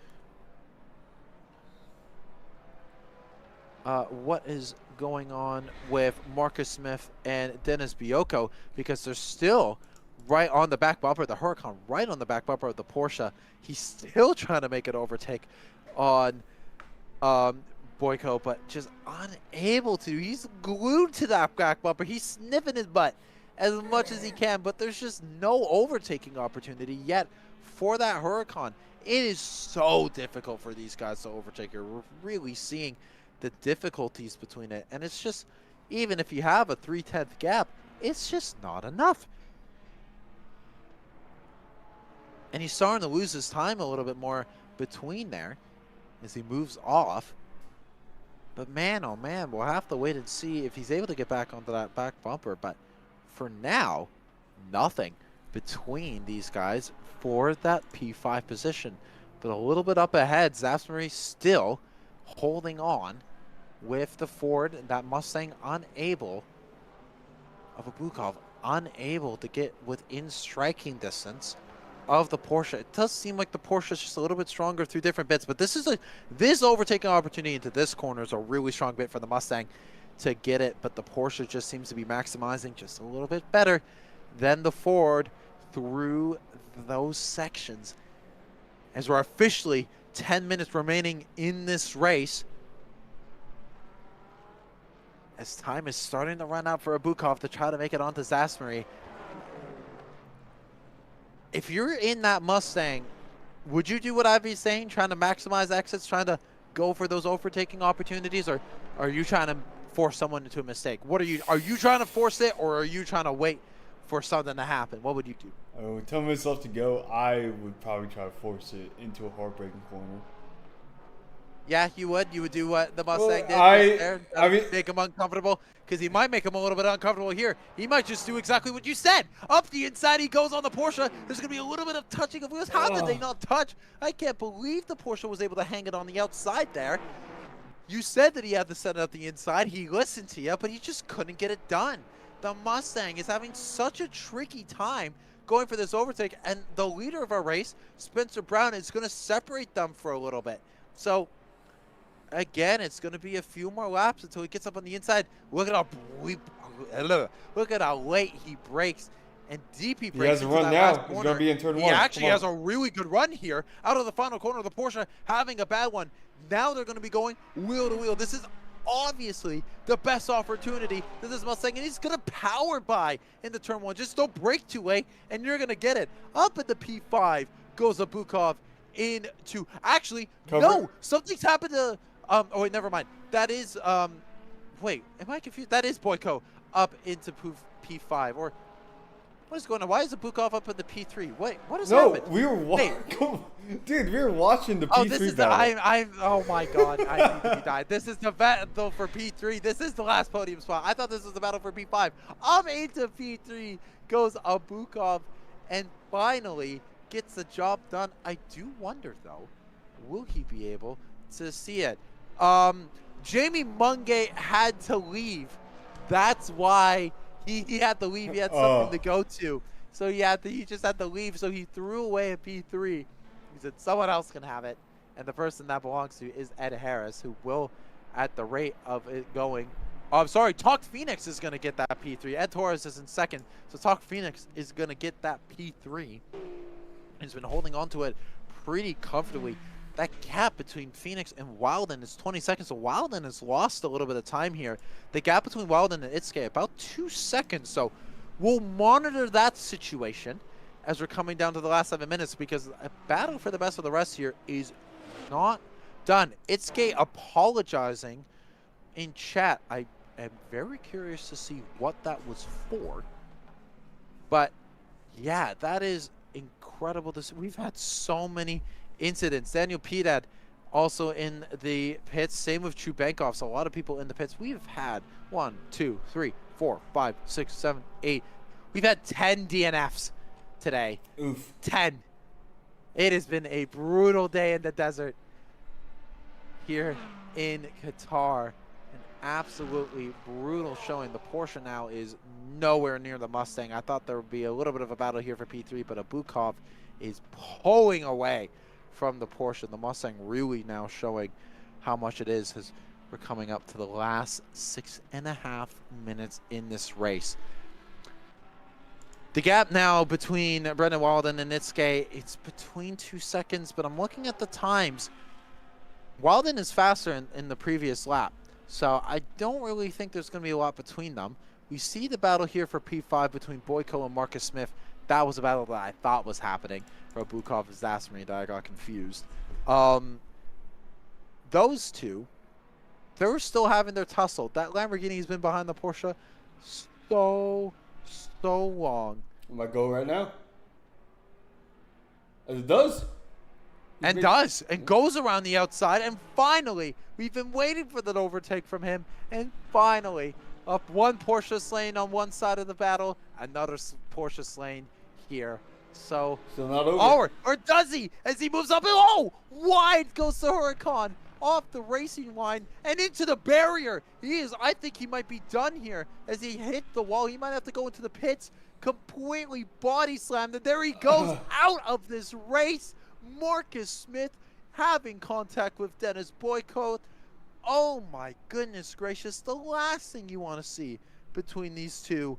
what is going on with Marcus Smith and Dennis Biocco, because they're still right on the back bumper, the Huracan right on the back bumper of the Porsche. He's still trying to make an overtake on Boyko, but just unable to. He's glued to that back bumper. He's sniffing his butt as much as he can, but there's just no overtaking opportunity yet for that Huracan. It is so difficult for these guys to overtake here. We're really seeing the difficulties between it, and it's just, even if you have a 3/10 gap, it's just not enough. And he's starting to lose his time a little bit more between there as he moves off. But man, oh man, we'll have to wait and see if he's able to get back onto that back bumper. But for now, nothing between these guys for that P5 position. But a little bit up ahead, Zapsbury still holding on with the Ford. That Mustang unable of Abukov, unable to get within striking distance of the Porsche. It does seem like the Porsche is just a little bit stronger through different bits, but this overtaking opportunity into this corner is a really strong bit for the Mustang to get it, but the Porsche just seems to be maximizing just a little bit better than the Ford through those sections. As we're officially 10 minutes remaining in this race, as time is starting to run out for Abukov to try to make it onto Zapsbury. If you're in that Mustang, would you do what I'd be saying, trying to maximize exits, trying to go for those overtaking opportunities, or are you trying to force someone into a mistake? What are you trying to force it, or are you trying to wait for something to happen? What would you do? I would tell myself to go. I would probably try to force it into a heartbreaking corner. Yeah, you would. You would do what the Mustang did there. I mean, make him uncomfortable, because he might make him a little bit uncomfortable here. He might just do exactly what you said. Up the inside, he goes on the Porsche. There's going to be a little bit of touching of wheels. How did they not touch? I can't believe the Porsche was able to hang it on the outside there. You said that he had to set it up the inside. He listened to you, but he just couldn't get it done. The Mustang is having such a tricky time going for this overtake, and the leader of our race, Spencer Brown, is going to separate them for a little bit. So again, it's going to be a few more laps until he gets up on the inside. Look at how late he brakes and deep he brakes. He has a run now. He's going to be in turn one. He actually has a really good run here out of the final corner of the Porsche, having a bad one. Now they're going to be going wheel to wheel. This is obviously the best opportunity that this Mustang, and he's going to power by into turn one. Just don't brake too late, and you're going to get it. Up at the P5 goes Abukov into, actually, no, something's happened to, oh wait, never mind. That is, wait, am I confused? That is Boyko up into P5, or what is going on? Why is Abukov up in the P3? Wait, what has happened? No, we were watching, dude, we were watching the P3 oh, this is battle. oh my God, I need to be died. This is the battle for P3. This is the last podium spot. I thought this was the battle for P5. Up into P3 goes Abukov, and finally gets the job done. I do wonder, though, will he be able to see it? Jamie Mungay had to leave. That's why he had to leave. He had something to go to. So he just had to leave. So he threw away a P3. He said someone else can have it. And the person that belongs to is Ed Harris, who will, at the rate of it going, I'm sorry, Talk Phoenix is going to get that P3. Ed Torres is in second. So Talk Phoenix is going to get that P3. He's been holding on to it pretty comfortably. That gap between Phoenix and Wilden is 20 seconds, so Wilden has lost a little bit of time here. The gap between Wilden and Itsuke, about 2 seconds, so we'll monitor that situation as we're coming down to the last 7 minutes, because a battle for the best of the rest here is not done. Itsuke apologizing in chat. I am very curious to see what that was for, but yeah, that is incredible to see. We've had so many incidents. Daniel Piedad also in the pits. Same with Chubankov. So a lot of people in the pits. We've had 1, 2, 3, 4, 5, 6, 7, 8. We've had 10 DNFs today. Oof. 10. It has been a brutal day in the desert here in Qatar. An absolutely brutal showing. The Porsche now is nowhere near the Mustang. I thought there would be a little bit of a battle here for P3, but Abukov is pulling away from the Porsche. The Mustang really now showing how much it is as we're coming up to the last 6.5 minutes in this race. The gap now between Brendan Walden and Itsuke, it's between 2 seconds, but I'm looking at the times. Walden is faster in the previous lap, so I don't really think there's going to be a lot between them. We see the battle here for P5 between Boyko and Marcus Smith. That was a battle that I thought was happening for Bukov and Zasmary, that I got confused. Those two, they're still having their tussle. That Lamborghini's been behind the Porsche so long. Am I go right now? As it does. And does. And goes around the outside. And finally, we've been waiting for that overtake from him. And finally, up one Porsche Slane on one side of the battle, another Porsche Slane here. So, still not over. Or does he? As he moves up, oh, wide goes the Huracan off the racing line and into the barrier. I think he might be done here as he hit the wall. He might have to go into the pits, completely body slammed, and there he goes out of this race. Marcus Smith having contact with Dennis Boyko. Oh my goodness gracious, the last thing you want to see between these two.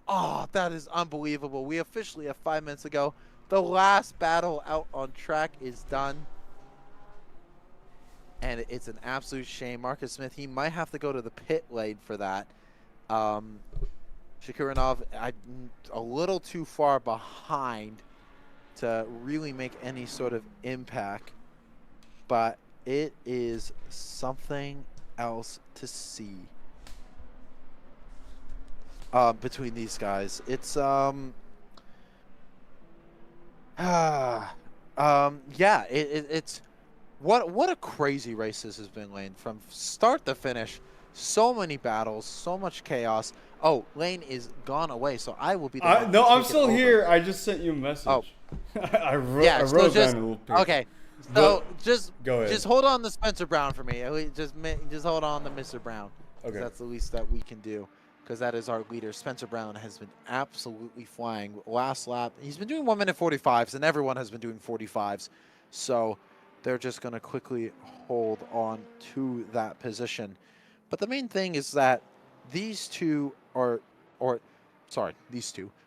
Oh, that is unbelievable. We officially have 5 minutes ago. The last battle out on track is done. And it's an absolute shame. Marcus Smith, he might have to go to the pit lane for that. Shakurinov, a little too far behind to really make any sort of impact. But it is something else to see between these guys. It's yeah, it's what a crazy race this has been, Lane, from start to finish. So many battles, so much chaos. Oh, Lane is gone away, so I will be the one no, to I'm take it still over. here. I just sent you a message. Oh. I wrote Yeah, so down just a little picture. okay. So just go ahead. Just hold on to Spencer Brown for me. Just hold on to Mr. Brown. Okay. That's the least that we can do, because that is our leader. Spencer Brown has been absolutely flying. Last lap, he's been doing 1:45s, and everyone has been doing 45s. So they're just going to quickly hold on to that position. But the main thing is that these two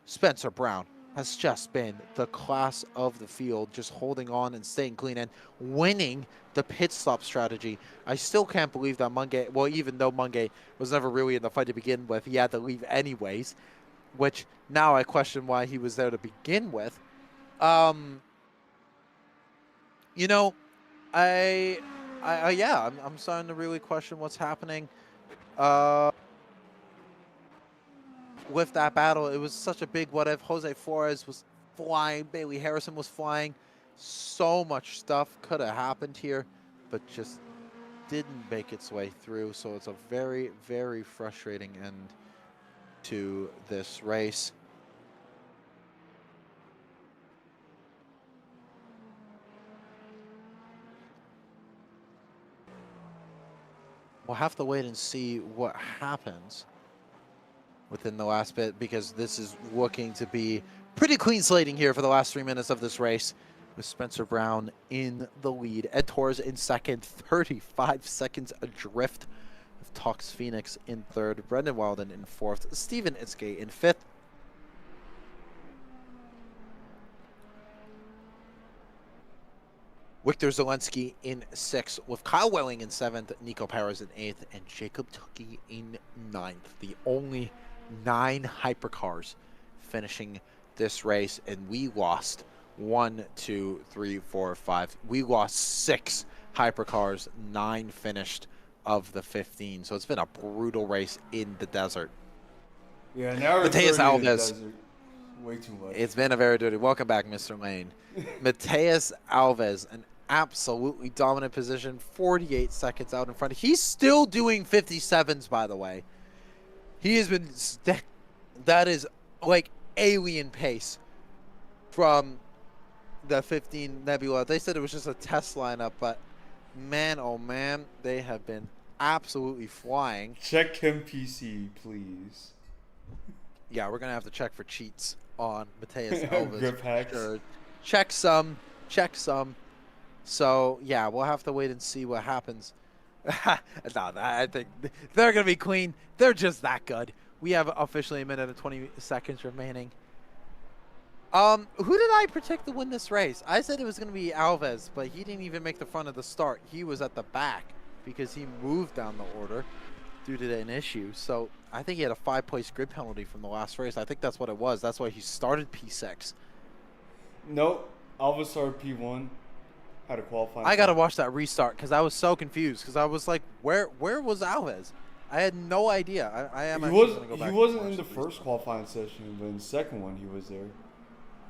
Spencer Brown has just been the class of the field, just holding on and staying clean and winning the pit stop strategy. I still can't believe that Mungay, well, even though Mungay was never really in the fight to begin with, he had to leave anyways, which now I question why he was there to begin with. You know, yeah, I'm starting to really question what's happening with that battle. It was such a big what if. Jose Flores was flying, Bailey Harrison was flying. So much stuff could have happened here, but just didn't make its way through. So it's a very, very frustrating end to this race. We'll have to wait and see what happens within the last bit, because this is looking to be pretty clean slating here for the last 3 minutes of this race, with Spencer Brown in the lead. Ed Torres in second, 35 seconds adrift of Tox Phoenix in third, Brendan Wilden in fourth, Steven Itzke in fifth. Victor Zelensky in sixth, with Kyle Welling in seventh, Nico Perez in eighth, and Jacob Tucky in ninth. The only 9 hypercars finishing this race, and we lost 1, 2, 3, 4, 5. We lost 6 hypercars, 9 finished of the 15. So it's been a brutal race in the desert. Yeah, now Mateus Alves. Way too much. It's been a very dirty. Welcome back, Mr. Lane. Mateus Alves, an absolutely dominant position, 48 seconds out in front. He's still doing 57s, by the way. He has been, that is like alien pace from the 15 Nebula. They said it was just a test lineup, but man, oh man, they have been absolutely flying. Check him PC, please. Yeah, we're going to have to check for cheats on Mateus Alves. Grip hacks. Sure. Check some. So, yeah, we'll have to wait and see what happens. No, I think they're going to be clean. They're just that good. We have officially a minute and 20 seconds remaining. Who did I predict to win this race? I said it was going to be Alves, but he didn't even make the front of the start. He was at the back because he moved down the order due to an issue. So I think he had a 5-place grid penalty from the last race. I think that's what it was. That's why he started P6. Nope. Alves started P1. Had a qualifying. I got to watch that restart because I was so confused because I was like, where was Alves? I had no idea. I am. He wasn't in the first qualifying session, but in the second one he was there.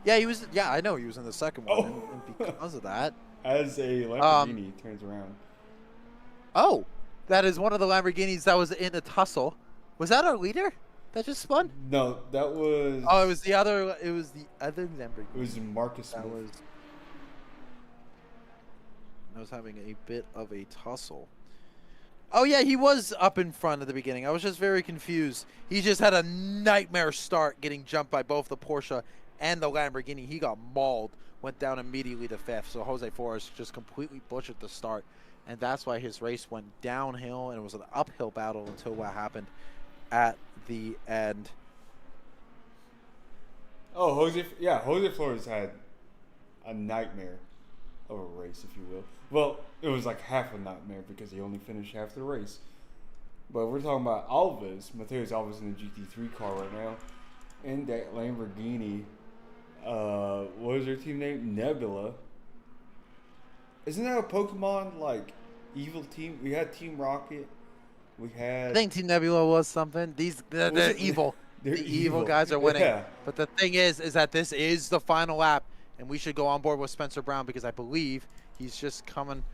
Yeah, he was. Yeah, I know he was in the second one, and because of that, as a Lamborghini turns around. Oh, that is one of the Lamborghinis that was in a tussle. Was that our leader that just spun? No, that was. Oh, it was the other. It was the other Lamborghini. It was Marcus Smith. I was having a bit of a tussle. Oh yeah, he was up in front at the beginning. I was just very confused. He just had a nightmare start, getting jumped by both the Porsche and the Lamborghini. He got mauled, went down immediately to 5th. So Jose Forrest just completely butchered the start, and that's why his race went downhill, and it was an uphill battle until what happened at the end. Oh, Jose Flores had a nightmare of a race, if you will. Well, it was like half a nightmare because he only finished half the race. But we're talking about Alves. Mateus Alves in the GT3 car right now, in that Lamborghini. What was their team name? Nebula. Isn't that a Pokemon like evil team? We had Team Rocket. We had. I think Team Nebula was something. They're evil. The evil guys are winning. Yeah. But the thing is that this is the final lap, and we should go on board with Spencer Brown because I believe he's just coming.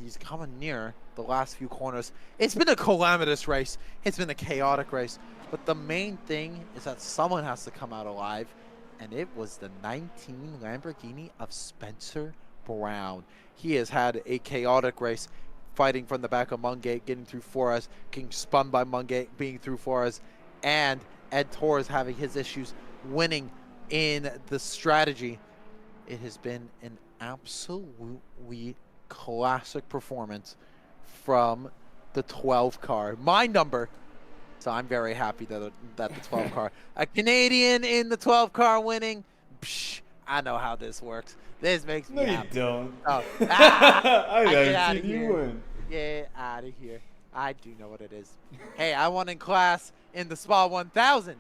He's coming near the last few corners. It's been a calamitous race. It's been a chaotic race. But the main thing is that someone has to come out alive. And it was the 19 Lamborghini of Spencer Brown. He has had a chaotic race, fighting from the back of Mungate, getting through Forrest, getting spun by Mungate, being through Forrest, and Ed Torres having his issues, winning in the strategy. It has been an absolutely classic performance from the 12 car. My number. So I'm very happy that the 12 car, a Canadian in the 12 car winning. Psh, I know how this works. This makes me happy. No, you don't. Oh, I get seen you win. Get out of here. I do know what it is. Hey, I won in class in the Spa 1000.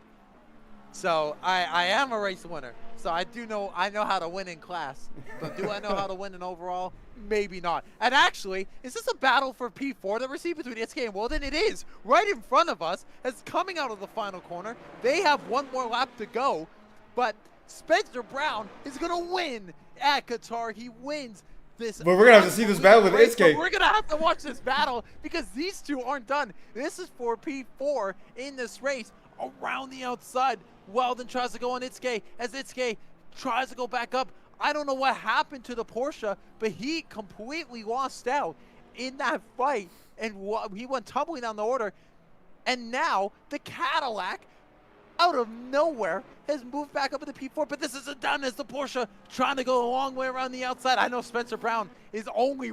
So I am a race winner. So I know how to win in class. But do I know how to win in overall? Maybe not. And actually, is this a battle for P4 that we're seeing between Itsuki and Walden? It is. Right in front of us, as coming out of the final corner. They have one more lap to go. But Spencer Brown is going to win at Qatar. He wins this. But we're going to have to see this battle with Itsuki. We're going to have to watch this battle because these two aren't done. This is for P4 in this race. Around the outside, Weldon tries to go on Itsuki as Itsuki tries to go back up. I don't know what happened to the Porsche, but he completely lost out in that fight, and he went tumbling down the order. And now the Cadillac, out of nowhere, has moved back up into P4, but this isn't done as the Porsche trying to go a long way around the outside. I know Spencer Brown is only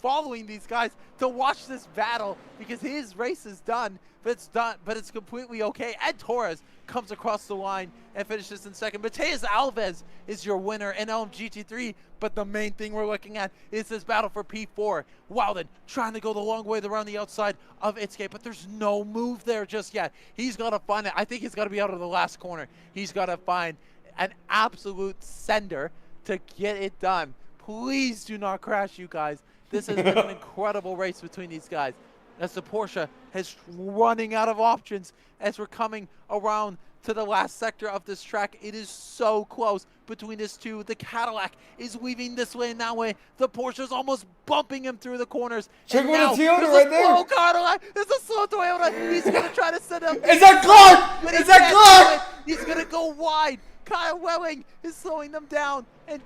following these guys to watch this battle because his race is done, but it's completely okay. Ed Torres comes across the line and finishes in second. Mateus Alves is your winner in LMGT3, but the main thing we're looking at is this battle for P4. Weldon trying to go the long way around the outside of Itsuki, but there's no move there just yet. He's got to find it. I think he's got to be out of the last corner. He's got to find an absolute sender to get it done. Please do not crash, you guys. This has been an incredible race between these guys, as the Porsche is running out of options as we're coming around to the last sector of this track. It is so close between these two. The Cadillac is weaving this way and that way. The Porsche is almost bumping him through the corners. Check out the Toyota right there. Slow Cadillac. There's a slow Toyota. He's going to try to set up. Is that Clark? Is that Clark? He's going to go wide. Kyle Welling is slowing them down, and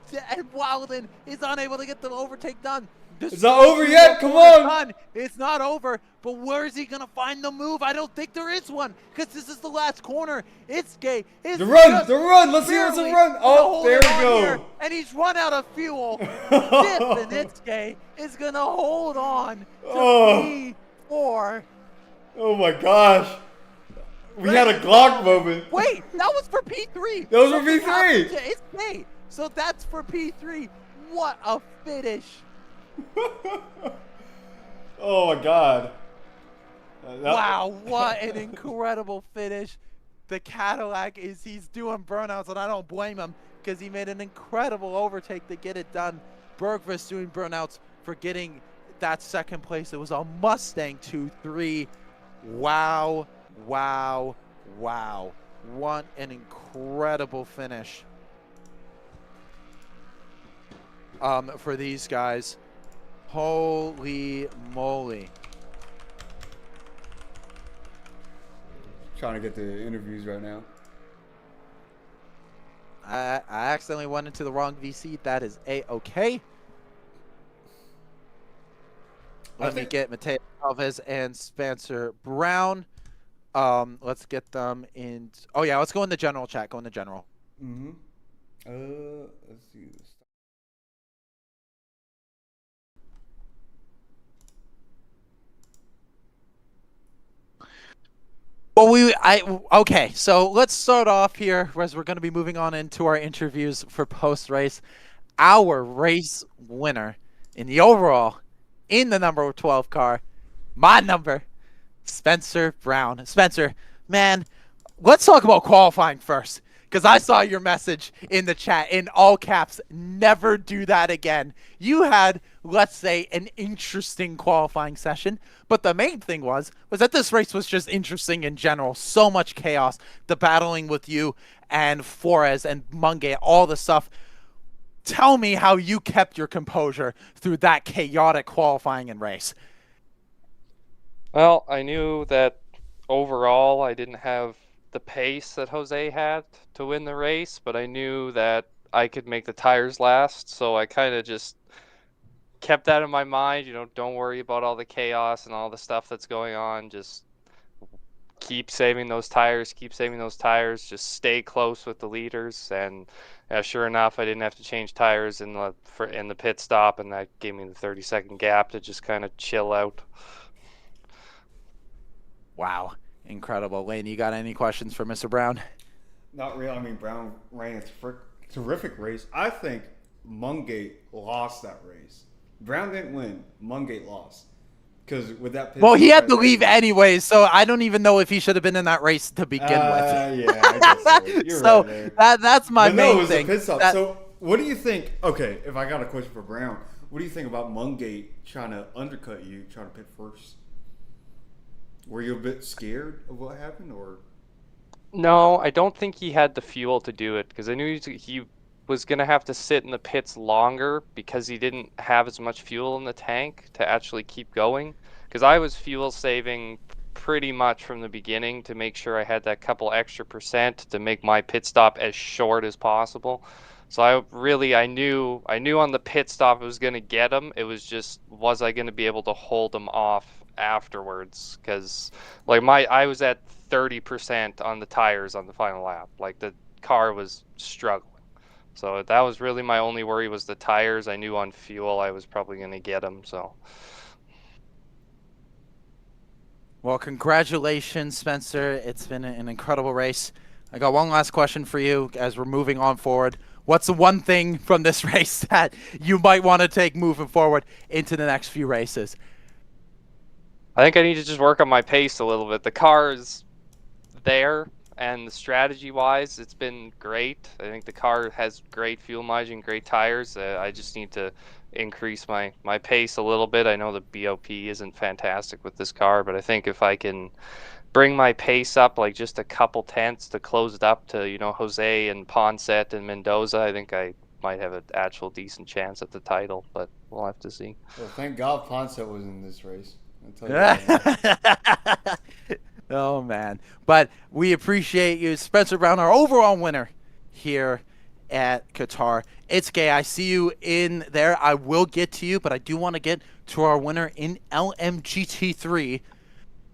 Weldon is unable to get the overtake done. It's not over yet. Come on. It's not over, but where is he going to find the move? I don't think there is one because this is the last corner. It's gay. The run. Let's see what's the run. Oh, there we go. Here, and he's run out of fuel. Itsuki is going to hold on to P4. Oh, my gosh. We had a Glock moment. Wait, that was for P3. That was for Something P3. happened to- It's K. So that's for P3. What a finish. Oh my God. Wow, what an incredible finish. The Cadillac he's doing burnouts, and I don't blame him because he made an incredible overtake to get it done. Bergquist doing burnouts for getting that second place. It was a Mustang 2-3. Wow, wow, wow. What an incredible finish for these guys. Holy moly. Trying to get the interviews right now. I accidentally went into the wrong VC. That is A-okay. Let me get Mateo Alves and Spencer Brown. Let's get them in. Oh yeah, let's go in the general chat. Go in the general. Mm-hmm. Let's see this. Well, okay. So let's start off here, as we're going to be moving on into our interviews for post-race. Our race winner in the overall, in the number 12 car, my number, Spencer Brown. Spencer, man, let's talk about qualifying first, because I saw your message in the chat in all caps. Never do that again. You had, let's say, an interesting qualifying session, but the main thing was that this race was just interesting in general. So much chaos, the battling with you and Flores and Mungay, all the stuff. Tell me how you kept your composure through that chaotic qualifying and race. Well, I knew that overall I didn't have the pace that Jose had to win the race, but I knew that I could make the tires last, so I kind of just kept that in my mind, don't worry about all the chaos and all the stuff that's going on, just keep saving those tires, just stay close with the leaders, and sure enough, I didn't have to change tires in the pit stop, and that gave me the 30-second gap to just kind of chill out. Wow, incredible. Lane, you got any questions for Mr. Brown? Not really. I mean, Brown ran a terrific race. I think Mungate lost that race. Brown didn't win. Mungate lost. Because with that pit well, he had to leave anyways, so I don't even know if he should have been in that race to begin with. Yeah, I guess so. You're so right there. that's my but main no, it was thing. A pit stop. So what do you think? Okay, if I got a question for Brown, what do you think about Mungate trying to undercut you, trying to pit first? Were you a bit scared of what happened, or? No, I don't think he had the fuel to do it, because I knew he was going to have to sit in the pits longer because he didn't have as much fuel in the tank to actually keep going. Because I was fuel saving pretty much from the beginning to make sure I had that couple extra percent to make my pit stop as short as possible. So I knew on the pit stop I was going to get him. It was just, was I going to be able to hold him off afterwards? Because like I was at 30% on the tires on the final lap. Like the car was struggling. So that was really my only worry, was the tires. I knew on fuel I was probably going to get him. So. Well, congratulations, Spencer. It's been an incredible race. I got one last question for you as we're moving on forward. What's the one thing from this race that you might want to take moving forward into the next few races? I think I need to just work on my pace a little bit. The car is there, and strategy-wise, it's been great. I think the car has great fuel mileage and great tires. I just need to increase my pace a little bit. I know the BOP isn't fantastic with this car, but I think if I can bring my pace up like just a couple tenths to close it up to, Jose and Ponset and Mendoza, I think I might have an actual decent chance at the title, but we'll have to see. Well, thank God Ponset was in this race. I'll tell you that. Oh, man. But we appreciate you, Spencer Brown, our overall winner here at Qatar. It's gay. I see you in there. I will get to you, but I do want to get to our winner in LMGT3.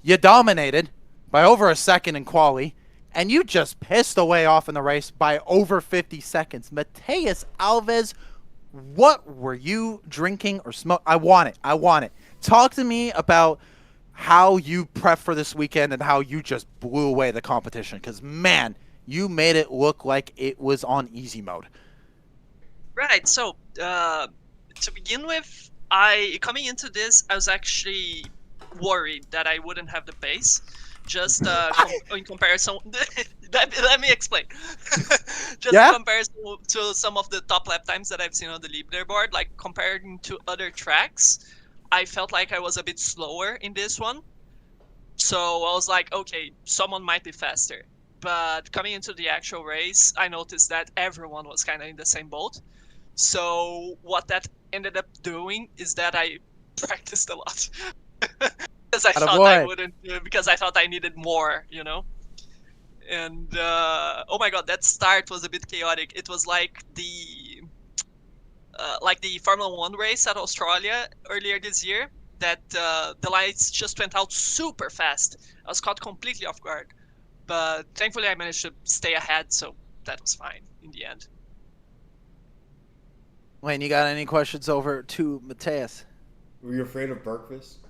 You dominated by over a second in quali, and you just pissed away off in the race by over 50 seconds. Mateus Alves, what were you drinking or smoking? I want it. Talk to me about how you prep for this weekend and how you just blew away the competition. Because, man, you made it look like it was on easy mode. Right. So, to begin with, coming into this, I was actually worried that I wouldn't have the pace. Just in comparison, let me explain. Just Yeah? in comparison to some of the top lap times that I've seen on the leaderboard, like comparing to other tracks, I felt like I was a bit slower in this one. So I was like, okay, someone might be faster. But coming into the actual race, I noticed that everyone was kind of in the same boat. So what that ended up doing is that I practiced a lot. Because I thought I wouldn't, because I thought I needed more, you know? And oh my god, that start was a bit chaotic. It was like the Formula 1 race at Australia earlier this year, that the lights just went out super fast. I was caught completely off guard. But thankfully I managed to stay ahead, so that was fine in the end. Wayne, you got any questions over to Mateus? Were you afraid of breakfast?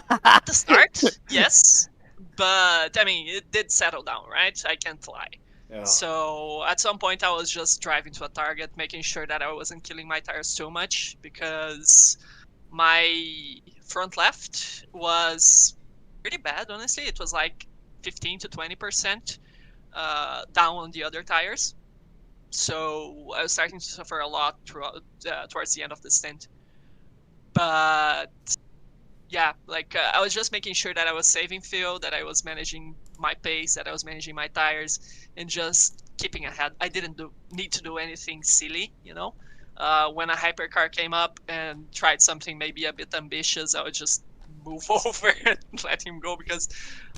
At the start, yes. But, I mean, it did settle down, right? I can't lie. Yeah. So, at some point, I was just driving to a target, making sure that I wasn't killing my tires too much, because my front left was pretty bad, honestly. It was like 15 to 20% down on the other tires. So, I was starting to suffer a lot towards the end of the stint. But yeah, like I was just making sure that I was saving fuel, that I was managing my pace, that I was managing my tires, and just keeping ahead. I didn't need to do anything silly, you know. When a hypercar came up and tried something maybe a bit ambitious, I would just move over and let him go, because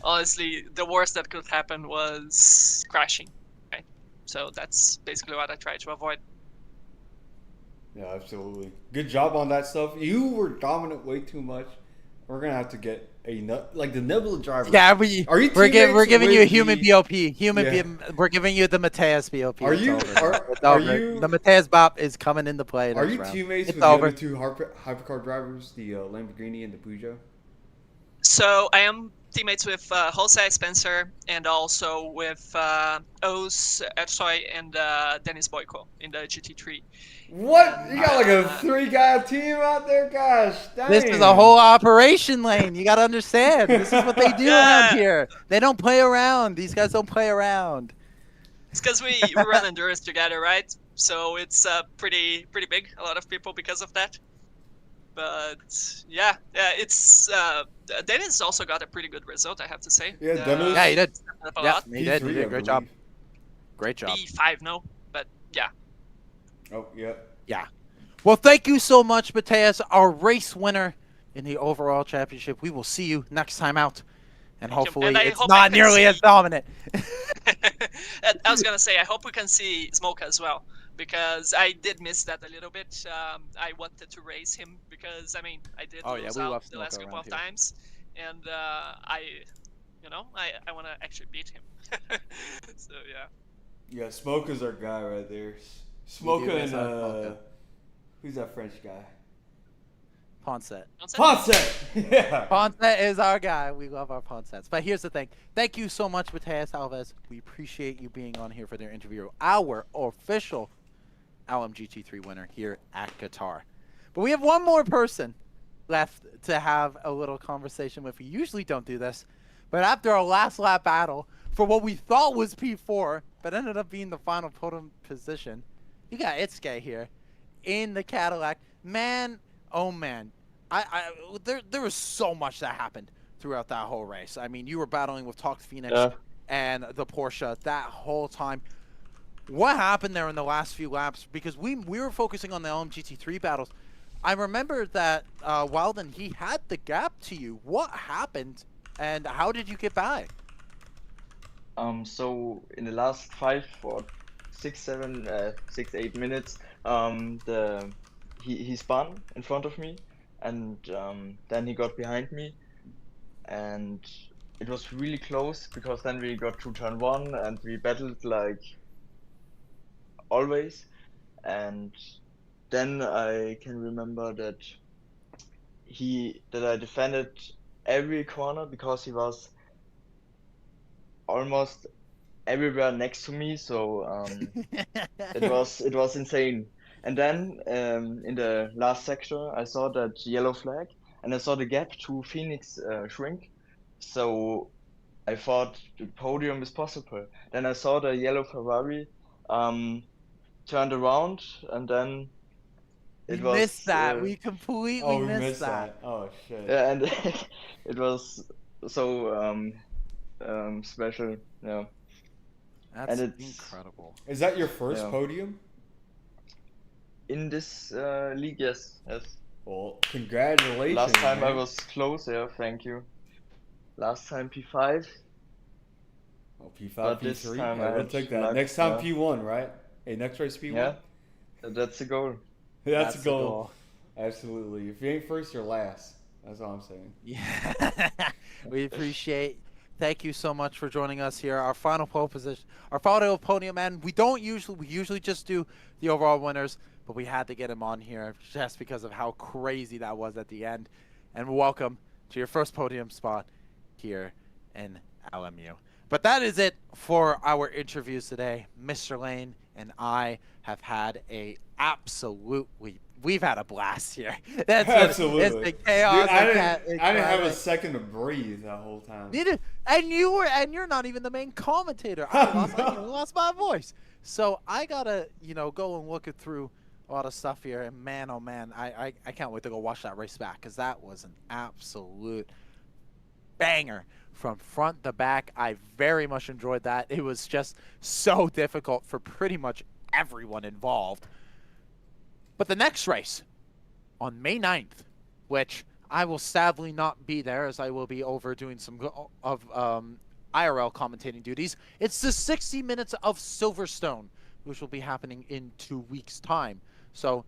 honestly, the worst that could happen was crashing. Right? So that's basically what I tried to avoid. Yeah, absolutely. Good job on that stuff. You were dominant way too much. We're gonna have to get a like the Nebula driver. Yeah, we're giving you a human BOP. We're giving you the Mateus BOP. Are you? The Mateus BOP is coming into play. Are you teammates with the other two hypercar drivers, the Lamborghini and the Peugeot? So I am teammates with Jose Spencer, and also with Oz Ersoy and Dennis Boyko in the GT3. What? You got like a 3-guy team out there? Gosh, dang. This is a whole operation lane. You got to understand. This is what they do around here. They don't play around. These guys don't play around. It's because we run endurance together, right? So it's pretty big. A lot of people because of that. But yeah, it's Dennis also got a pretty good result, I have to say. Yeah, Dennis. Yeah, he did. Yeah, he did. He did. Great job. Great job. P5, no, but yeah. Oh, yeah. Yeah. Well, thank you so much, Mateus, our race winner in the overall championship. We will see you next time out. And hopefully it's not nearly as dominant. I was going to say, I hope we can see Smoke as well, because I did miss that a little bit. I wanted to race him because, I mean, I did lose out the last couple of times. And I want to actually beat him. So, yeah. Yeah, Smoke is our guy right there. Smoke and, who's that French guy? Ponset. Yeah. Ponset is our guy. We love our Ponsets. But here's the thing. Thank you so much, Mateus Alves. We appreciate you being on here for their interview. Our official LMGT3 winner here at Qatar. But we have one more person left to have a little conversation with. We usually don't do this. But after our last lap battle for what we thought was P4, but ended up being the final podium position, you got Itsuke here in the Cadillac. Man, oh man. There was so much that happened throughout that whole race. I mean, you were battling with Tox Phoenix and the Porsche that whole time. What happened there in the last few laps? Because we were focusing on the LMGT3 battles. I remember that Wilden, he had the gap to you. What happened and how did you get by? So in the last 5 or 6, 8 minutes, he spun in front of me, and then he got behind me, and it was really close, because then we got to turn 1 and we battled like always. And then I can remember that I defended every corner because he was almost everywhere next to me. So it was insane. And then in the last sector, I saw that yellow flag, and I saw the gap to Phoenix shrink. So I thought the podium is possible. Then I saw the yellow Ferrari turned around, and then We it missed was that. We completely Oh, we missed missed that. Oh shit. yeah, and it was so special. Yeah, That's and it's incredible. Is that your first Yeah. podium? in this league. Yes, yes. Well, congratulations. Last time I man. was close. Yeah, thank you. Last time P5. Oh, P5, But this P3. time Yeah, I we'll had take that. luck, Next time yeah. P1, right? Hey, next race P1. Yeah, that's the goal. That's a the goal. Absolutely. If you ain't first, you're last. That's all I'm saying. Yeah, we appreciate. Thank you so much for joining us here. Our final pole position, our final podium, and we usually just do the overall winners, but we had to get him on here just because of how crazy that was at the end. And welcome to your first podium spot here in LMU. But that is it for our interviews today. Mr. Lane and I have had we've had a blast here. Absolutely. It's the chaos. Dude, I didn't have a second to breathe that whole time. Neither, and you're not even the main commentator. I lost my voice. So I gotta, go and look it through a lot of stuff here. And man, oh man, I can't wait to go watch that race back because that was an absolute banger from front to back. I very much enjoyed that. It was just so difficult for pretty much everyone involved. But the next race on May 9th, which I will sadly not be there as I will be over doing some IRL commentating duties. It's the 60 minutes of Silverstone, which will be happening in 2 weeks' time. So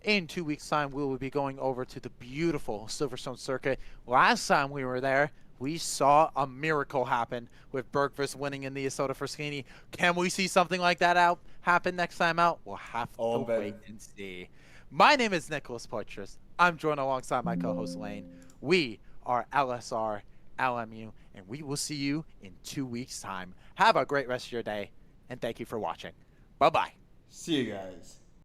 in 2 weeks' time, we will be going over to the beautiful Silverstone circuit. Last time we were there, we saw a miracle happen with Bergqvist winning in the Isotta Fraschini. Can we see something like that happen next time out? We'll have to wait and see. My name is Nicholas Poitras. I'm joined alongside my co-host Lane. We are LSR LMU, and we will see you in 2 weeks' time. Have a great rest of your day, and thank you for watching. Bye-bye. See you guys.